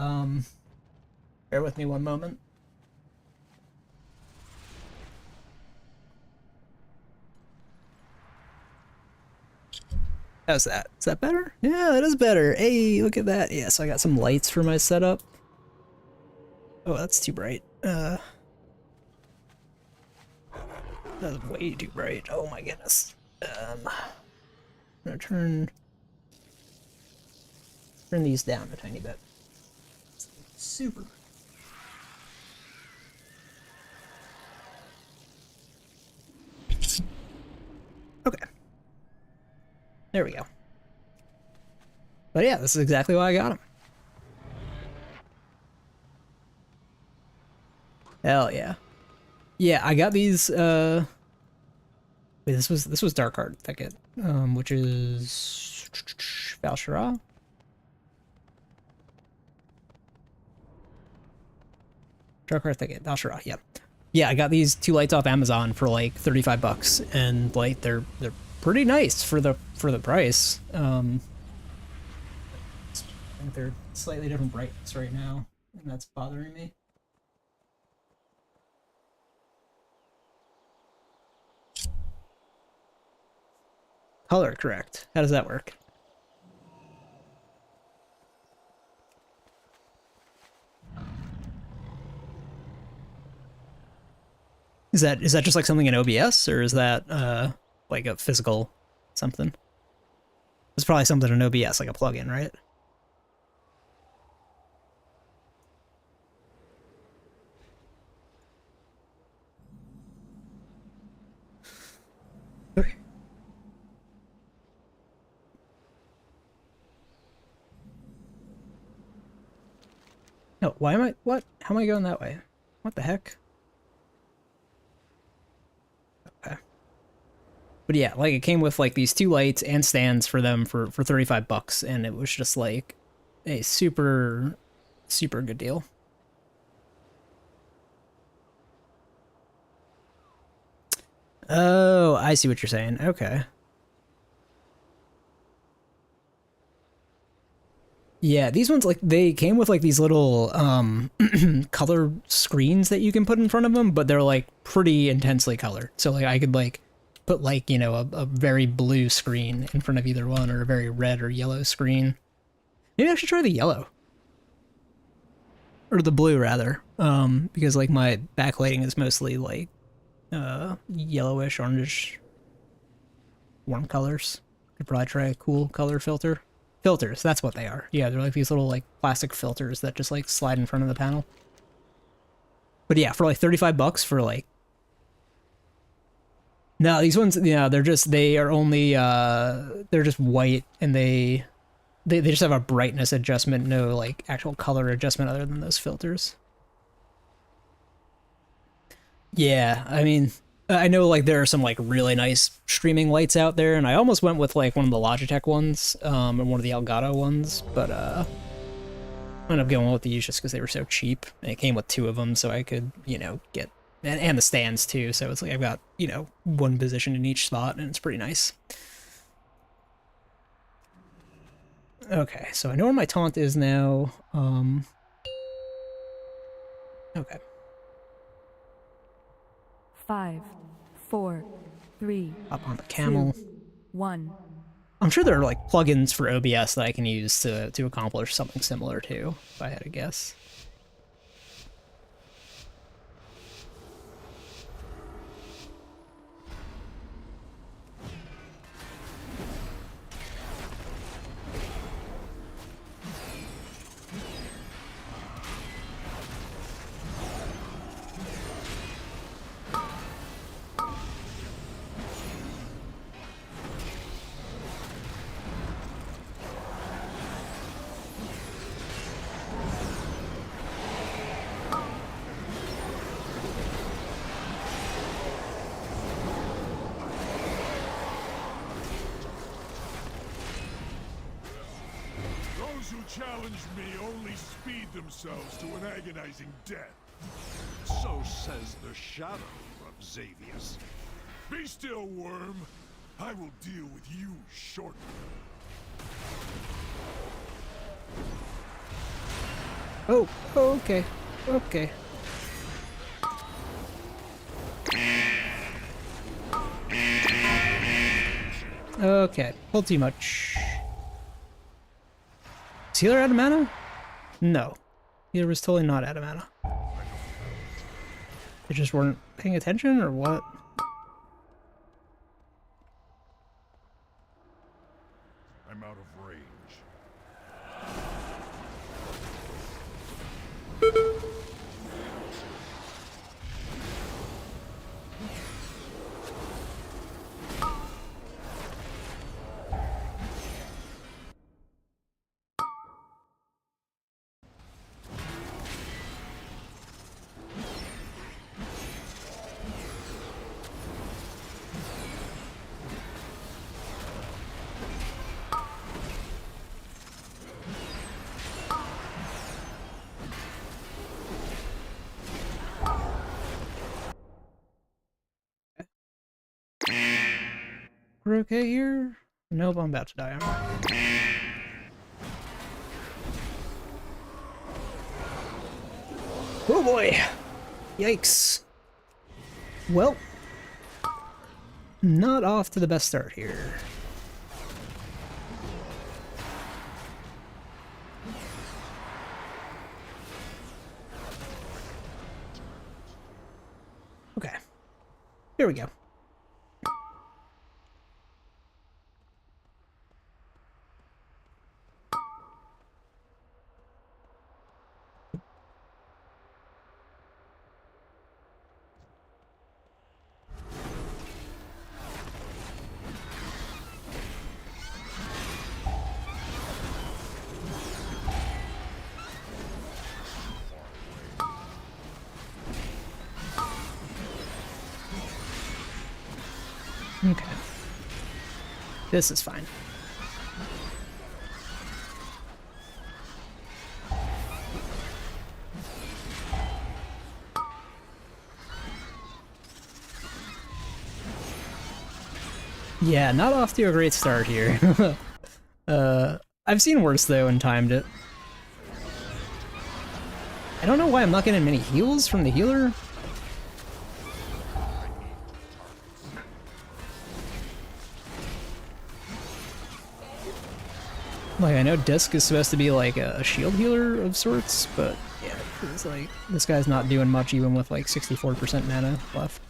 bear with me one moment. How's that? Is that better? Yeah, that is better. Hey, look at that. Yeah, so I got some lights for my setup. Oh, that's too bright. That's way too bright. Oh my goodness. I'm gonna turn these down a tiny bit. Super. Okay. There we go. But yeah, this is exactly why I got him. Hell yeah. Yeah, I got these, wait, this was Darkheart Thicket, which is Val'sharah? Darkheart Thicket, Val'sharah, yeah. Yeah, I got these 2 lights off Amazon for like 35 bucks, and like they're pretty nice for the price. I think they're slightly different brightness right now, and that's bothering me. Color correct. How does that work? Is that just like something in OBS, or is that like a physical something? It's probably something in OBS, like a plugin, right? Okay. No, why am I, what? How am I going that way? What the heck? Okay. But yeah, like it came with like these 2 lights and stands for them for 35 bucks, and it was just like a super good deal. Oh, I see what you're saying. Okay. Yeah, these ones, like, they came with like these little color screens that you can put in front of them, but they're like pretty intensely colored. So like I could like put like, you know, a very blue screen in front of either one, or a very red or yellow screen. Maybe I should try the yellow. Or the blue rather. Because like my backlighting is mostly like yellowish, orangish, warm colors. Could probably try a cool color filter. Filters, that's what they are. Yeah, they're like these little like plastic filters that just like slide in front of the panel. But yeah, for like 35 bucks for like... No, these ones, yeah, they are only, they're just white, and they just have a brightness adjustment, no like actual color adjustment other than those filters. Yeah, I mean, I know like there are some like really nice streaming lights out there, and I almost went with like one of the Logitech ones, and one of the Elgato ones, but I ended up going with these just because they were so cheap, and it came with 2 of them, so I could, you know, get, and the stands too, so it's like I've got, you know, one position in each spot, and it's pretty nice. Okay, so I know where my taunt is now. Okay. 5, 4, 3, Up on the camel. 2, 1. I'm sure there are like plugins for OBS that I can use to accomplish something similar to, if I had to guess. challenge me only speed themselves to an agonizing death. So says the shadow of Xavius. Be still, worm. I will deal with you shortly. Oh, okay. Okay. Okay, pulled too much. Is healer out of mana? No. Healer was totally not out of mana. They just weren't paying attention, or what? I'm out of range. We're okay here? Nope, I'm about to die. Oh boy! Yikes. Well, not off to the best start here. Okay. Here we go. Okay. This is fine. Yeah, not off to a great start here. I've seen worse though and timed it. I don't know why I'm not getting many heals from the healer. Like, I know Disc is supposed to be like a shield healer of sorts, but yeah, it's like, this guy's not doing much even with like 64% mana left.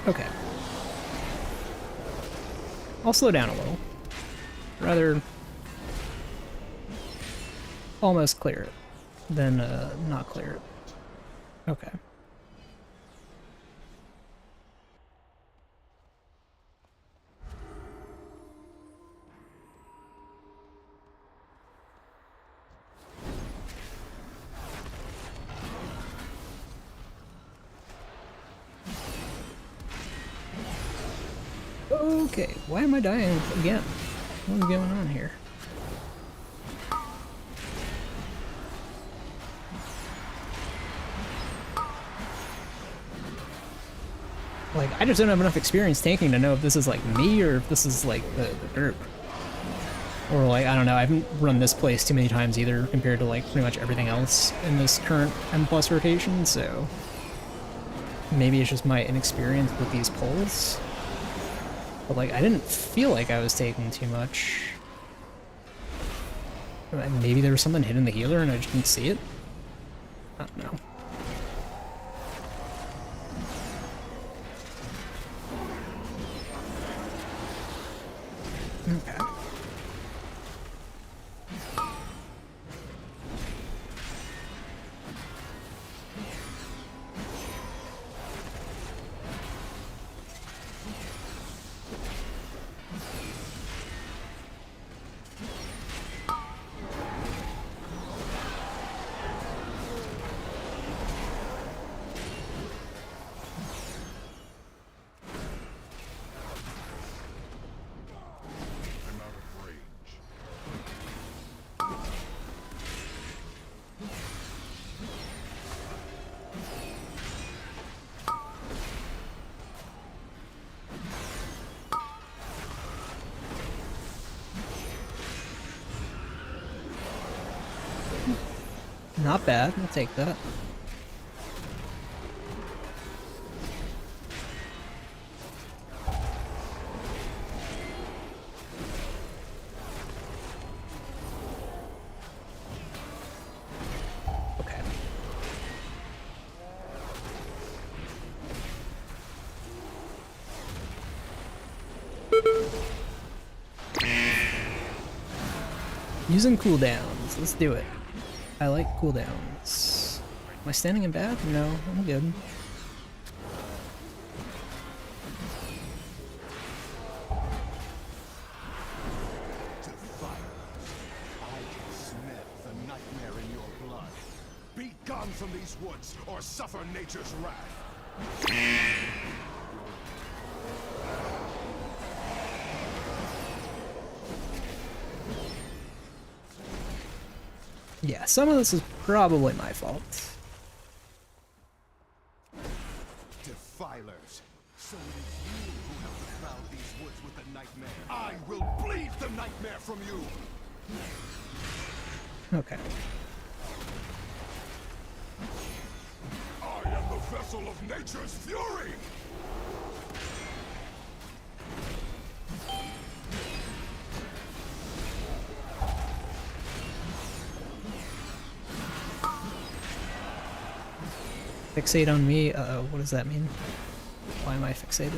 Okay. I'll slow down a little. Rather almost clear it than not clear it. Okay. Okay, why am I dying again? What is going on here? Like, I just don't have enough experience tanking to know if this is like me or if this is like the group. Or like, I don't know, I haven't run this place too many times either compared to like pretty much everything else in this current M+ rotation, so maybe it's just my inexperience with these pulls. But like, I didn't feel like I was taking too much. Maybe there was something hidden the healer and I just didn't see it? I don't know. Okay. Not bad. I'll take that. Okay. Using cooldowns. Let's do it. I like cooldowns. Am I standing in bad? No, I'm good. I can smell the nightmare in your blood. Be gone from these woods, or suffer nature's wrath. Yeah, some of this is probably my fault. Defilers. So it is you who have defiled these woods with the nightmare. I will bleed the nightmare from you. Okay. I am the vessel of nature's fury! Fixate on me? Uh-oh, what does that mean? Why am I fixated?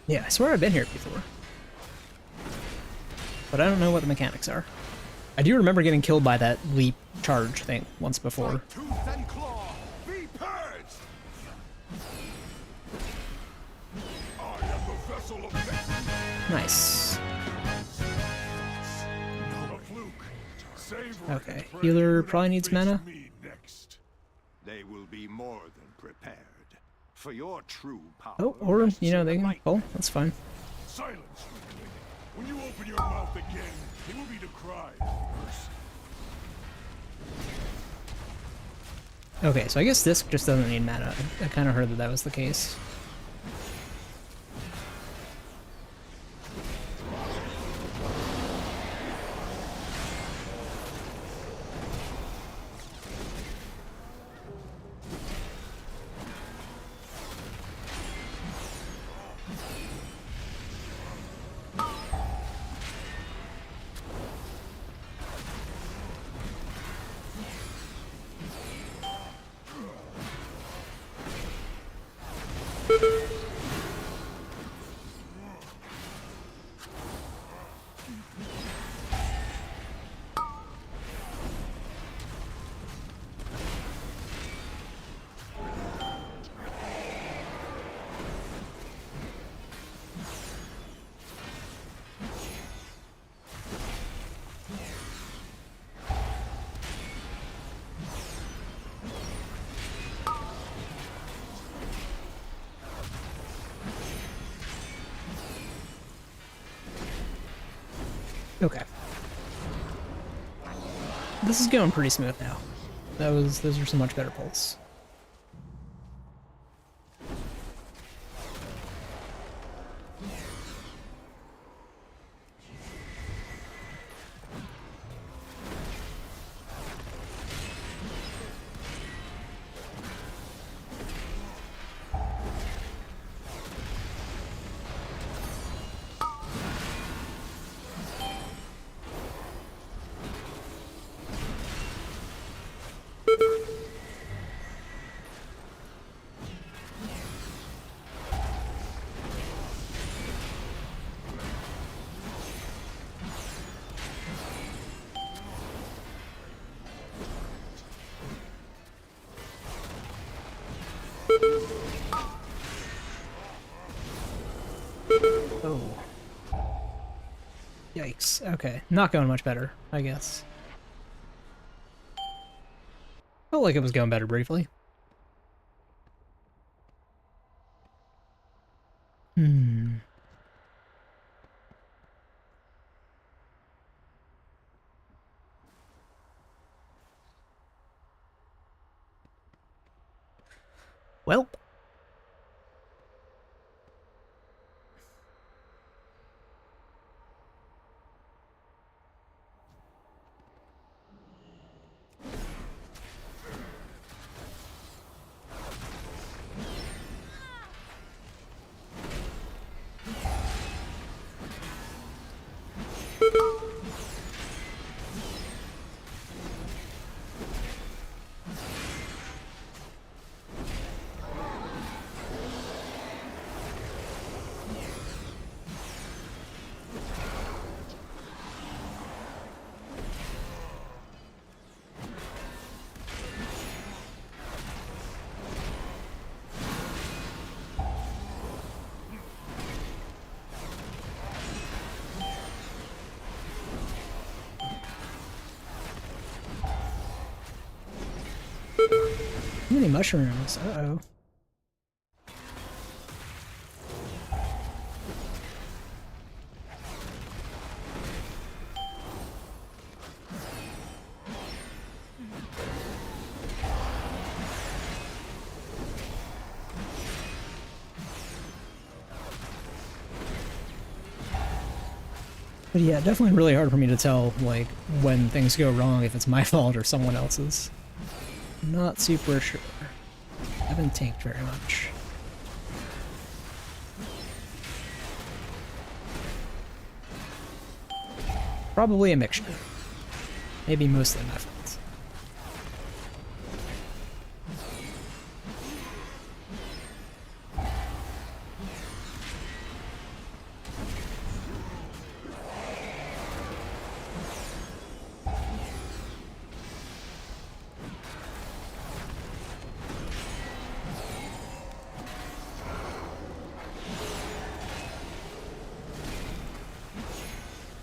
Yeah, I swear I've been here before. But I don't know what the mechanics are. I do remember getting killed by that leap charge thing once before. Tooth and claw, be purged! I am the vessel of nature. Nice. A fluke. Save or Okay, pray healer you probably not needs face mana. me next. They will be more than prepared. For your true power. Oh, or, rests you know, in they the can light. pull. That's fine. Silence, weakling. When you open your mouth again, it will be to cry for mercy. Okay, so I guess this just doesn't need mana. I kind of heard that that was the case. Okay. This is going pretty smooth now. Those were some much better pulls. Oh. Yikes. Okay. Not going much better, I guess. Felt like it was going better briefly. Hmm. Well. Too many mushrooms. Uh-oh. But yeah, definitely really hard for me to tell, like, when things go wrong, if it's my fault or someone else's. Not super sure. Haven't tanked very much. Probably a mixture. Maybe mostly my fault.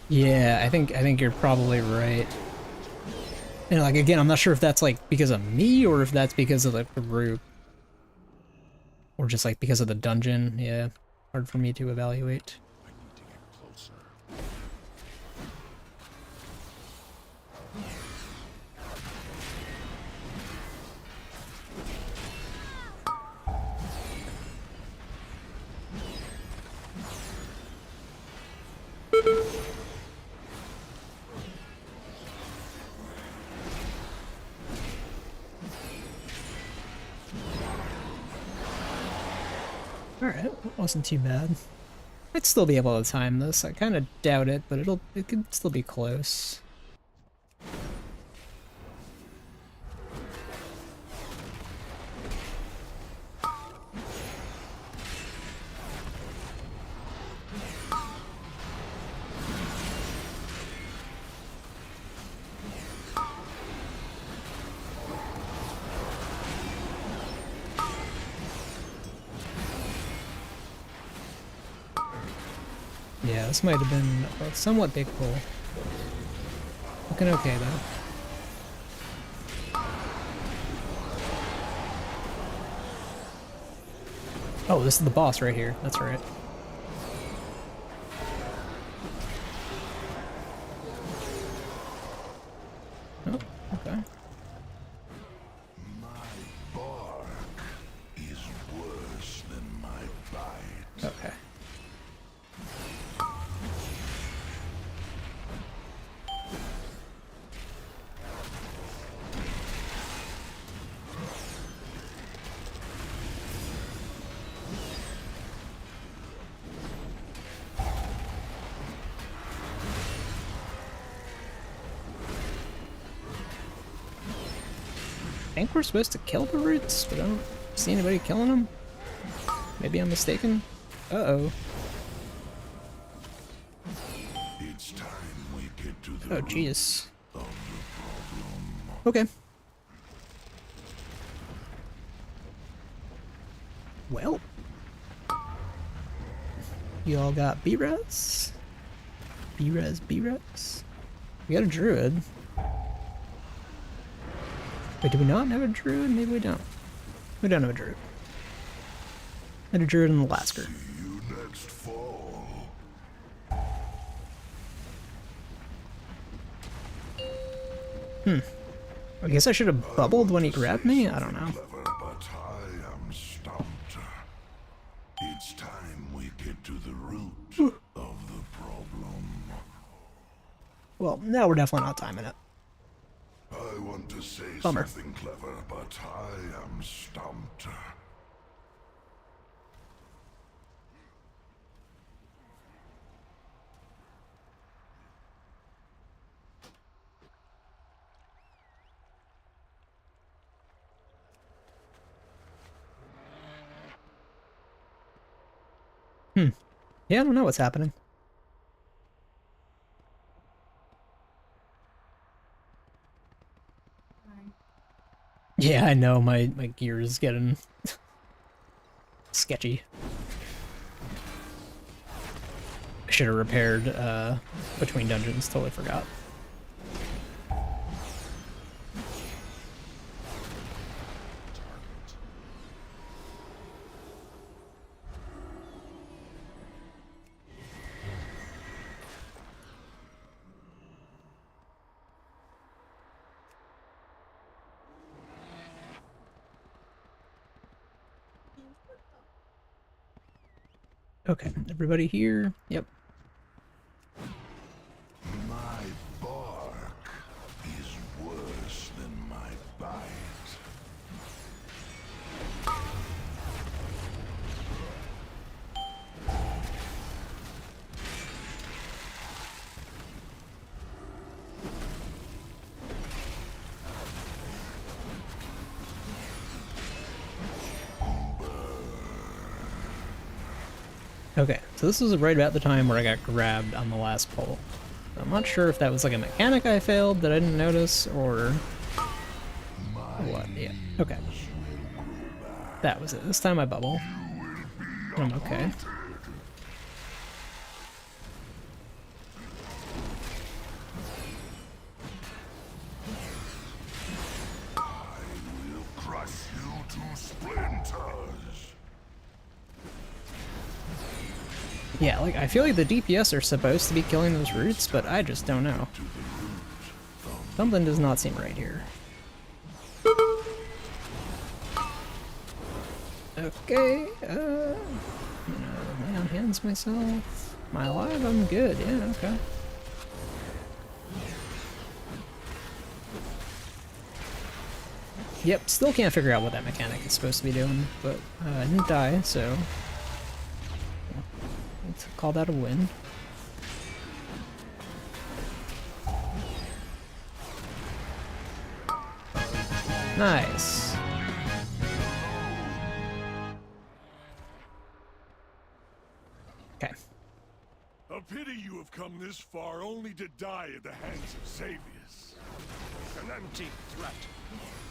Yeah, I think you're probably right. And like again, I'm not sure if that's like because of me or if that's because of like the group. Or just like because of the dungeon. Yeah. Hard for me to evaluate. I need to get closer. Alright, that wasn't too bad. I'd still be able to time this. I kind of doubt it, but it could still be close. Yeah, this might have been a somewhat big pull. Looking okay, though. Oh, this is the boss right here. That's right. Oh, okay. My bark is worse than my bite. Okay. I think we're supposed to kill the roots, but I don't see anybody killing them. Maybe I'm mistaken. Uh-oh. It's time we get to the Oh, root jeez. of the problem. Okay. Well. You all got B-Res? B-Res, B-Res? We got a druid. Wait, do we not have a druid? Maybe we don't. We don't have a druid. Had a druid in the last group. See you next next fall. I guess I should have bubbled when he grabbed me? I don't know. Clever, but I am stumped. It's time we get to the root of the problem. Well, now we're definitely not timing it. I want to say Bummer. something clever, but I am stumped. Yeah, I don't know what's happening. Yeah, I know, my gear is getting sketchy. I should have repaired between dungeons, totally forgot. Okay, everybody here? Yep. My bark is worse than my bite. Okay, so this was right about the time where I got grabbed on the last pole. I'm not sure if that was like a mechanic I failed that I didn't notice, or what. Yeah, okay. That was it. This time I bubble. I'm okay. Will crush you to splinters. Yeah, like, I feel like the DPS are supposed to be killing those roots, but I just don't know. Something does not seem right here. Okay, I'm gonna lay on hands myself. Am I alive? I'm good, yeah, okay. Yep, still can't figure out what that mechanic is supposed to be doing, but I didn't die, so let's call that a win. Nice. Okay. A pity you have come this far only to die at the hands of Xavius. An empty threat.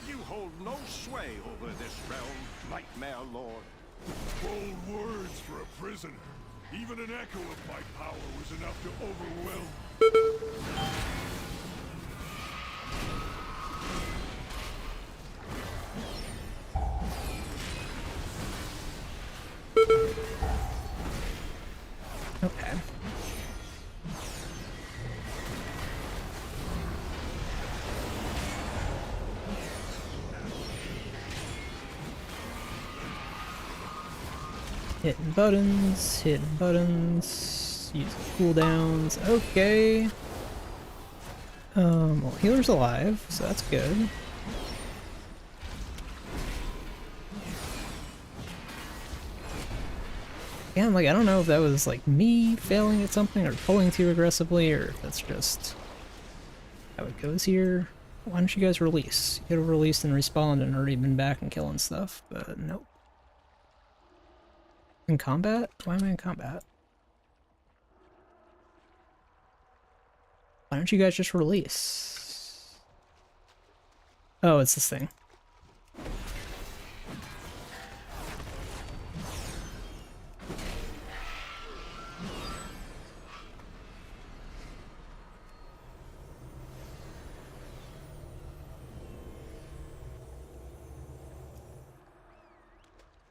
You hold no sway over this realm, Nightmare Lord. Bold words for a prisoner. Even an echo of my power was enough to overwhelm. Okay. Hitting buttons, using cooldowns, okay. Well, healer's alive, so that's good. Yeah, I'm like, I don't know if that was like me failing at something or pulling too aggressively, or if that's just how it goes here. Why don't you guys release? You could have released and respawned and already been back and killing stuff, but nope. In combat? Why am I in combat? Why don't you guys just release? Oh, it's this thing.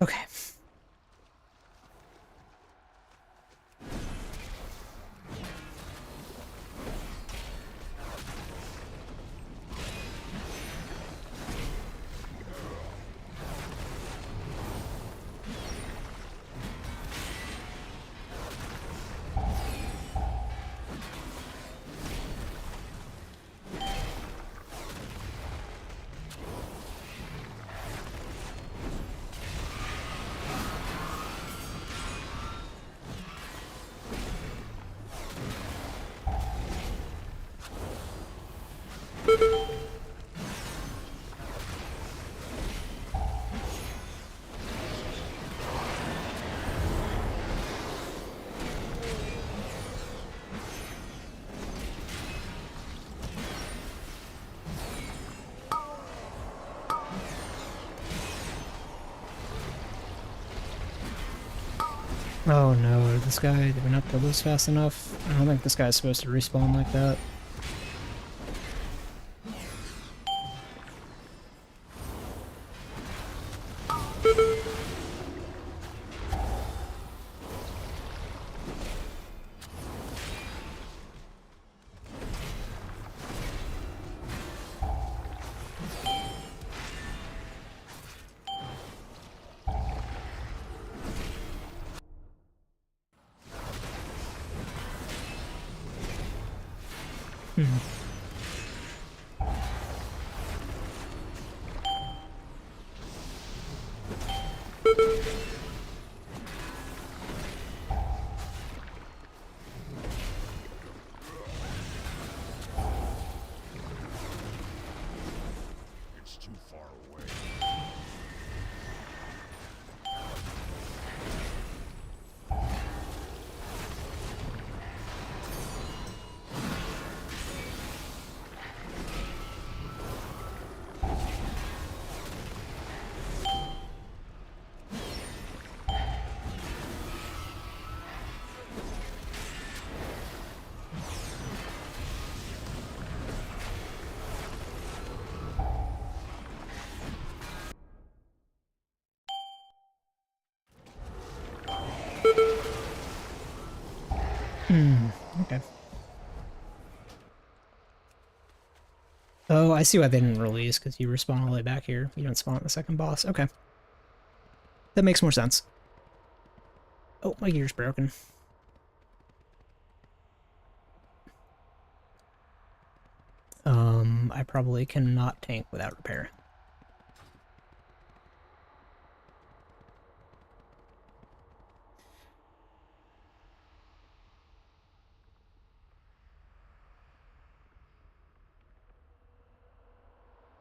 Okay. Oh no, this guy, did we not kill this fast enough? I don't think this guy's supposed to respawn like that. It's too far away. Okay. Oh, I see why they didn't release, because you respawn all the way back here. You don't spawn at the second boss. Okay. That makes more sense. Oh, my gear's broken. I probably cannot tank without repair.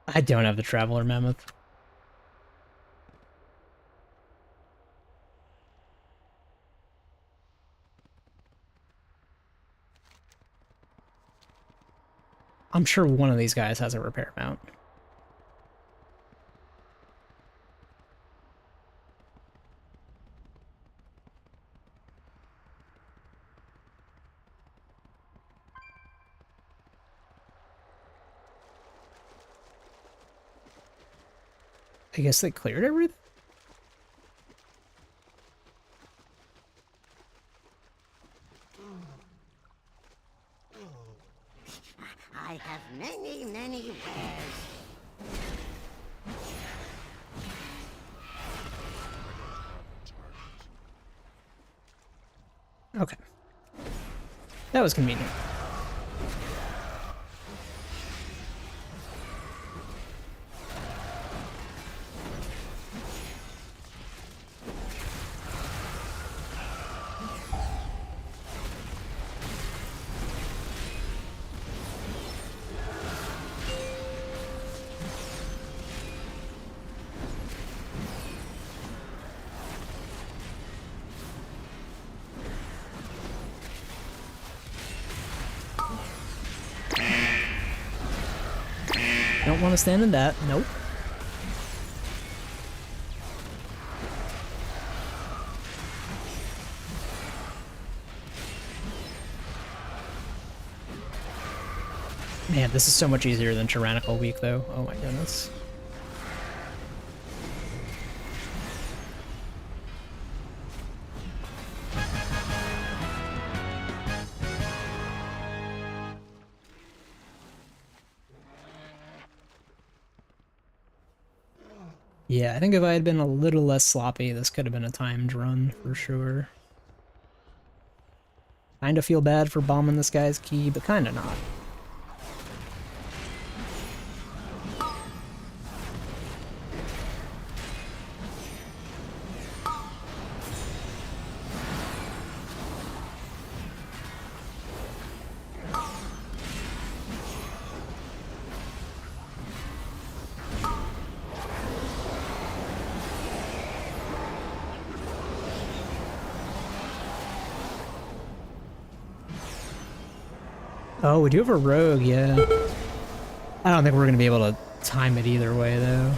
I don't have the Traveler Mammoth. I'm sure one of these guys has a repair mount. I guess they cleared everything? I have many, many wares. Okay. That was convenient. Don't want to stand in that. Nope. Man, this is so much easier than Tyrannical Week, though. Oh my goodness. Yeah, I think if I had been a little less sloppy, this could have been a timed run for sure. Kinda feel bad for bombing this guy's key, but kinda not. Oh, we do have a rogue, yeah. I don't think we're gonna be able to time it either way, though.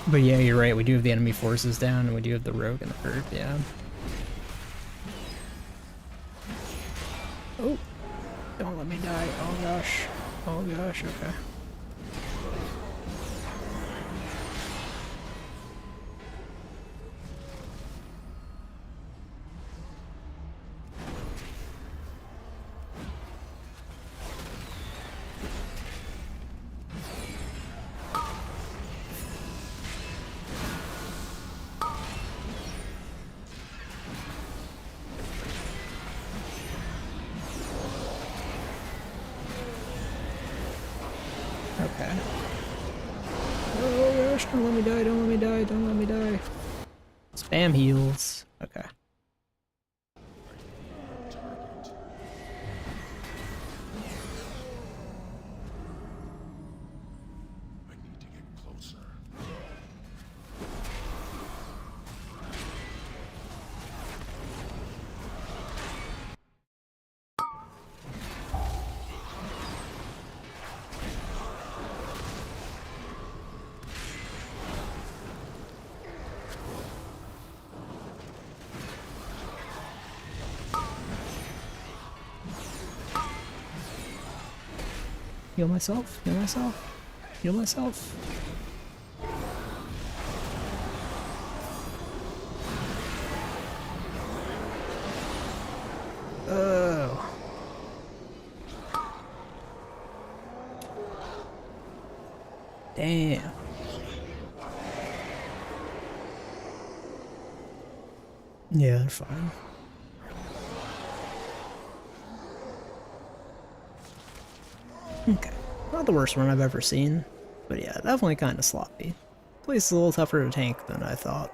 But yeah, you're right, we do have the enemy forces down, and we do have the rogue in the group, yeah. Oh, don't let me die. Oh gosh. Oh gosh, okay. Okay. Oh gosh, don't let me die, don't let me die, don't let me die. Spam heals. Okay. I need to get closer. Heal myself, heal myself, heal myself. Oh. Damn. Yeah, they're fine. Okay. Not the worst one I've ever seen, but yeah, definitely kind of sloppy. Place is a little tougher to tank than I thought.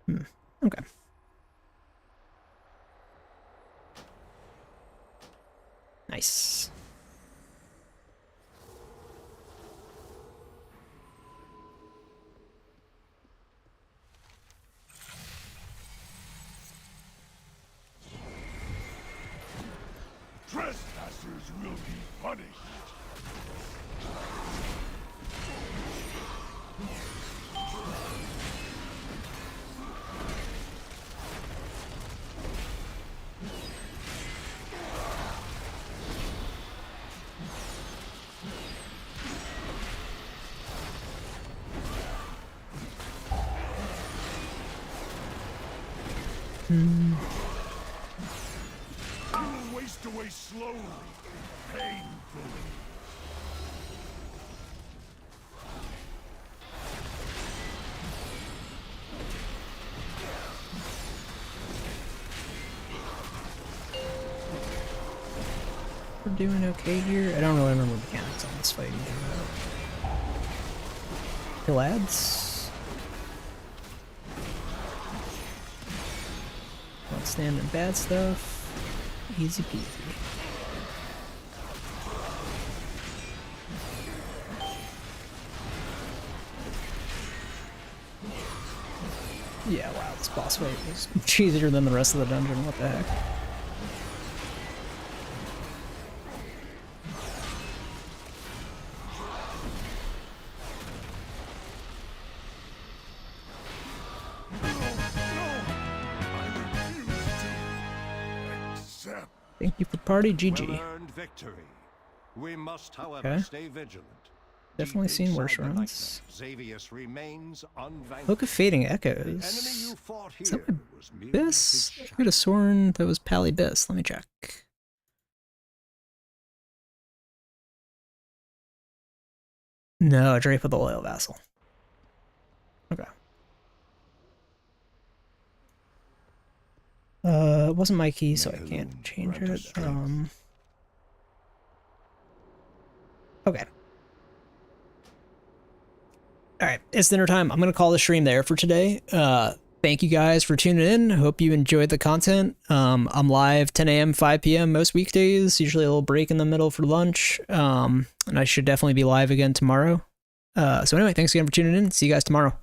Okay. Nice. Trespassers will be punished. You will waste away slowly, painfully. We're doing okay here. I don't really remember mechanics on this fight either. Kill ads. Outstanding bad stuff. Easy peasy. Yeah, wow, this boss fight was much easier than the rest of the dungeon. What the heck? Thank you for party, GG. Well-earned victory. We must, however, Okay. stay vigilant. Definitely Deep seen worse inside the runs. nightmare, Xavius remains unvanquished. Look of Fading The enemy Echoes. you fought Is that here was merely Biss? his I could have sworn that was Pally Biss. Let me check. No, Drape of the Loyal Vassal. Okay. It wasn't my key, so I can't change it. Okay. Alright, it's dinner time. I'm gonna call the stream there for today. Thank you guys for tuning in. Hope you enjoyed the content. I'm live 10 a.m., 5 p.m. most weekdays, usually a little break in the middle for lunch. And I should definitely be live again tomorrow. So anyway, thanks again for tuning in. See you guys tomorrow.